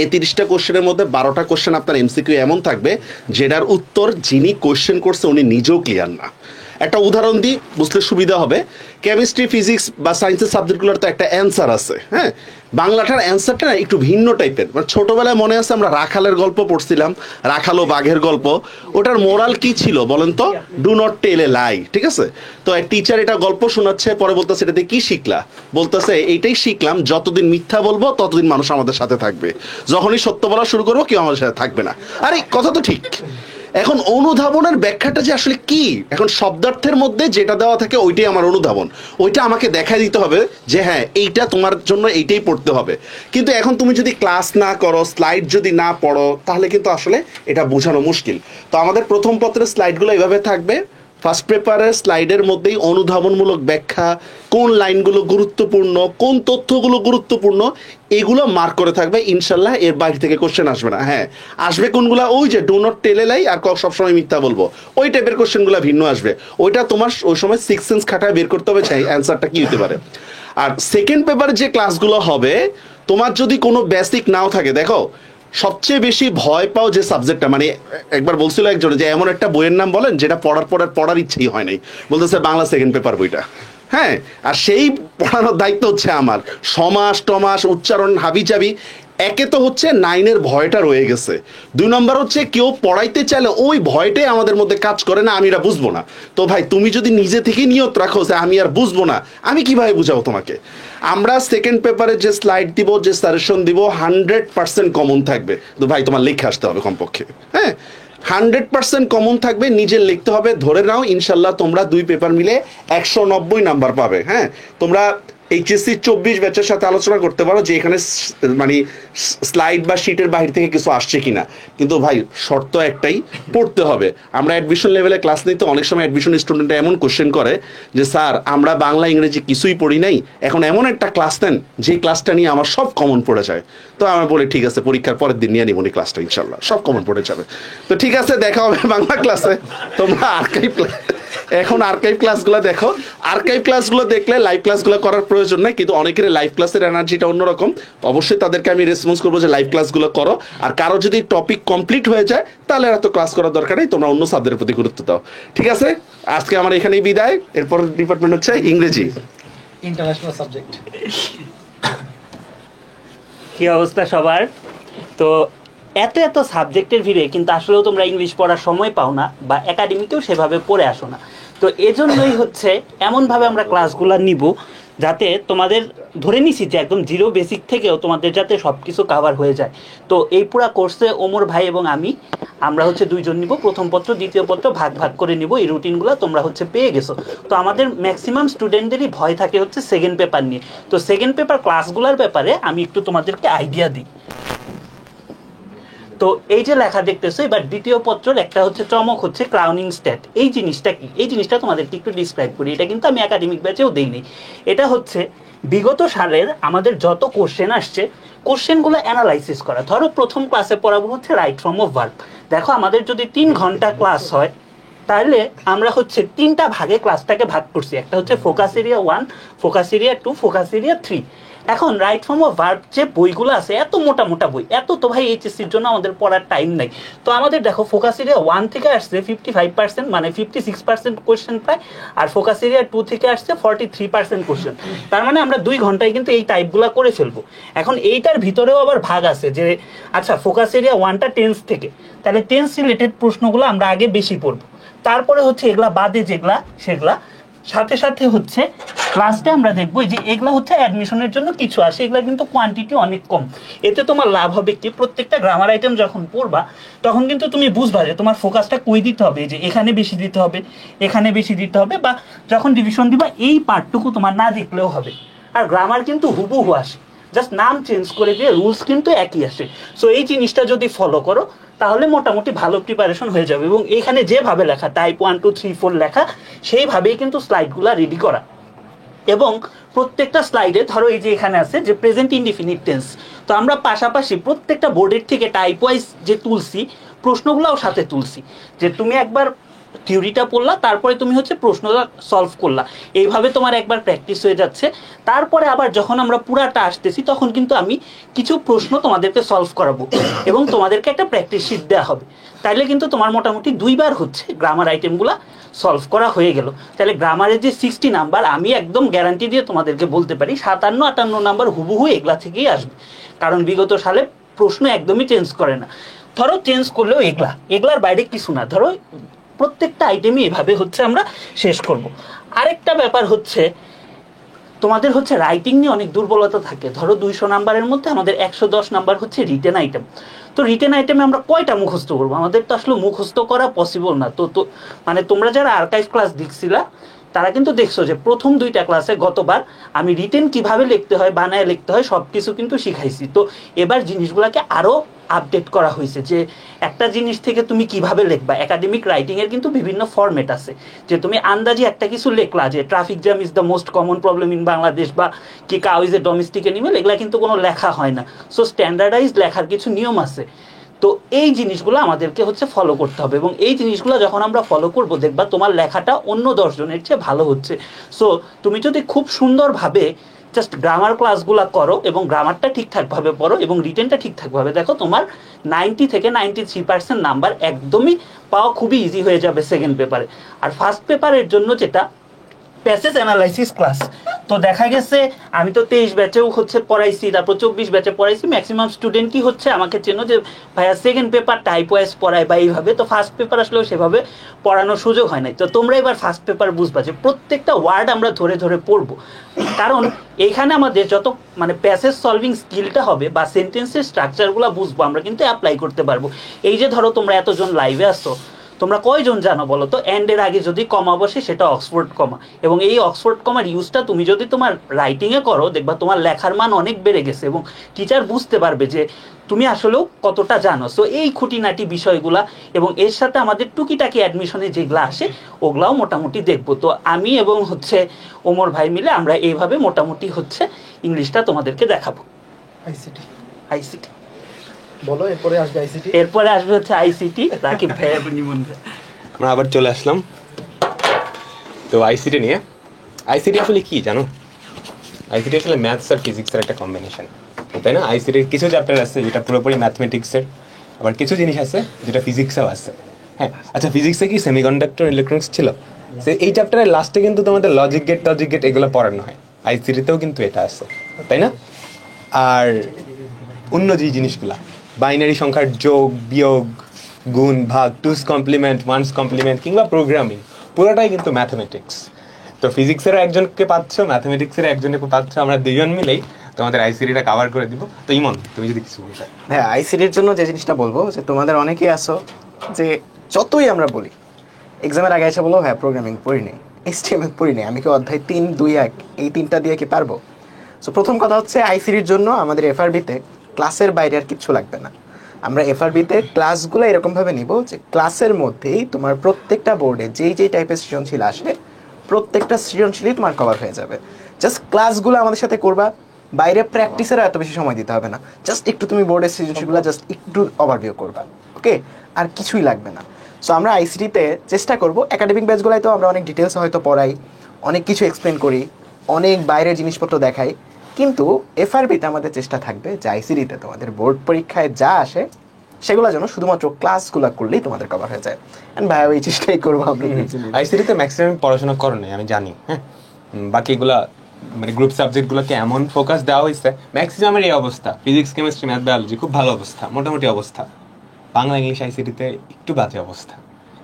এই 30টা কোশ্চেনের মধ্যে 12টা কোশ্চেন আপনার MCQ এমন থাকবে যেটার উত্তর যিনি কোশ্চেন করছে উনি নিজেও ক্লিয়ার না। একটা উদাহরণ দিই, বুঝতে সুবিধা হবে। কেমিস্ট্রি, ফিজিক্স বা সায়েন্সের সাবজেক্টগুলোর তো একটা অ্যান্সার আছে, হ্যাঁ। বাংলাটার অ্যান্সারটা না একটু ভিন্ন টাইপের। মানে ছোটবেলায় মনে আছে আমরা রাখালের গল্প পড়ছিলাম, রাখাল ও বাঘের গল্প। ওটার মোরাল কি ছিল বলেন তো? ডু নট টেল এ লাই, ঠিক আছে? তো এক টিচার এটা গল্প শোনাচ্ছে, পরে বলতেছে এটাতে কি শিখলা? বলতেছে এইটাই শিখলাম, যতদিন মিথ্যা বলবো ততদিন মানুষ আমাদের সাথে থাকবে, যখনই সত্য বলা শুরু করবো কেউ আমাদের সাথে থাকবে না। আরে কথা তো ঠিক। এখন অনুধাবনের ব্যাখ্যাটা যে আসলে কি, এখন শব্দার্থের মধ্যে যেটা দেওয়া থাকে ওইটাই আমার অনুধাবন, ওইটা আমাকে দেখাই দিতে হবে যে হ্যাঁ এইটা তোমার জন্য এইটাই পড়তে হবে। কিন্তু এখন তুমি যদি ক্লাস না করো, স্লাইড যদি না পড়ো, তাহলে কিন্তু আসলে এটা বোঝানো মুশকিল। তো আমাদের প্রথম পত্রের স্লাইডগুলো এইভাবে থাকবে। ফার্স্ট পেপারের স্লাইডের মধ্যেই অনুধাবনমূলক ব্যাখ্যা, কোন লাইনগুলো গুরুত্বপূর্ণ, কোন তথ্যগুলো গুরুত্বপূর্ণ, এগুলো মার্ক করে থাকবে। ইনশাল্লাহ এর বাইরে থেকে কোশ্চেন আসবে না। হ্যাঁ, আসবে কোনগুলা? ওই যে ডু নট টেল এ লাই আর সবসময় মিথ্যা বলবো, ওই টাইপের কোশ্চেনগুলো ভিন্ন আসবে। ওইটা তোমার ওই সময় 6 সেন্স খাটায় বের করতে হবে চাই অ্যান্সারটা কি হতে পারে। আর সেকেন্ড পেপারে যে ক্লাসগুলো হবে, তোমার যদি কোনো বেসিক নাও থাকে, দেখো সবচেয়ে বেশি ভয় পাও যে সাবজেক্টটা, মানে একবার বলছিল একজন যে এমন একটা বইয়ের নাম বলেন যেটা পড়ার ইচ্ছেই হয় নাই, বলতেছে বাংলা সেকেন্ড পেপার বইটা। হ্যাঁ, আর সেই পড়ানোর দায়িত্ব হচ্ছে আমার। সমাস টমাস উচ্চারণ হাবিজাবি, একে তো হচ্ছে 9-এর ভয়টা রয়ে গেছে, 2 নম্বর হচ্ছে কেউ পড়াইতে চাইলে ওই ভয়টাই আমাদের মধ্যে কাজ করে না, আমি এটা বুঝবো না। তো ভাই তুমি যদি নিজে থেকে নিয়ত রাখো যে আমি আর বুঝবো না, আমি কিভাবে বুঝাবো তোমাকে? আমরা সেকেন্ড পেপারে যে স্লাইড দিব, যে সাজেশন দিব, 100% কমন থাকবে। তো ভাই তোমার লিখে আসতে হবে কমপক্ষে, হ্যাঁ 100% কমন থাকবে, নিজের লিখতে হবে। ধরে নাও ইনশাল্লাহ তোমরা 2 পেপার মিলে 190 নাম্বার পাবে। হ্যাঁ, তোমরা এইচএসসি 24 ব্যাচের সাথে আলোচনা করতে পারো যে এখানে মানে স্লাইড বা শিটের বাহির থেকে কিছু আসছে কিনা, কিন্তু ভাই শর্ত একটাই, পড়তে হবে। আমরা অ্যাডমিশন লেভেলে ক্লাস নিতে অনেক সময় অ্যাডমিশন স্টুডেন্টরা এমন কোশ্চেন করে যে স্যার আমরা বাংলা ইংরেজি কিছুই পড়ি নাই, এখন এমন একটা ক্লাস নেন যে ক্লাসটা নিয়ে আমার সব কমন পড়ে যায়। তো আমরা বলি ঠিক আছে, পরীক্ষার পরের দিন নিয়ে নিব এই ক্লাসটা, ইনশাল্লাহ সব কমন পড়ে যাবে। তো ঠিক আছে, দেখা হবে বাংলা ক্লাসে। তোমরা এখন আর্কাইভ ক্লাসগুলো দেখো। আর্কাইভ ক্লাসগুলো দেখলে লাইভ ক্লাসগুলো করার প্রয়োজন নেই, কিন্তু অনেকের লাইভ ক্লাসের এনার্জিটা অন্যরকম। অবশ্যই তাদেরকে আমি রেসপন্স করবো যে লাইভ ক্লাসগুলো করো। আর কারো যদি টপিক কমপ্লিট হয়ে যায় তাহলে এত ক্লাস করার দরকার নেই, তোমরা অন্য সাবজেক্টের প্রতি গুরুত্ব দাও। ঠিক আছে, আজকে আমার এখানেই বিদায়। এরপর ডিপার্টমেন্ট হচ্ছে ইংরেজি, ইন্টারন্যাশনাল সাবজেক্ট। কি অবস্থা সবার? তো এত সাবজেক্টের ভিড়ে কিন্তু আসলেও তোমরা ইংলিশ পড়ার সময় পাও না, বা একাডেমিকেও সেভাবে পড়ে আসো না। তো এজন্যই হচ্ছে এমনভাবে আমরা ক্লাসগুলো নিব যাতে তোমাদের ধরে নিছি যে একদম জিরো বেসিক থেকেও তোমাদের যাতে সব কিছু কাভার হয়ে যায়। তো এই পুরা কোর্সে ওমর ভাই এবং আমরা হচ্ছে 2 জন নিব, প্রথম পত্র দ্বিতীয় পত্র ভাগ ভাগ করে নিব। এই রুটিনগুলো তোমরা হচ্ছে পেয়ে গেছো। তো আমাদের ম্যাক্সিমাম স্টুডেন্টদেরই ভয় থাকে হচ্ছে সেকেন্ড পেপার নিয়ে। তো সেকেন্ড পেপার ক্লাসগুলোর ব্যাপারে আমি একটু তোমাদেরকে আইডিয়া দিই। তো এই যে লেখা দেখতেছো, এবার দ্বিতীয় পত্রের একটা হচ্ছে চমক হচ্ছে ক্রাউনিং স্ট্যাট। এই জিনিসটা কি? এই জিনিসটা তোমাদেরকে একটু ডিসক্রাইব করি। এটা কিন্তু আমি একাডেমিক ব্যাচেও দেইনি। এটা হচ্ছে বিগত সালের আমাদের যত কোশ্চেন আসছে, কোশ্চেনগুলো অ্যানালাইসিস করা। ধরো প্রথম ক্লাসে পড়াবো হচ্ছে রাইট ফর্ম অফ ভার্ব। দেখো আমাদের যদি 3 ঘন্টা ক্লাস হয়, তাহলে আমরা হচ্ছে 3টা ভাগে ক্লাসটাকে ভাগ করছি। একটা হচ্ছে focus area 1, focus area 2, focus area 3। এখন রাইট ফর্ম অফ ভার্ব যে বইগুলো আছে, এত মোটা মোটা বই, এত তো ভাই এইচএসসির জন্য আমাদের পড়ার টাইম নাই। তো আমাদের দেখো ফোকাস এরিয়া 1 থেকে আসছে 55%, মানে 56% কোশ্চেন প্রায়, আর ফোকাস এরিয়া 2 থেকে আসছে 43% কোশ্চেন। তার মানে আমরা 2 ঘন্টায় কিন্তু এই টাইপগুলো করে ফেলবো। এখন এইটার ভিতরেও আবার ভাগ আছে যে আচ্ছা ফোকাস এরিয়া 1টা টেন্স থেকে, তাহলে টেন্স রিলেটেড প্রশ্নগুলো আমরা আগে বেশি পড়বো, তারপরে হচ্ছে এগুলা বাদে যেগুলা সেগুলা, সাথে সাথে হচ্ছে ক্লাসটা আমরা দেখবো যে এগুলা হচ্ছে অ্যাডমিশনের জন্য কিছু আসে, এগুলা কিন্তু কোয়ান্টিটি অনেক কম। এতে তোমার লাভ হবে কি, প্রত্যেকটা গ্রামার আইটেম যখন পড়বা তখন কিন্তু তুমি বুঝবা যে তোমার ফোকাসটা কই দিতে হবে, যে এখানে বেশি দিতে হবে, এখানে বেশি দিতে হবে, বা যখন ডিভিশন দিবা এই পার্টটুকু তোমার না দেখলেও হবে। আর গ্রামার কিন্তু হুবহু আসে, জাস্ট নাম চেঞ্জ করে দিয়ে রুলস কিন্তু একই আসে। সো এই জিনিসটা যদি ফলো করো তাহলে মোটামুটি ভালো প্রিপারেশন হয়ে যাবে। এবং এখানে যেভাবে লেখা টাইপ 1, 2, 3, 4 লেখা, সেইভাবেই কিন্তু স্লাইডগুলো রেডি করা। এবং প্রত্যেকটা স্লাইডে ধরো এই যে এখানে আছে যে প্রেজেন্ট ইনডিফিনিট টেন্স, তো আমরা পাশাপাশি প্রত্যেকটা বোর্ডের থেকে টাইপ ওয়াইজ যে তুলছি প্রশ্নগুলোও সাথে তুলছি, যে তুমি একবার থিওরিটা পড়লা, তারপরে তুমি হচ্ছে প্রশ্নটা সলভ করলা, এইভাবে তোমার একবার প্র্যাকটিস হয়ে যাচ্ছে। তারপরে আবার যখন আমরা পুরাটা আসতেছি তখন কিন্তু আমি কিছু প্রশ্ন তোমাদেরকে সলভ করাবো এবং তোমাদেরকে একটা প্র্যাকটিস শিট দেওয়া হবে। তাইলে কিন্তু তোমার মোটামুটি 2 বার হচ্ছে গ্রামার আইটেমগুলো সলভ করা হয়ে গেল। তাহলে গ্রামারের যে 60 নাম্বার আমি একদম গ্যারান্টি দিয়ে তোমাদেরকে বলতে পারি 57-58 নাম্বার হুবহু এগুলা থেকেই আসবে, কারণ বিগত সালে প্রশ্ন একদমই চেঞ্জ করে না। ধরো চেঞ্জ করলেও এগুলার বাইরে কিছু না, ধরো প্রত্যেকটা আইটেমই এভাবে হচ্ছে আমরা শেষ করব। আরেকটা ব্যাপার হচ্ছে তোমাদের হচ্ছে রাইটিং নিয়ে অনেক দুর্বলতা থাকে। ধরো 200 নাম্বারের মধ্যে আমাদের 110 নাম্বার হচ্ছে রিটেন আইটেম। তো রিটেন আইটেমে আমরা কয়টা মুখস্থ করবো? আমাদের তো আসলে মুখস্থ করা পসিবল না। তো মানে তোমরা যারা আর্কাইভ ক্লাস দেখছিলা তারা কিন্তু দেখছো যে প্রথম 2টা ক্লাসে গতবার আমি রিটেন কিভাবে লিখতে হয়, বানায় লিখতে হয় সব কিছু কিন্তু শিখাইছি। তো এবার জিনিসগুলোকে আরও আপডেট করা হয়েছে যে একটা জিনিস থেকে তুমি কিভাবে লিখবা। একাডেমিক রাইটিং এর কিন্তু বিভিন্ন ফরম্যাট আছে, যে তুমি আন্দাজি একটা কিছু লিখলা যে traffic jam is the most common problem in Bangladesh বা কি cow is a domestic animal, এগুলা কিন্তু কোনো লেখা হয় না। সো স্ট্যান্ডার্ডাইজড লেখার কিছু নিয়ম আছে। তো এই জিনিসগুলো আমাদেরকে হচ্ছে ফলো করতে হবে এবং এই জিনিসগুলো যখন আমরা ফলো করব দেখবা তোমার লেখাটা অন্য 10 জনের চেয়ে ভালো হচ্ছে। সো তুমি যদি খুব সুন্দরভাবে জাস্ট গ্রামার ক্লাসগুলো করো এবং গ্রামারটা ঠিকঠাকভাবে পড়ো এবং রিটেনটা ঠিকঠাকভাবে দেখো, তোমার 90 থেকে 93% নাম্বার একদমই পাওয়া খুবই ইজি হয়ে যাবে সেকেন্ড পেপারে। আর ফার্স্ট পেপারের জন্য যেটা প্যাসেজ অ্যানালাইসিস ক্লাস, তো দেখা গেছে আমি তো 23 ব্যাচেও হচ্ছে পড়াইছি, তারপর 24 ব্যাচে পড়াইছি। ম্যাক্সিমাম স্টুডেন্ট কি হচ্ছে আমাকে চেনো যে ভাইয়া সেকেন্ড পেপার টাইপ ওয়াইজ পড়ায় বা এইভাবে, তো ফার্স্ট পেপার আসলেও সেভাবে পড়ানোর সুযোগ হয় নাই। তো তোমরা এবার ফার্স্ট পেপার বুঝবা যে প্রত্যেকটা ওয়ার্ড আমরা ধরে ধরে পড়বো, কারণ এখানে আমাদের যত মানে প্যাসেজ সলভিং স্কিলটা হবে বা সেন্টেন্সের স্ট্রাকচারগুলো বুঝবো, আমরা কিন্তু অ্যাপ্লাই করতে পারবো। এই যে ধরো তোমরা এতজন লাইভে আসছো, তোমরা কয়জন জানো বলো তো এন্ডের আগে যদি কমা বসে সেটা অক্সফোর্ড কমা, এবং এই অক্সফোর্ড কমার ইউজটা তুমি যদি তোমার রাইটিংয়ে করো দেখবা তোমার লেখার মান অনেক বেড়ে গেছে এবং টিচার বুঝতে পারবে যে তুমি আসলেও কতটা জানো। সো এই খুঁটিনাটি বিষয়গুলা এবং এর সাথে আমাদের টুকিটাকি অ্যাডমিশনে যেগুলো আসে ওগুলাও মোটামুটি দেখবো। তো আমি এবং হচ্ছে ওমর ভাই মিলে আমরা এইভাবে মোটামুটি হচ্ছে ইংলিশটা তোমাদেরকে দেখাবো। আইসিটি বলো, এরপরে আসবে আইসিটি, এরপরে আসবে হচ্ছে আইসিটি। রাকিব ভাই আমরা আবার চলে আসলাম তো আইসিটি নিয়ে। আইসিটি আসলে কি জানো? আইসিটি আসলে ম্যাথস আর ফিজিক্সের একটা কম্বিনেশন, তাই না? আইসিটির কিছু চ্যাপ্টার আছে যেটা পুরোপুরি ম্যাথমেটিক্সের, আবার কিছু জিনিস আছে যেটা ফিজিক্সেও আছে। হ্যাঁ, আচ্ছা, ফিজিক্সে কি সেমিকন্ডাক্টর ইলেকট্রনিক্স ছিল? এই চ্যাপ্টারের লাস্টে কিন্তু তোমাদের লজিক গেট এগুলো পড়ানো হয়। আইসিটিতেও কিন্তু এটা আছে, তাই না? আর অন্য যে জিনিসগুলা বাইনারি সংখ্যার যোগ বিয়োগ গুণ ভাগ, টুস কমপ্লিমেন্ট, ওয়ান্স কমপ্লিমেন্ট কিংবা প্রোগ্রামিং, পুরোটাই কিন্তু ম্যাথমেটিক্স। তো ফিজিক্সেরও একজনকে পাচ্ছ, ম্যাথমেটিক্সের একজনকে পাচ্ছ, আমরা দুজন মিলেই তোমাদের আইসিটিটা কভার করে দিব। তো ইমন, তুমি যদি কিছু বলতে। হ্যাঁ, আইসিটির জন্য যে জিনিসটা বলবো যে তোমাদের অনেকেই আসো যে যতই আমরা বলি এক্সামের আগে এসে বলো হ্যাঁ প্রোগ্রামিং পড়ি নেই, HTML পড়ি নেই, আমি কি অধ্যায় 3, 2, 1 এই 3টা দিয়ে কি পারবো? সো প্রথম কথা হচ্ছে আইসিটির জন্য আমাদের এফআরবিতে ক্লাসের বাইরে আর কিচ্ছু লাগবে না। আমরা এফআরবিতে ক্লাসগুলো এরকমভাবে নিব যে ক্লাসের মধ্যেই তোমার প্রত্যেকটা বোর্ডে যেই টাইপের সৃজনশীল আসে প্রত্যেকটা সৃজনশীলই তোমার কভার হয়ে যাবে। জাস্ট ক্লাসগুলো আমাদের সাথে করবা, বাইরে প্র্যাকটিসের এত বেশি সময় দিতে হবে না। জাস্ট একটু তুমি বোর্ডের সৃজনশীলগুলো জাস্ট একটু ওভারভিউ করবা, ওকে? আর কিছুই লাগবে না। সো আমরা আইসিটিতে চেষ্টা করবো, একাডেমিক ব্যাচগুলোয় তো আমরা অনেক ডিটেলস হয়তো পড়াই, অনেক কিছু এক্সপ্লেন করি, অনেক বাইরের জিনিসপত্র দেখাই, কিন্তু এফআরবিতে আমাদের চেষ্টা থাকবে যে আইসিটিতে তোমাদের বোর্ড পরীক্ষায় যা আসে সেগুলো যেন শুধুমাত্র ক্লাসগুলো করলেই তোমাদের কভার হয়ে যায়। এন্ড ভাই এই চেষ্টাই করবো আমরা। আইসিটিতে ম্যাক্সিমাম পড়াশোনা করো নাই আমি জানি, হ্যাঁ, বাকিগুলা মানে গ্রুপ সাবজেক্টগুলোকে এমন ফোকাস দেওয়া হয়েছে, ম্যাক্সিমামের এই অবস্থা, ফিজিক্স কেমিস্ট্রি ম্যাথ বায়োলজি খুব ভালো অবস্থা, মোটামুটি অবস্থা। বাংলা ইংলিশ আইসিটিতে একটু বাজে অবস্থা,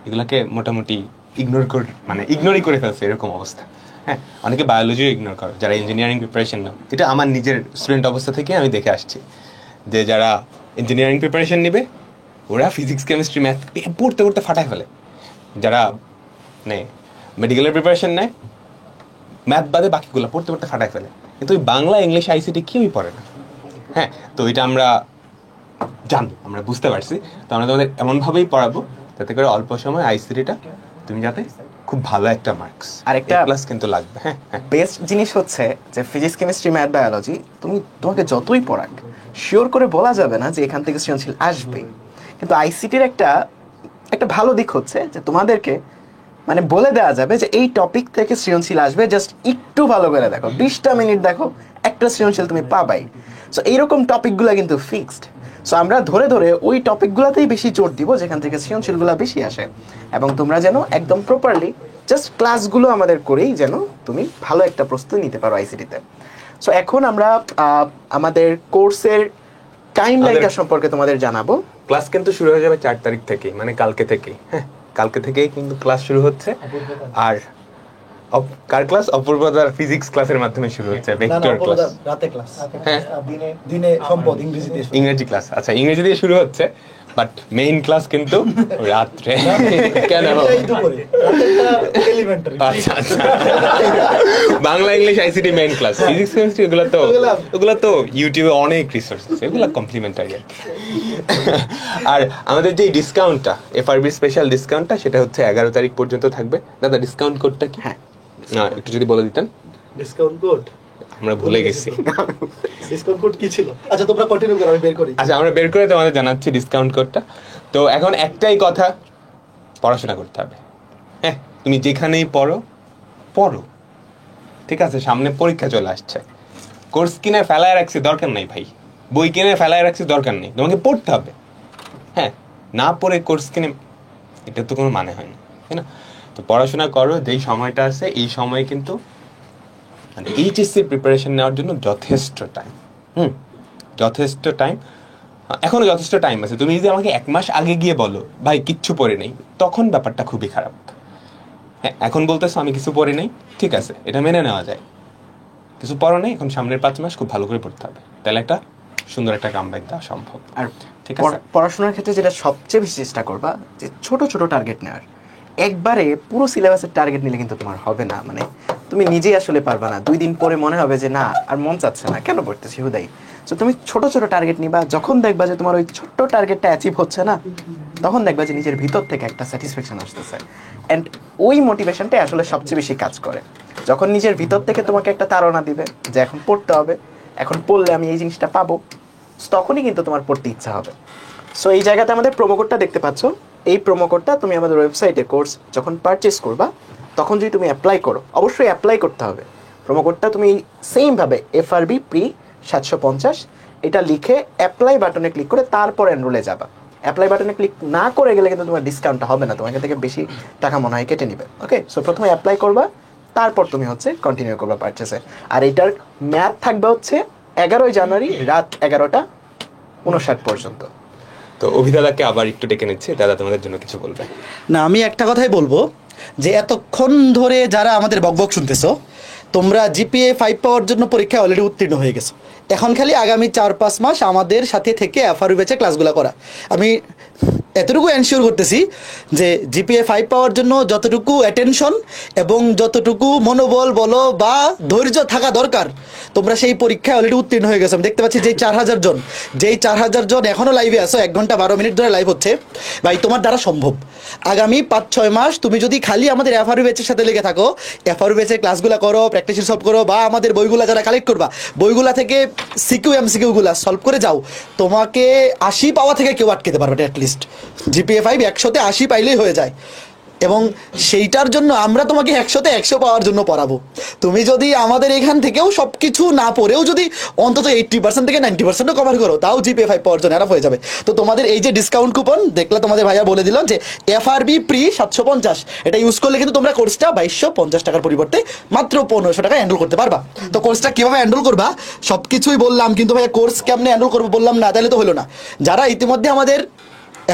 এগুলোকে মোটামুটি ইগনোরই করে ফেলছে এরকম অবস্থা। হ্যাঁ, অনেকে বায়োলজিও ইগনোর করে যারা ইঞ্জিনিয়ারিং প্রিপারেশন নাও। এটা আমার নিজের স্টুডেন্ট অবস্থা থেকে আমি দেখে আসছি যে যারা ইঞ্জিনিয়ারিং প্রিপারেশন নেবে ওরা ফিজিক্স কেমিস্ট্রি ম্যাথ পড়তে পড়তে ফাটায় ফেলে, যারা মেডিকেলের প্রিপারেশন নেয় ম্যাথ বাদে বাকিগুলো পড়তে পড়তে ফাটায় ফেলে, কিন্তু ওই বাংলা ইংলিশ আইসিটি কেউই পড়ে না। হ্যাঁ, তো এটা আমরা জানি, আমরা বুঝতে পারছি। তো আমরা তোমাদের এমনভাবেই পড়াবো যাতে করে অল্প সময় আইসিটিটা তুমি যাতে খুব ভালো একটা মার্কস আর একটা প্লাস কিন্তু লাগবে। হ্যাঁ, বেস্ট জিনিস হচ্ছে যে ফিজিক্স কেমিস্ট্রি ম্যাথ বায়োলজি তোমাকে যতই পড়াক শিওর করে বলা যাবে না যে এখান থেকে সৃজনশীল আসবে। কিন্তু আইসিটির একটা ভালো দিক হচ্ছে যে তোমাদেরকে মানে বলে দেওয়া যাবে যে এই টপিক থেকে সৃজনশীল আসবে, জাস্ট একটু ভালো করে দেখো, 20টা মিনিট দেখো, একটা সৃজনশীল তুমি পাবাই। সো এইরকম টপিকগুলো কিন্তু ফিক্সড। সো আমরা ধরে ধরে ওই টপিকগুলোতেই বেশি জোর দিব যেখান থেকে সৃজনশীলগুলো বেশি আসে, এবং তোমরা যেন একদম প্রপারলি জাস্ট ক্লাসগুলো আমাদের করেই যেন তুমি ভালো একটা প্রস্তুতি নিতে পারো আইসিটিতে। সো এখন আমরা আমাদের কোর্সের টাইম লাইনটা সম্পর্কে তোমাদের জানাবো। ক্লাস কিন্তু শুরু হয়ে যাবে 4 তারিখ থেকেই, মানে কালকে থেকেই। হ্যাঁ, কালকে থেকেই কিন্তু ক্লাস শুরু হচ্ছে। আর কার ক্লাস? অপূর্বদার ফিজিক্স ক্লাসের মাধ্যমে শুরু হচ্ছে, ভেক্টর ক্লাস, রাতে ক্লাস, হ্যাঁ দিনে সম্পদ ইংরেজি ক্লাস। আচ্ছা, ইংরেজি দিয়ে শুরু হচ্ছে, বাট মেইন ক্লাস কিন্তু রাত্রে। কেন? আচ্ছা আচ্ছা, Bangla English ICT main class, physics chemistry ওগুলো তো ইউটিউবে অনেক রিসোর্স আছে, এগুলো কমপ্লিমেন্টারি। আর আমাদের যে ডিসকাউন্টটা, এফআরবি স্পেশাল ডিসকাউন্টটা, সেটা হচ্ছে 11 তারিখ পর্যন্ত থাকবে। দাদা, ডিসকাউন্ট কোডটা কি? হ্যাঁ, একটু যদি বলে দিতেন। ডিসকাউন্ট কোড আমরা ভুলে গেছি। ডিসকাউন্ট কোড কি ছিল? আচ্ছা, তোমরা কন্টিনিউ করো, আমি বের করি। আচ্ছা, আমরা বের করে তোমাদের জানাচ্ছি ডিসকাউন্ট কোডটা। তো এখন একটাই কথা, পড়াশোনা করতে হবে। হ্যাঁ, তুমি যেখানেই পড়ো, ঠিক আছে? সামনে পরীক্ষা চলে আসছে, কোর্স কিনে ফেলায় রাখছি দরকার নাই ভাই, বই কিনে ফেলায় রাখছি দরকার নেই, তোমাকে পড়তে হবে। হ্যাঁ, না পড়ে কোর্স কিনে, এটা তো কোনো মানে হয় না, তাই না? তো পড়াশোনা করো, যেই সময়টা আছে এই সময় কিন্তু মানে এইচএসসি প্রিপারেশন নেওয়ার জন্য যথেষ্ট টাইম। যথেষ্ট টাইম, এখনো যথেষ্ট টাইম আছে। তুমি যদি আমাকে 1 মাস আগে গিয়ে বলো ভাই কিচ্ছু পড়ে নেই, তখন ব্যাপারটা খুবই খারাপ। হ্যাঁ, এখন বলতেছো আমি কিছু পড়ে নেই, ঠিক আছে, এটা মেনে নেওয়া যায়। কিছু পড়ো নেই, এখন সামনের 5 মাস খুব ভালো করে পড়তে হবে, তাহলে একটা সুন্দর একটা কামব্যাক দেওয়া সম্ভব। আর ঠিক আছে, পড়াশোনার ক্ষেত্রে যেটা সবচেয়ে বেশি চেষ্টা করবা যে ছোট ছোট টার্গেট নেওয়ার। একবারে পুরো সিলেবাসের টার্গেট নিলে কিন্তু তোমার হবে না, মানে তুমি নিজেই আসলে পারবা না। 2 দিন পরে মনে হবে যে না, আর মন চাচ্ছে না, কেন পড়তেছি হুদাই। সো তুমি ছোট ছোট টার্গেট নিবা, যখন দেখবা যে তোমার ওই ছোট্ট টার্গেটটা অ্যাচিভ হচ্ছে না, তখন দেখবা যে নিজের ভিতর থেকে একটা স্যাটিসফ্যাকশন আসতেছে। অ্যান্ড ওই মোটিভেশনটাই আসলে সবচেয়ে বেশি কাজ করে, যখন নিজের ভিতর থেকে তোমাকে একটা তাড়না দিবে যে এখন পড়তে হবে, এখন পড়লে আমি এই জিনিসটা পাবো, তখনই কিন্তু তোমার পড়তে ইচ্ছা হবে। সো এই জায়গাতে আমাদের প্রোমো কোডটা দেখতে পাচ্ছ। এই প্রোমো কোডটা তুমি আমাদের ওয়েবসাইটে কোর্স যখন পারচেস করবা, তখন যদি তুমি অ্যাপ্লাই করো, অবশ্যই অ্যাপ্লাই করতে হবে। প্রোমো কোডটা তুমি সেমভাবে এফআরবি প্রি 750 এটা লিখে অ্যাপ্লাই বাটনে ক্লিক করে তারপর এনরোলে যাবা। অ্যাপ্লাই বাটনে ক্লিক না করে গেলে কিন্তু তোমার ডিসকাউন্টটা হবে না, তোমাকে থেকে বেশি টাকা মনে হয় কেটে নিবে। ওকে, সো প্রথমে অ্যাপ্লাই করবা, তারপর তুমি হচ্ছে কন্টিনিউ করবা পারচেসে। আর এটার ম্যাথ থাকবে হচ্ছে 11 জানুয়ারি রাত 11:59 পর্যন্ত। তো অভিদাদাকে আবার একটু ডেকে নিচ্ছে, দাদা তোমাদের জন্য কিছু বলবে। না, আমি একটা কথাই বলবো যে এতক্ষণ ধরে যারা আমাদের বকবক শুনতেছো, তোমরা জিপিএ 5 পাওয়ার জন্য পরীক্ষায় অলরেডি উত্তীর্ণ হয়ে গেছো। এখন খালি আগামী 4-5 মাস আমাদের সাথে থেকে এফআরইউ ব্যাচে ক্লাসগুলো করা। আমি এতটুকু এনশিওর করতেছি যে জিপিএ 5 পাওয়ার জন্য যতটুকু অ্যাটেনশন এবং যতটুকু মনোবল বলো বা ধৈর্য থাকা দরকার, তোমরা সেই পরীক্ষায় অলরেডি উত্তীর্ণ হয়ে গেছো। আমি দেখতে পাচ্ছি যেই 4000 জন এখনও লাইভে আসো, 1 ঘন্টা 12 মিনিট ধরে লাইভ হচ্ছে, ভাই তোমার দ্বারা সম্ভব। আগামী 5-6 মাস তুমি যদি খালি আমাদের এফআরইউ ব্যাচের সাথে লেগে থাকো, এফআরইউ ব্যাচের ক্লাসগুলো করো, প্র্যাকটিস সলভ করো, বা আমাদের বইগুলো যারা কালেক্ট করবা, বইগুলা থেকে সিকিউ এমসিকিউগুলো সলভ করে যাও, তোমাকে 80 পাওয়া থেকে কেউ আটকেতে পারবে না। অ্যাটলিস্ট জিপিএ 5 100-তে 80 পাইলেই হয়ে যায়, এবং সেইটার জন্য আমরা তোমাকে 100-তে 100 পাওয়ার জন্য পড়াবো। তুমি যদি আমাদের এখান থেকেও সব কিছু না পড়েও যদি অন্তত 80% থেকে 90%ও কভার করো, তাও জিপিএ 5 পাওয়ার জন্য এরা হয়ে যাবে। তো তোমাদের এই যে ডিসকাউন্ট কুপন দেখলে, তোমাদের ভাইয়া বলে দিল যে এফআরবি প্রি 750, এটা ইউজ করলে কিন্তু তোমরা কোর্সটা 2250 টাকার পরিবর্তে মাত্র 1500 টাকা হ্যান্ডেল করতে পারবা। তো কোর্সটা কীভাবে হ্যান্ডেল করবা সব কিছুই বললাম, কিন্তু ভাইয়া কোর্স কেমনে হ্যান্ডেল করবো বললাম না, তাহলে তো হলো না। যারা ইতিমধ্যে আমাদের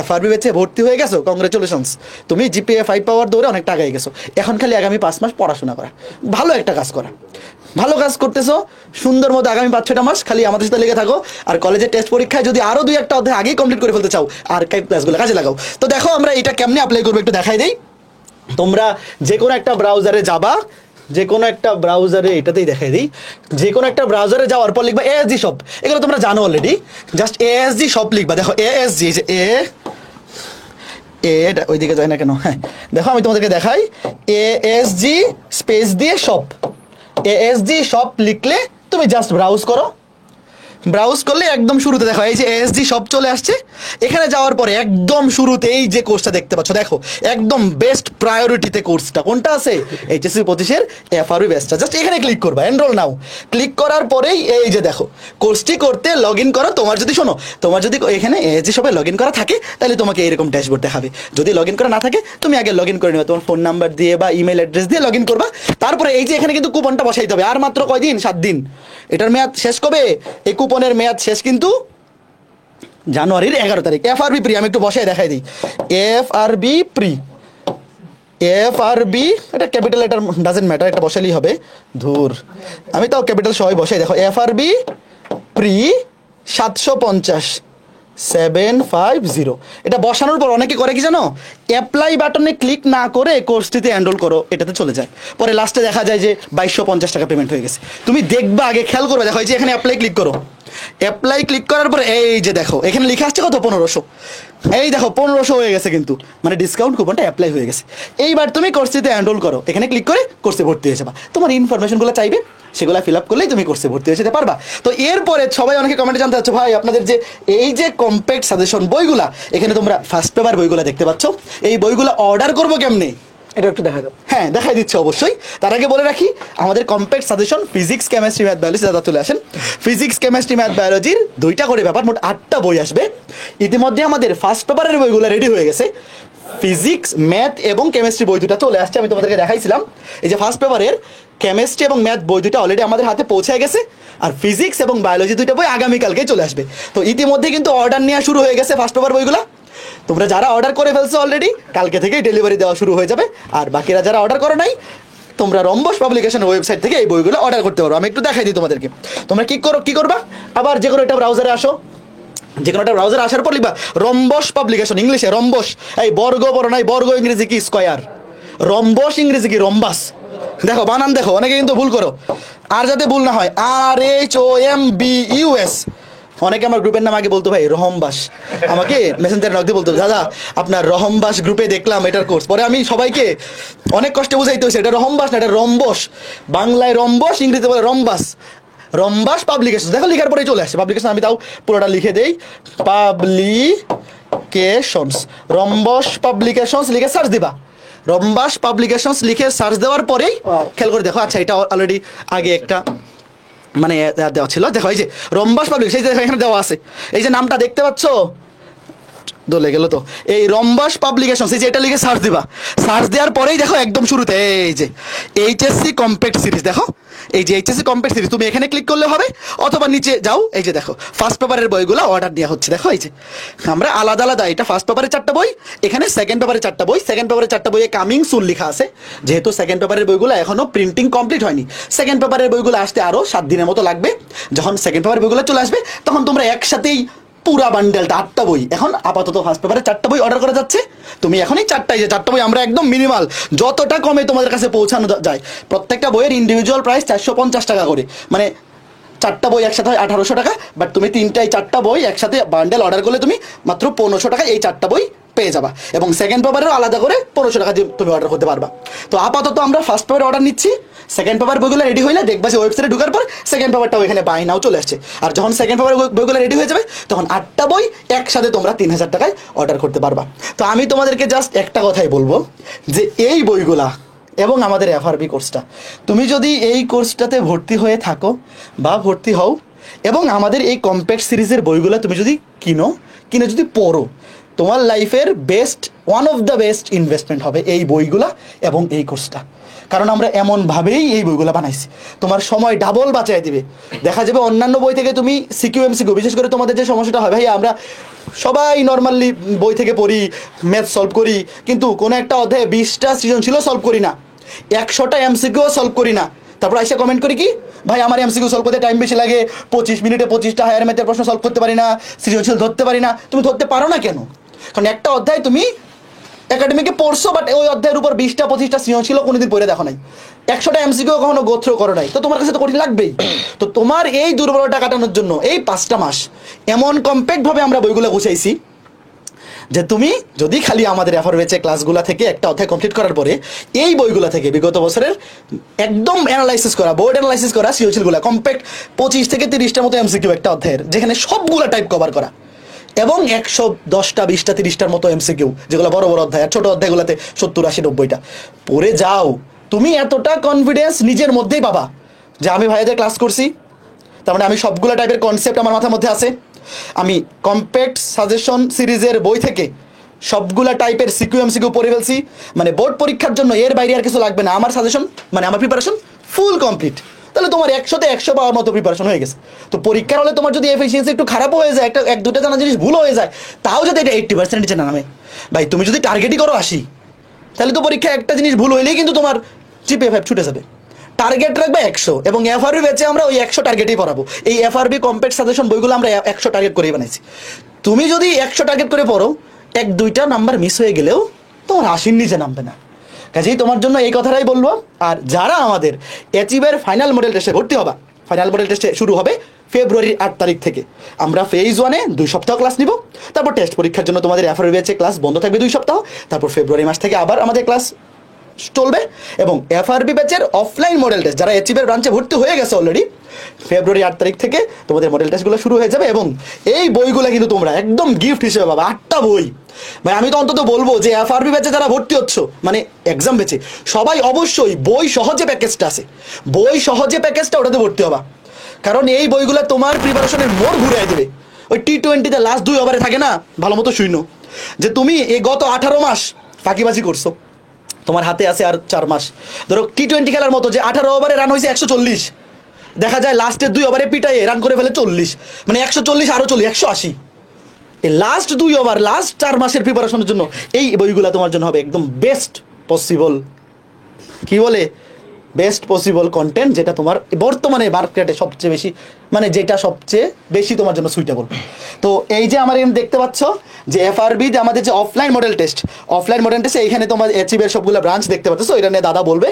এফআরবি ব্যাচে ভর্তি হয়ে গেছো, কংগ্রেচুলেশনস, তুমি জিপিএ 5 পাওয়ার দৌড়ে অনেক টাকা গেছো। এখন খালি আগামী 5 মাস পড়াশোনা করা, ভালো একটা কাজ করা, ভালো কাজ করতেছো, সুন্দর মতো আগামী 5-6টা মাস খালি আমাদের সাথে লেগে থাকো। আর কলেজের টেস্ট পরীক্ষায় যদি আরও 2-1টা অধ্যায় আগেই কমপ্লিট করে ফেলতে চাও, আর্কাইভ ক্লাসগুলো কাজে লাগাও। তো দেখো আমরা এটা কেমনে অ্যাপ্লাই করবো একটু দেখাই দেই। তোমরা যে কোনো একটা ব্রাউজারে যাবা, যে কোনো একটা ব্রাউজারে, এটাতেই দেখাই দিই, যে কোনো একটা ব্রাউজারে যাওয়ার পর লিখবা এএসজি শপ। এগুলো তোমরা জানো অলরেডি, জাস্ট এএসজি শপ লিখবা। দেখো এএসজি, যে এটা ওইদিকে যায় না কেন, হ্যাঁ দেখো আমি তোমাদেরকে দেখাই, এএসজি স্পেস দিয়ে শপ, এএসজি শপ লিখলে তুমি জাস্ট ব্রাউজ করো। ব্রাউজ করলে একদম শুরুতে দেখো এই যে এএসডি সব চলে আসছে। এখানে যাওয়ার পরে একদম শুরুতে এই যে কোর্সটা দেখতে পাচ্ছ, দেখো একদম বেস্ট প্রায়োরিটিতে কোর্সটা কোনটা আছে, এইচএসসি 25-এর এফআরবি বেস্টটা। জাস্ট এখানে ক্লিক করবা, এনরোল নাও। ক্লিক করার পরেই এই যে দেখো কোর্সটি করতে লগ ইন করো। তোমার যদি শোনো, তোমার যদি এখানে এএসডি সবাই লগ ইন করা থাকে তাহলে তোমাকে এরকম ড্যাশবোর্ড দেখাবে। যদি লগ ইন করা না থাকে তুমি আগে লগ ইন করে নেবে, তোমার ফোন নাম্বার দিয়ে বা ইমেল অ্যাড্রেস দিয়ে লগ ইন করবা। তারপরে এই যে এখানে কিন্তু কুপনটা বসাইতে হবে। আর মাত্র কয়দিন? 7 দিন। এটার মেয়াদ শেষ কবে? এই কুপনের মেয়াদ শেষ কিন্তু জানুয়ারির 11 তারিখ। এফআরবি প্রি আমি একটু বসাই দেখাই দিই। এফআরবি প্রি, এফআরবি, এটা ক্যাপিটাল লেটার ডাজেন্ট ম্যাটার, এটা বসালেই হবে। ধুর, আমি তাও ক্যাপিটাল সবাই বসাই। দেখো এফআরবি প্রি 750 750। এটা বসানোর পর অনেকে করে কি জানো, অ্যাপ্লাই বাটনে ক্লিক না করে কোর্সটিতে এনরোল করো, এটাতে চলে যায়। পরে লাস্টে দেখা যায় যে 2250 টাকা পেমেন্ট হয়ে গেছে। তুমি দেখবা, আগে খেয়াল করবে, দেখো এই যে এখানে অ্যাপ্লাই ক্লিক করো। অ্যাপ্লাই ক্লিক করার পরে এই যে দেখো এখানে লেখা আসছে কত, 1500। এই দেখো 1500 হয়ে গেছে কিন্তু, মানে ডিসকাউন্ট কুপনটা অ্যাপ্লাই হয়ে গেছে। এইবার তুমি কোর্সটিতে এনরোল করো, এখানে ক্লিক করে কোর্সে ভর্তি হয়ে যাবা। তোমার ইনফরমেশনগুলো চাইবে, সেগুলো ফিল আপ করলেই তুমি কোর্সে ভর্তি হয়ে যেতে পারবা। তো এরপরে সবাই অনেকে কমেন্টে জানতে চাচ্ছ, ভাই আপনাদের যে এই যে কম্প্যাক্ট সাজেশন বইগুলা, এখানে তোমরা ফার্স্ট পেপার বইগুলা দেখতে পাচ্ছ, এই বইগুলো অর্ডার করবো কেমনে? এটা একটু দেখা দাও। হ্যাঁ, দেখাই দিচ্ছে অবশ্যই। তার আগে বলে রাখি, আমাদের compact suggestion physics, chemistry, math, biology দাদা চলে আসেন। ফিজিক্স, কেমিস্ট্রি, ম্যাথ, বায়োলজির 2টা করে পেপার, মোট 8টা বই আসবে। ইতিমধ্যে আমাদের ফার্স্ট পেপারের বইগুলো রেডি হয়ে গেছে। ফিজিক্স, ম্যাথ এবং কেমিস্ট্রি বই 2টা চলে আসছে, আমি তোমাদেরকে দেখাইছিলাম। এই যে ফার্স্ট পেপারের কেমিস্ট্রি এবং ম্যাথ বই 2টা অলরেডি আমাদের হাতে পৌঁছে গেছে, আর ফিজিক্স এবং বায়োলজি 2টা বই আগামীকালকেই চলে আসবে। তো ইতিমধ্যে কিন্তু অর্ডার নেওয়া শুরু হয়ে গেছে ফার্স্ট পেপার বইগুলো। তোমরা যারা অর্ডার করে ফেলছো অলরেডি, কালকে থেকেই ডেলিভারি দেওয়া শুরু হয়ে যাবে। আর বাকিরা যারা অর্ডার করো নাই, তোমরা রম্বস পাবলিকেশনের ওয়েবসাইট থেকে এই বইগুলো অর্ডার করতে পারো। আমি একটু দেখাই দিই তোমাদেরকে। তোমরা কি করবা, আবার যে কোনো একটা ব্রাউজারে আসো, যে কোনো একটা ব্রাউজারে আসার পর লিখবা রম্বস পাবলিকেশন, ইংলিশে রম্বস। এই বর্গ বড় নাই, বর্গ ইংরেজি কি স্কয়ার, রম্বস ইংরেজি কি রম্বাস। দেখো বানান দেখো, অনেকে কিন্তু ভুল করো। আর যাতে ভুল না হয়, RHOMBUS। অনেকে আমার গ্রুপের নাম আগে বলতো ভাই রহমবাস, আমাকে মেসেঞ্জারে নক দিয়ে বলতো, দাদা আপনার রহমবাস গ্রুপে দেখলাম এটার কোর্স। পরে আমি সবাইকে অনেক কষ্টে বুঝাইতে হয়েছে, এটা রহমবাস না, এটা রম্বস। বাংলায় রম্বস, ইংরেজিতে বলে রম্বাস। রম্বাস পাবলিকেশন, দেখো লিখার পরেই চলে আসছে পাবলিকেশন। আমি তাও পুরোটা লিখে দেই, পাবলিকেশনস, রম্বস পাবলিকেশনস লিখে সার্চ দিবা। রম্বাস পাবলিকেশনস লিখে সার্চ দেওয়ার পরেই খেয়াল করে দেখো, আচ্ছা এটা অলরেডি আগে একটা মানে দেওয়া ছিল। দেখো এই যে রম্বাস পাবলিকেশন, এই যে এখানে দেওয়া আছে, এই যে নামটা দেখতে পাচ্ছ, দলে গেল তো, এই রম্বাস পাবলিকেশন, এই যে এটা লিখে সার্চ দিবা। সার্চ দেওয়ার পরেই দেখো একদম শুরুতে এই যে এইচএসসি কম্প্যাক্ট সিরিজ, দেখো এই যে এইচএসসি কম্প্যাক্ট সিরিজ, তুমি এখানে ক্লিক করলে হবে, অথবা নিচে যাও, এই যে দেখো ফার্স্ট পেপারের বইগুলো অর্ডার দেওয়া হচ্ছে। দেখো এই যে আমরা আলাদা আলাদা, এটা ফার্স্ট পেপারের 4টা বই, এখানে সেকেন্ড পেপারের 4টা বই। সেকেন্ড পেপারের 4টা বইয়ে কামিং সুন লেখা আছে, যেহেতু সেকেন্ড পেপারের বইগুলো এখনো প্রিন্টিং কমপ্লিট হয়নি। সেকেন্ড পেপারের বইগুলো আসতে আরো 7 দিনের মতো লাগবে। যখন সেকেন্ড পেপারের বইগুলো চলে আসবে, তখন তোমরা একসাথেই পুরা বান্ডেলটা 8টা বই, এখন আপাতত ফার্স্ট পেপারে 4টা বই অর্ডার করা যাচ্ছে। তুমি এখনই 4টা বই আমরা একদম মিনিমাল, যতটা কমে তোমাদের কাছে পৌঁছানো যায়। প্রত্যেকটা বইয়ের ইন্ডিভিজুয়াল প্রাইস 450 টাকা করে, মানে 4টা বই একসাথে হয় 1800 টাকা। বাট তুমি 4টা বই একসাথে বান্ডেল অর্ডার করলে তুমি মাত্র 1500 টাকা এই 4টা বই পেয়ে যাবা। এবং সেকেন্ড পেপারেরও আলাদা করে 1500 টাকা দিয়ে তুমি অর্ডার করতে পারবা। তো আপাতত আমরা ফার্স্ট পেপারে অর্ডার নিচ্ছি। সেকেন্ড পেপার বইগুলো রেডি হইলে দেখবা যে ওয়েবসাইটে ঢোকার পর সেকেন্ড পেপারটাও এখানে বাই নাও চলে আসছে। আর যখন সেকেন্ড পেপার বইগুলো রেডি হয়ে যাবে, তখন 8টা বই একসাথে তোমরা 3000 টাকায় অর্ডার করতে পারবা। তো আমি তোমাদেরকে জাস্ট একটা কথাই বলবো, যে এই বইগুলা এবং আমাদের এফআরবি কোর্সটা, তুমি যদি এই কোর্সটাতে ভর্তি হয়ে থাকো বা ভর্তি হও, এবং আমাদের এই কম্প্যাক্ট সিরিজের বইগুলো তুমি যদি কিনে যদি পড়ো, তোমার লাইফের best, one of the best investment হবে এই বইগুলা এবং এই কোর্সটা। কারণ আমরা এমনভাবেই এই বইগুলো বানাইছি, তোমার সময় ডাবল বাঁচাই দিবে। দেখা যাবে অন্যান্য বই থেকে তুমি সিকিউ, বিশেষ করে তোমাদের যে সমস্যাটা হয়, ভাই আমরা সবাই নর্মালি বই থেকে পড়ি, ম্যাথ সলভ করি, কিন্তু কোনো একটা অধ্যায়ে 20টা সৃজনশীল সলভ করি না, 100টা এমসিকিউ সলভ করি না। তারপর এসে কমেন্ট করি কি, ভাই আমার এমসিকিউ সলভ করতে টাইম বেশি লাগে, 25 মিনিটে 25টা হায়ার ম্যাথের প্রশ্ন সলভ করতে পারি না, সৃজনশীল ধরতে পারি না। তুমি ধরতে পারো না কেন? কারণ একটা অধ্যায় তুমি একাডেমিকে পড়ছো, বাট ওই অধ্যায়ের উপর 20টা 25টা সৃজনশীল কোনোদিন পড়ে দেখো নাই, 100টা এমসিকিউ কখনো গো থ্রু করো নাই। তো তোমার কাছে তো কঠিন লাগবেই। তো তোমার এই দুর্বলতা কাটানোর জন্য এই 5টা মাস এমন কম্প্যাক্ট ভাবে আমরা বইগুলো গুছাইছি, যে তুমি যদি খালি আমাদের এফআর বেচে ক্লাসগুলো থেকে একটা অধ্যায় কমপ্লিট করার পরে এই বইগুলো থেকে বিগত বছরের একদম অ্যানালাইসিস করা, বোর্ড অ্যানালাইসিস করা সিওসিলগুলো কম্প্যাক্ট 25 থেকে 30টার মতো এমসিকিউ একটা অধ্যায়ের, যেখানে সবগুলো টাইপ কভার করা, এবং 110টা 20টা 30টার মতো এমসিকিউ, যেগুলো বড় বড় অধ্যায়, আর ছোট অধ্যায়গুলোতে 70 80 90টা পড়ে যাও, তুমি এতটা কনফিডেন্স নিজের মধ্যেই পাবা যে আমি ভাইয়াদের ক্লাস করছি, তার মানে আমি সবগুলো টাইপের কনসেপ্ট আমার মাথার মধ্যে আছে, আমি কম্প্যাক্ট সাজেশন সিরিজের বই থেকে সবগুলা টাইপের সিকিউ পড়ে ফেলছি, মানে বোর্ড পরীক্ষার জন্য এর বাইরে আর কিছু লাগবে না, আমার সাজেশন মানে আমার প্রিপারেশন ফুল কমপ্লিট। তাহলে তোমার 100তে 100 পাওয়ার মতো প্রিপারেশন হয়ে গেছে। তো পরীক্ষার হলে তোমার যদি এফিসিয়েন্সি একটু খারাপ হয়ে যায়, একটা 1-2টা জানা জিনিস ভুল হয়ে যায়, তাও যদি এটা 80% নিচে নামে, ভাই তুমি যদি টার্গেটই করো 80, তাহলে তো পরীক্ষায় একটা জিনিস ভুল হইলেই কিন্তু তোমার GPA 5 ছুটে যাবে। টার্গেট রাখবে 100, এবং এফআরবি বেচে আমরা ওই 100 টার্গেটই পড়াবো। এই এফআরবি কম্প্যাক্ট সাজেশন বইগুলো আমরা 100 টার্গেট করেই বানাইছি। তুমি যদি 100 টার্গেট করে পড়ো, 1-2টা নাম্বার মিস হয়ে গেলেও তোমার 80-র নিচে নামবে না। কাজেই তোমার জন্য এই কথাটাই বলবো। আর যারা আমাদের অ্যাচিভের ফাইনাল মডেল টেস্টে ভর্তি হবা, ফাইনাল মডেল টেস্টে শুরু হবে ফেব্রুয়ারির 8 তারিখ থেকে। আমরা ফেজ 1-এ 2 সপ্তাহ ক্লাস নিব, তারপর টেস্ট পরীক্ষার জন্য তোমাদের এফআরবি বেচে ক্লাস বন্ধ থাকবে 2 সপ্তাহ, তারপর ফেব্রুয়ারি মাস থেকে আবার আমাদের ক্লাস চলবে। এবং এফআরবি ব্যাচের অফলাইন মডেল টেস্ট যারা অ্যাচিভের ব্রাঞ্চে ভর্তি হয়ে গেছে অলরেডি, ফেব্রুয়ারি 8 তারিখ থেকে তোমাদের মডেল টেস্টগুলো শুরু হয়ে যাবে। এবং এই বইগুলো কিন্তু তোমরা একদম গিফট হিসেবে পাবা, 8টা বই। ভাই আমি তো অন্তত বলবো যে এফআরবি ব্যাচে যারা ভর্তি হচ্ছ, মানে এক্সাম ব্যাচে, সবাই অবশ্যই বই সহজে প্যাকেজটা আছে, বই সহজে প্যাকেজটা ওটাতে ভর্তি হবা। কারণ এই বইগুলো তোমার প্রিপারেশনের মোড় ঘুরিয়ে দেবে। ওই T20-তে লাস্ট 2 ওভারে থাকে না, ভালো মতো শূন্য, যে তুমি এই গত 18 মাস ফাঁকিবাজি করছো, তোমার হাতে আছে আর 4 মাস। ধরো T20 খেলার মতো, যে 18 ওভারে রান হয়েছে 140, দেখা যায় লাস্টের 2 ওভারে পিটাইয়ে রান করে ফেলে 40, মানে 140 আরো 40 180। এই লাস্ট 2 ওভার, লাস্ট 4 মাসের প্রিপারেশনের জন্য এই বইগুলো তোমার জন্য হবে একদম বেস্ট পসিবল, কি বলে, বেস্ট পসিবল কন্টেন্ট, যেটা তোমার বর্তমানে মার্কেটে সবচেয়ে বেশি, মানে যেটা সবচেয়ে বেশি তোমার জন্য সুইটেবল। তো এই যে আমার দেখতে পাচ্ছ যে এফআরবি যে আমাদের যে অফলাইন মডেল টেস্ট এইখানে তোমার অ্যাচিভের সবগুলো ব্রাঞ্চ দেখতে পাচ্ছ, এটা নিয়ে দাদা বলবে।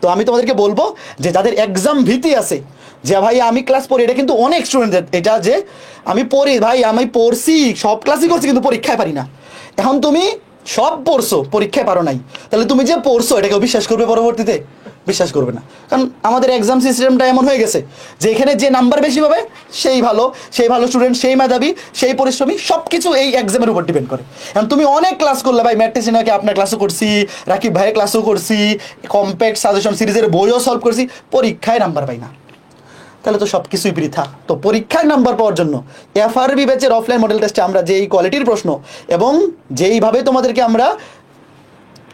তো আমি তোমাদেরকে বলবো যে যাদের এক্সাম ভীতি আছে, যে ভাই আমি ক্লাস পড়ি, এটা কিন্তু অনেক স্টুডেন্টদের এটা, যে আমি পড়ি ভাই, আমি পড়ছি সব ক্লাসই করছি কিন্তু পরীক্ষায় পারি না। এখন তুমি সব পড়ছো, পরীক্ষায় পারো নাই, তাহলে তুমি যে পড়ছো এটাকেও বিশ্বাস করবে? পরবর্তীতে বিশ্বাস করবে না। কারণ আমাদের এক্সাম সিস্টেমটা এমন হয়ে গেছে যে এখানে যে নাম্বার বেশি পাবে সেই ভালো স্টুডেন্ট, সেই মেধাবী, সেই পরিশ্রমী, সব কিছু এই এক্সামের উপর ডিপেন্ড করে। এখন তুমি অনেক ক্লাস করলে, ভাই ম্যাট্রিসিনাকে আপনার ক্লাসও করছি, রাকিব ভাইয়ের ক্লাসও করছি, কম্প্যাক্ট সাজেশন সিরিজের বইও সলভ করছি, পরীক্ষায় নাম্বার পাই না, তাহলে তো সব কিছুই বৃথা। তো পরীক্ষায় নাম্বার পাওয়ার জন্য এফআরবি ব্যাচের অফলাইন মডেল টেস্টে আমরা যেই কোয়ালিটির প্রশ্ন এবং যেইভাবে তোমাদেরকে আমরা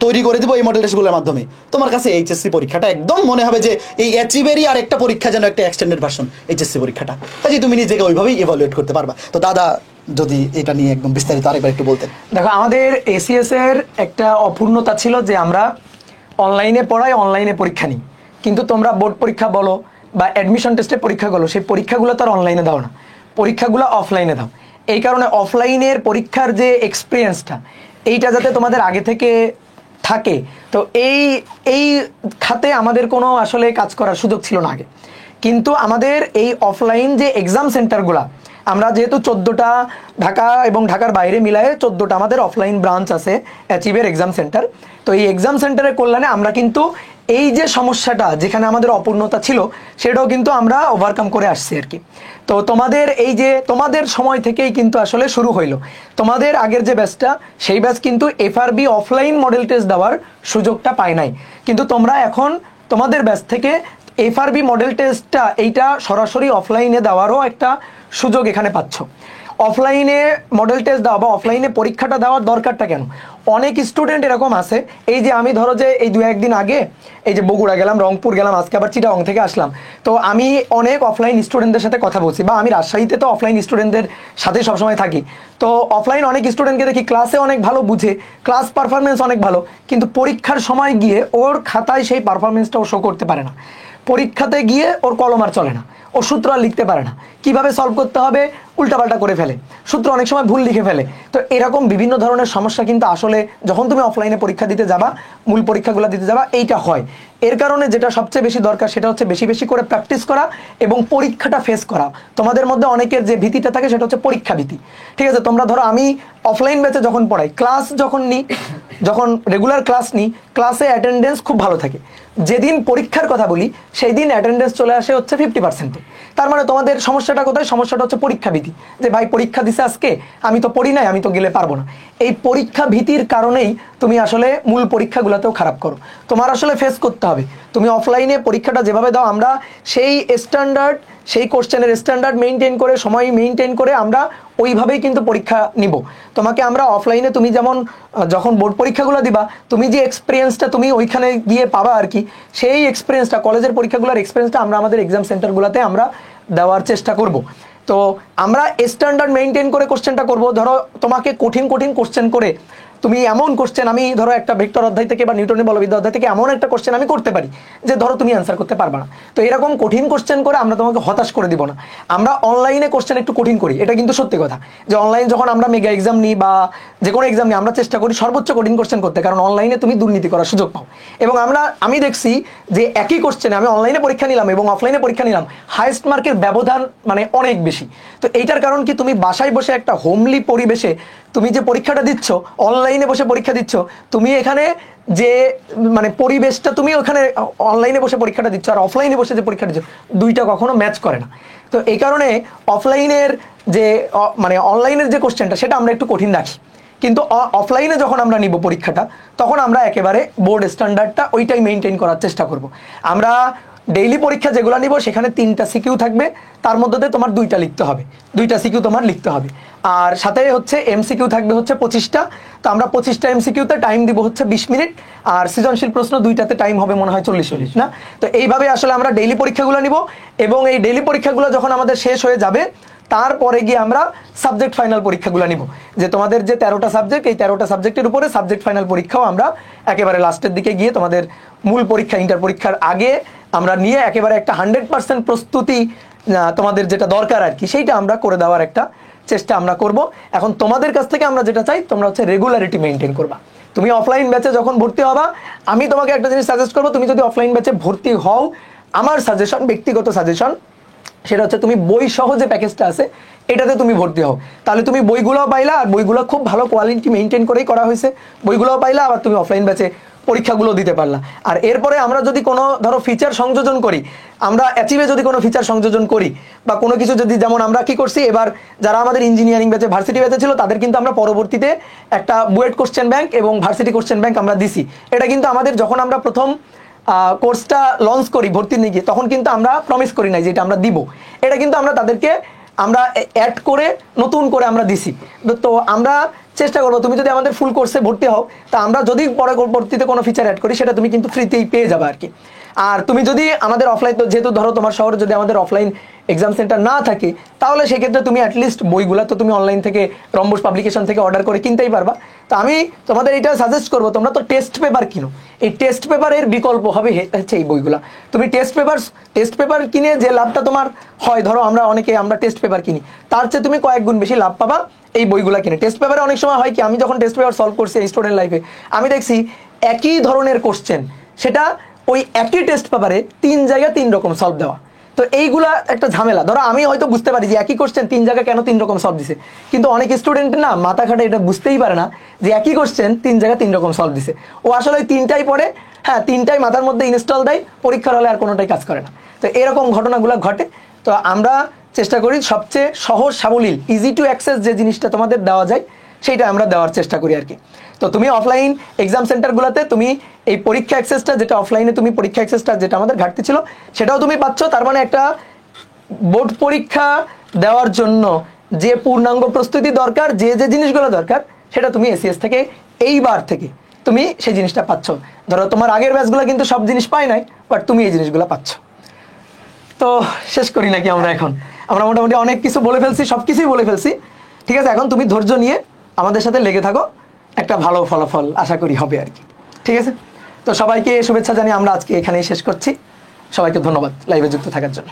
তৈরি করে দেবো এই মডেল টেস্টগুলোর মাধ্যমে, তোমার কাছে এইচএসসি পরীক্ষাটা একদম মনে হবে যে এই অ্যাচিভেরই আর একটা পরীক্ষা, যেন একটা এক্সটেন্ডেড ভার্সন এইচএসসি পরীক্ষাটা, কাজে তুমি নিজেকে ওইভাবেই ইভালুয়েট করতে পারবা। তো দাদা যদি এটা নিয়ে একদম বিস্তারিত আরেকবার একটু বলতেন। দেখো, আমাদের এসিএস এর একটা অপূর্ণতা ছিল যে আমরা অনলাইনে পড়াই, অনলাইনে পরীক্ষা নিই, কিন্তু তোমরা বোর্ড পরীক্ষা বলো বা অ্যাডমিশন টেস্টের পরীক্ষাগুলো, সেই পরীক্ষাগুলো তো আর অনলাইনে দাও না, পরীক্ষাগুলো অফলাইনে দাও। এই কারণে অফলাইনের পরীক্ষার যে এক্সপিরিয়েন্সটা, এইটা যাতে তোমাদের আগে থেকে থাকে, তো এই খাতে আমাদের কোনো আসলে কাজ করার সুযোগ ছিল না আগে। কিন্তু আমাদের এই অফলাইন যে এক্সাম সেন্টারগুলো, আমরা যেহেতু 14টা ঢাকা এবং ঢাকার বাইরে মিলায়ে 14টা আমাদের অফলাইন ব্রাঞ্চ আছে অ্যাচিভের এক্সাম সেন্টার। তো এই এক্সাম সেন্টারের কল্যাণে আমরা কিন্তু এই যে সমস্যাটা, যেখানে আমাদের অপূর্ণতা ছিল, সেটাও কিন্তু আমরা ওভারকাম করে আসছি আর কি। তো তোমাদের এই যে তোমাদের সময় থেকেই কিন্তু আসলে শুরু হইলো, তোমাদের আগের যে ব্যাচটা, সেই ব্যাচ কিন্তু এফআরবি অফলাইন মডেল টেস্ট দেওয়ার সুযোগটা পায় নাই, কিন্তু তোমরা এখন তোমাদের ব্যাচ থেকে এফআরবি মডেল টেস্টটা এইটা সরাসরি অফলাইনে দেওয়ারও একটা সুযোগ এখানে পাচ্ছ। অফলাইনে মডেল টেস্ট দেওয়া বা অফলাইনে পরীক্ষাটা দেওয়ার দরকারটা কেন? অনেক স্টুডেন্ট এরকম আছে, এই যে আমি ধরো যে এই 2-1 দিন আগে এই যে বগুড়া গেলাম, রংপুর গেলাম, আজকে আবার চিটাগং থেকে আসলাম, তো আমি অনেক অফলাইন স্টুডেন্টদের সাথে কথা বলছি, বা আমি রাজশাহীতে তো অফলাইন স্টুডেন্টদের সাথে সবসময় থাকি। তো অফলাইন অনেক স্টুডেন্টকে দেখি ক্লাসে অনেক ভালো বুঝে, ক্লাস পারফরমেন্স অনেক ভালো, কিন্তু পরীক্ষার সময় গিয়ে ওর খাতায় সেই পারফরমেন্সটাও শো করতে পারে না, পরীক্ষাতে গিয়ে ওর কলম আর চলে না, ও সূত্র আর লিখতে পারে না, কিভাবে সলভ করতে হবে উল্টাপাল্টা করে ফেলে, সূত্র অনেক সময় ভুল লিখে ফেলে। তো এরকম বিভিন্ন ধরনের সমস্যা কিন্তু আসলে যখন তুমি অফলাইনে পরীক্ষা দিতে যাবা, মূল পরীক্ষাগুলো দিতে যাবা, এইটা হয়। এর কারণে যেটা সবচেয়ে বেশি দরকার সেটা হচ্ছে বেশি বেশি করে প্র্যাকটিস করা এবং পরীক্ষাটা ফেস করা। তোমাদের মধ্যে অনেকের যে ভীতিটা থাকে সেটা হচ্ছে পরীক্ষা ভীতি, ঠিক আছে? তোমরা ধরো আমি অফলাইন ব্যাচে যখন পড়াই, ক্লাস যখন নিই, যখন রেগুলার ক্লাস নিই, ক্লাসে অ্যাটেন্ডেন্স খুব ভালো থাকে। যেদিন পরীক্ষার কথা বলি সেই দিন অ্যাটেন্ডেন্স চলে আসে হচ্ছে 50%। তার মানে তোমাদের সমস্যাটা কোথায়? সমস্যাটা হচ্ছে পরীক্ষা ভীতি, যে ভাই পরীক্ষা দিছে আজকে, আমি তো পড়ি নাই, আমি তো গেলে পারবো না। এই পরীক্ষা ভীতির কারণেই তুমি আসলে মূল পরীক্ষাগুলোতেও খারাপ করো। তোমার আসলে ফেস করতে হবে, তুমি অফলাইনে পরীক্ষাটা যেভাবে দাও, আমরা সেই স্ট্যান্ডার্ড, সেই কোশ্চেনের স্ট্যান্ডার্ড মেনটেন করে, সময় মেনটেন করে আমরা ওইভাবেই কিন্তু পরীক্ষা নিব। তোমাকে আমরা অফলাইনে তুমি যেমন যখন বোর্ড পরীক্ষাগুলো দিবা, তুমি যে এক্সপিরিয়েন্সটা তুমি ওইখানে গিয়ে পাবা আর কি, সেই এক্সপিরিয়েন্সটা, কলেজের পরীক্ষাগুলোর এক্সপিরিয়েন্সটা আমরা আমাদের এক্সাম সেন্টারগুলোতে আমরা দেওয়ার চেষ্টা করব। তো আমরা স্ট্যান্ডার্ড মেনটেন করে কোশ্চেনটা করব। ধরো তোমাকে কঠিন কঠিন কোশ্চেন করে, তুমি এমন কোশ্চেন, আমি ধরো একটা ভেক্টর অধ্যায় থেকে বা নিউটনের বলবিদ্যা অধ্যায় থেকে এমন একটা কোশ্চেন আমি করতে পারি যে ধরো তুমি অ্যান্সার করতে পারবে না। তো এরকম কঠিন কোশ্চেন করে আমরা তোমাকে হতাশ করে দিব না। আমরা অনলাইনে কোশ্চেন একটু কঠিন করি, এটা কিন্তু সত্যি কথা, যে অনলাইন যখন আমরা মেগা এক্সাম নিই বা যে কোনো এক্সাম নিই, আমরা চেষ্টা করি সর্বোচ্চ কঠিন কোশ্চেন করতে, কারণ অনলাইনে তুমি দুর্নীতি করার সুযোগ পাও। এবং আমি দেখছি যে একই কোশ্চেনে আমি অনলাইনে পরীক্ষা নিলাম এবং অফলাইনে পরীক্ষা নিলাম, হাইয়েস্ট মার্কের ব্যবধান মানে অনেক বেশি। তো এইটার কারণ কি? তুমি বাসায় বসে একটা হোমলি পরিবেশে তুমি যে পরীক্ষাটা দিচ্ছ, অনলাইনে বসে পরীক্ষা দিচ্ছ, তুমি এখানে যে মানে পরিবেশটা তুমি ওখানে অনলাইনে বসে পরীক্ষাটা দিচ্ছ আর অফলাইনে বসে যে পরীক্ষাটা দিচ্ছ, দুইটা কখনো ম্যাচ করে না। তো এই কারণে অফলাইনের যে মানে অনলাইনের যে কোশ্চেনটা সেটা আমরা একটু কঠিন রাখি, কিন্তু অফলাইনে যখন আমরা নিব পরীক্ষাটা, তখন আমরা একেবারে বোর্ড স্ট্যান্ডার্ডটা ওইটাই মেনটেন করার চেষ্টা করব। আমরা ডেইলি পরীক্ষা যেগুলো নিব সেখানে 3টা সিকিউ থাকবে, তার মধ্যে তোমার 2টা লিখতে হবে, 2টা সিকিউ তোমার লিখতে হবে। আর সাথে হচ্ছে এমসিকিউ থাকবে হচ্ছে 25টা। তো আমরা 25টা এমসিকিউতে টাইম দিব হচ্ছে 20 মিনিট, আর সৃজনশীল প্রশ্ন 2টাতে টাইম হবে মনে হয় 40 মিনিট না। তো এইভাবে আসলে আমরা ডেইলি পরীক্ষাগুলো নিব, এবং এই ডেইলি পরীক্ষাগুলো যখন আমাদের শেষ হয়ে যাবে তারপরে গিয়ে আমরা সাবজেক্ট ফাইনাল পরীক্ষাগুলো নিব, যে তোমাদের যে 13টা সাবজেক্ট, এই 13টা সাবজেক্টের উপরে সাবজেক্ট ফাইনাল পরীক্ষাও আমরা একেবারে লাস্টের দিকে গিয়ে তোমাদের মূল পরীক্ষা, ইন্টার পরীক্ষার আগে আমরা নিয়ে একেবারে একটা 100% প্রস্তুতি তোমাদের যেটা দরকার আর কি, সেইটা আমরা করে দেওয়ার একটা চেষ্টা আমরা করব। এখন তোমাদের কাছ থেকে আমরা যেটা চাই, তোমরা হচ্ছে রেগুলারিটি মেনটেন করবা। তুমি অফলাইন ব্যাচে যখন ভর্তি হবা, আমি তোমাকে একটা জিনিস সাজেস্ট করবো, তুমি যদি অফলাইন ব্যাচে ভর্তি হও, আমার সাজেশন, ব্যক্তিগত সাজেশন, সেটা হচ্ছে তুমি বই সহ যে প্যাকেজটা আছে এটাতে তুমি ভর্তি হও। তাহলে তুমি বইগুলোও পাইলা, আর বইগুলো খুব ভালো কোয়ালিটি মেনটেন করেই করা হয়েছে, বইগুলোও পাইলা, আবার তুমি অফলাইন ব্যাচে পরীক্ষাগুলো দিতে পারলা। আর এরপরে আমরা যদি কোনো ধরো ফিচার সংযোজন করি, আমরা অ্যাচিভে যদি কোনো ফিচার সংযোজন করি বা কোনো কিছু যদি, যেমন আমরা কি করছি এবার, যারা আমাদের ইঞ্জিনিয়ারিং ব্যাচে ভার্সিটি ব্যাচে ছিল তাদের কিন্তু আমরা পরবর্তীতে একটা বুয়েট কোশ্চেন ব্যাংক এবং ভার্সিটি কোশ্চেন ব্যাংক আমরা দিছি। এটা কিন্তু আমাদের যখন আমরা প্রথম কোর্সটা লঞ্চ করি ভর্তি নিয়ে গিয়ে, তখন কিন্তু আমরা প্রমিস করি নাই যে এটা আমরা দিব, এটা কিন্তু আমরা তাদেরকে আমরা অ্যাড করে নতুন করে আমরা দিছি। তো আমরা চেষ্টা করবো, তুমি যদি আমাদের ফুল কোর্সে ভর্তি হও, তা আমরা যদি পরবর্তীতে কোনো ফিচার অ্যাড করি সেটা তুমি কিন্তু ফ্রিতেই পেয়ে যাবে আর কি। আর তুমি যদি আমাদের অফলাইন, তো যেহেতু ধরো তোমার শহরে যদি আমাদের অফলাইন এক্সাম সেন্টার না থাকে, তাহলে সেক্ষেত্রে তুমি অ্যাটলিস্ট বইগুলো তো তুমি অনলাইন থেকে রম্বস পাবলিকেশন থেকে অর্ডার করে কিনতেই পারবা। তো আমি তোমাদের এটা সাজেস্ট করবো, তোমরা তো টেস্ট পেপার কিনো, এই টেস্ট পেপারের বিকল্প হবে হচ্ছে এই বইগুলা। তুমি টেস্ট পেপার কিনে যে লাভটা তোমার হয়, ধরো আমরা টেস্ট পেপার কিনি, তার চেয়ে তুমি কয়েক গুণ বেশি লাভ পাবা এই বইগুলা কিনে। টেস্ট পেপারে অনেক সময় হয় কি, আমি যখন টেস্ট পেপার সলভ করছি এই স্টুডেন্ট লাইফে, আমি দেখছি একই ধরনের কোশ্চেন, সেটা ওই একই টেস্ট পেপারে 3 জায়গায় 3 রকম সলভ দেওয়া। তো এইগুলা একটা ঝামেলা। ধরো আমি হয়তো বুঝতে পারি যে একই কোশ্চেন 3 জায়গায় কেন 3 রকম সলভ দিছে, কিন্তু অনেক স্টুডেন্ট না মাথা খাটে এটা বুঝতেই পারে না যে একই কোশ্চেন 3 জায়গায় 3 রকম সলভ দিছে। ও আসলে ওই 3টাই পড়ে, হ্যাঁ 3টাই মাথার মধ্যে ইনস্টল দেয়, পরীক্ষার হলে আর কোনোটাই কাজ করে না। তো এরকম ঘটনাগুলো ঘটে। তো আমরা চেষ্টা করি সবচেয়ে সহজ সাবলীল, ইজি টু অ্যাক্সেস যে জিনিসটা তোমাদের দেওয়া যায় সেইটা আমরা দেওয়ার চেষ্টা করি আর কি। তো তুমি অফলাইন এক্সাম সেন্টারগুলোতে তুমি এই পরীক্ষা অ্যাক্সেসটা, যেটা অফলাইনে তুমি পরীক্ষা অ্যাক্সেসটা যেটা আমাদের ঘাটতি ছিল সেটাও তুমি পাচ্ছ। তার মানে একটা বোর্ড পরীক্ষা দেওয়ার জন্য যে পূর্ণাঙ্গ প্রস্তুতি দরকার, যে যে জিনিসগুলো দরকার, সেটা তুমি এসিএস থেকে এইবার থেকে তুমি সেই জিনিসটা পাচ্ছ। ধরো তোমার আগের ব্যাচগুলো কিন্তু সব জিনিস পায় নাই, বাট তুমি এই জিনিসগুলো পাচ্ছ। তো শেষ করি নাকি আমরা মোটামুটি অনেক কিছু বলে ফেলছি, সব কিছুই বলে ফেলছি। ঠিক আছে, এখন তুমি ধৈর্য নিয়ে আমাদের সাথে লেগে থাকো, একটা ভালো ফলাফল আশা করি হবে আর কি। ঠিক আছে, তো সবাইকে শুভেচ্ছা জানিয়ে আমরা আজকে এখানেই শেষ করছি। সবাইকে ধন্যবাদ লাইভে যুক্ত থাকার জন্য।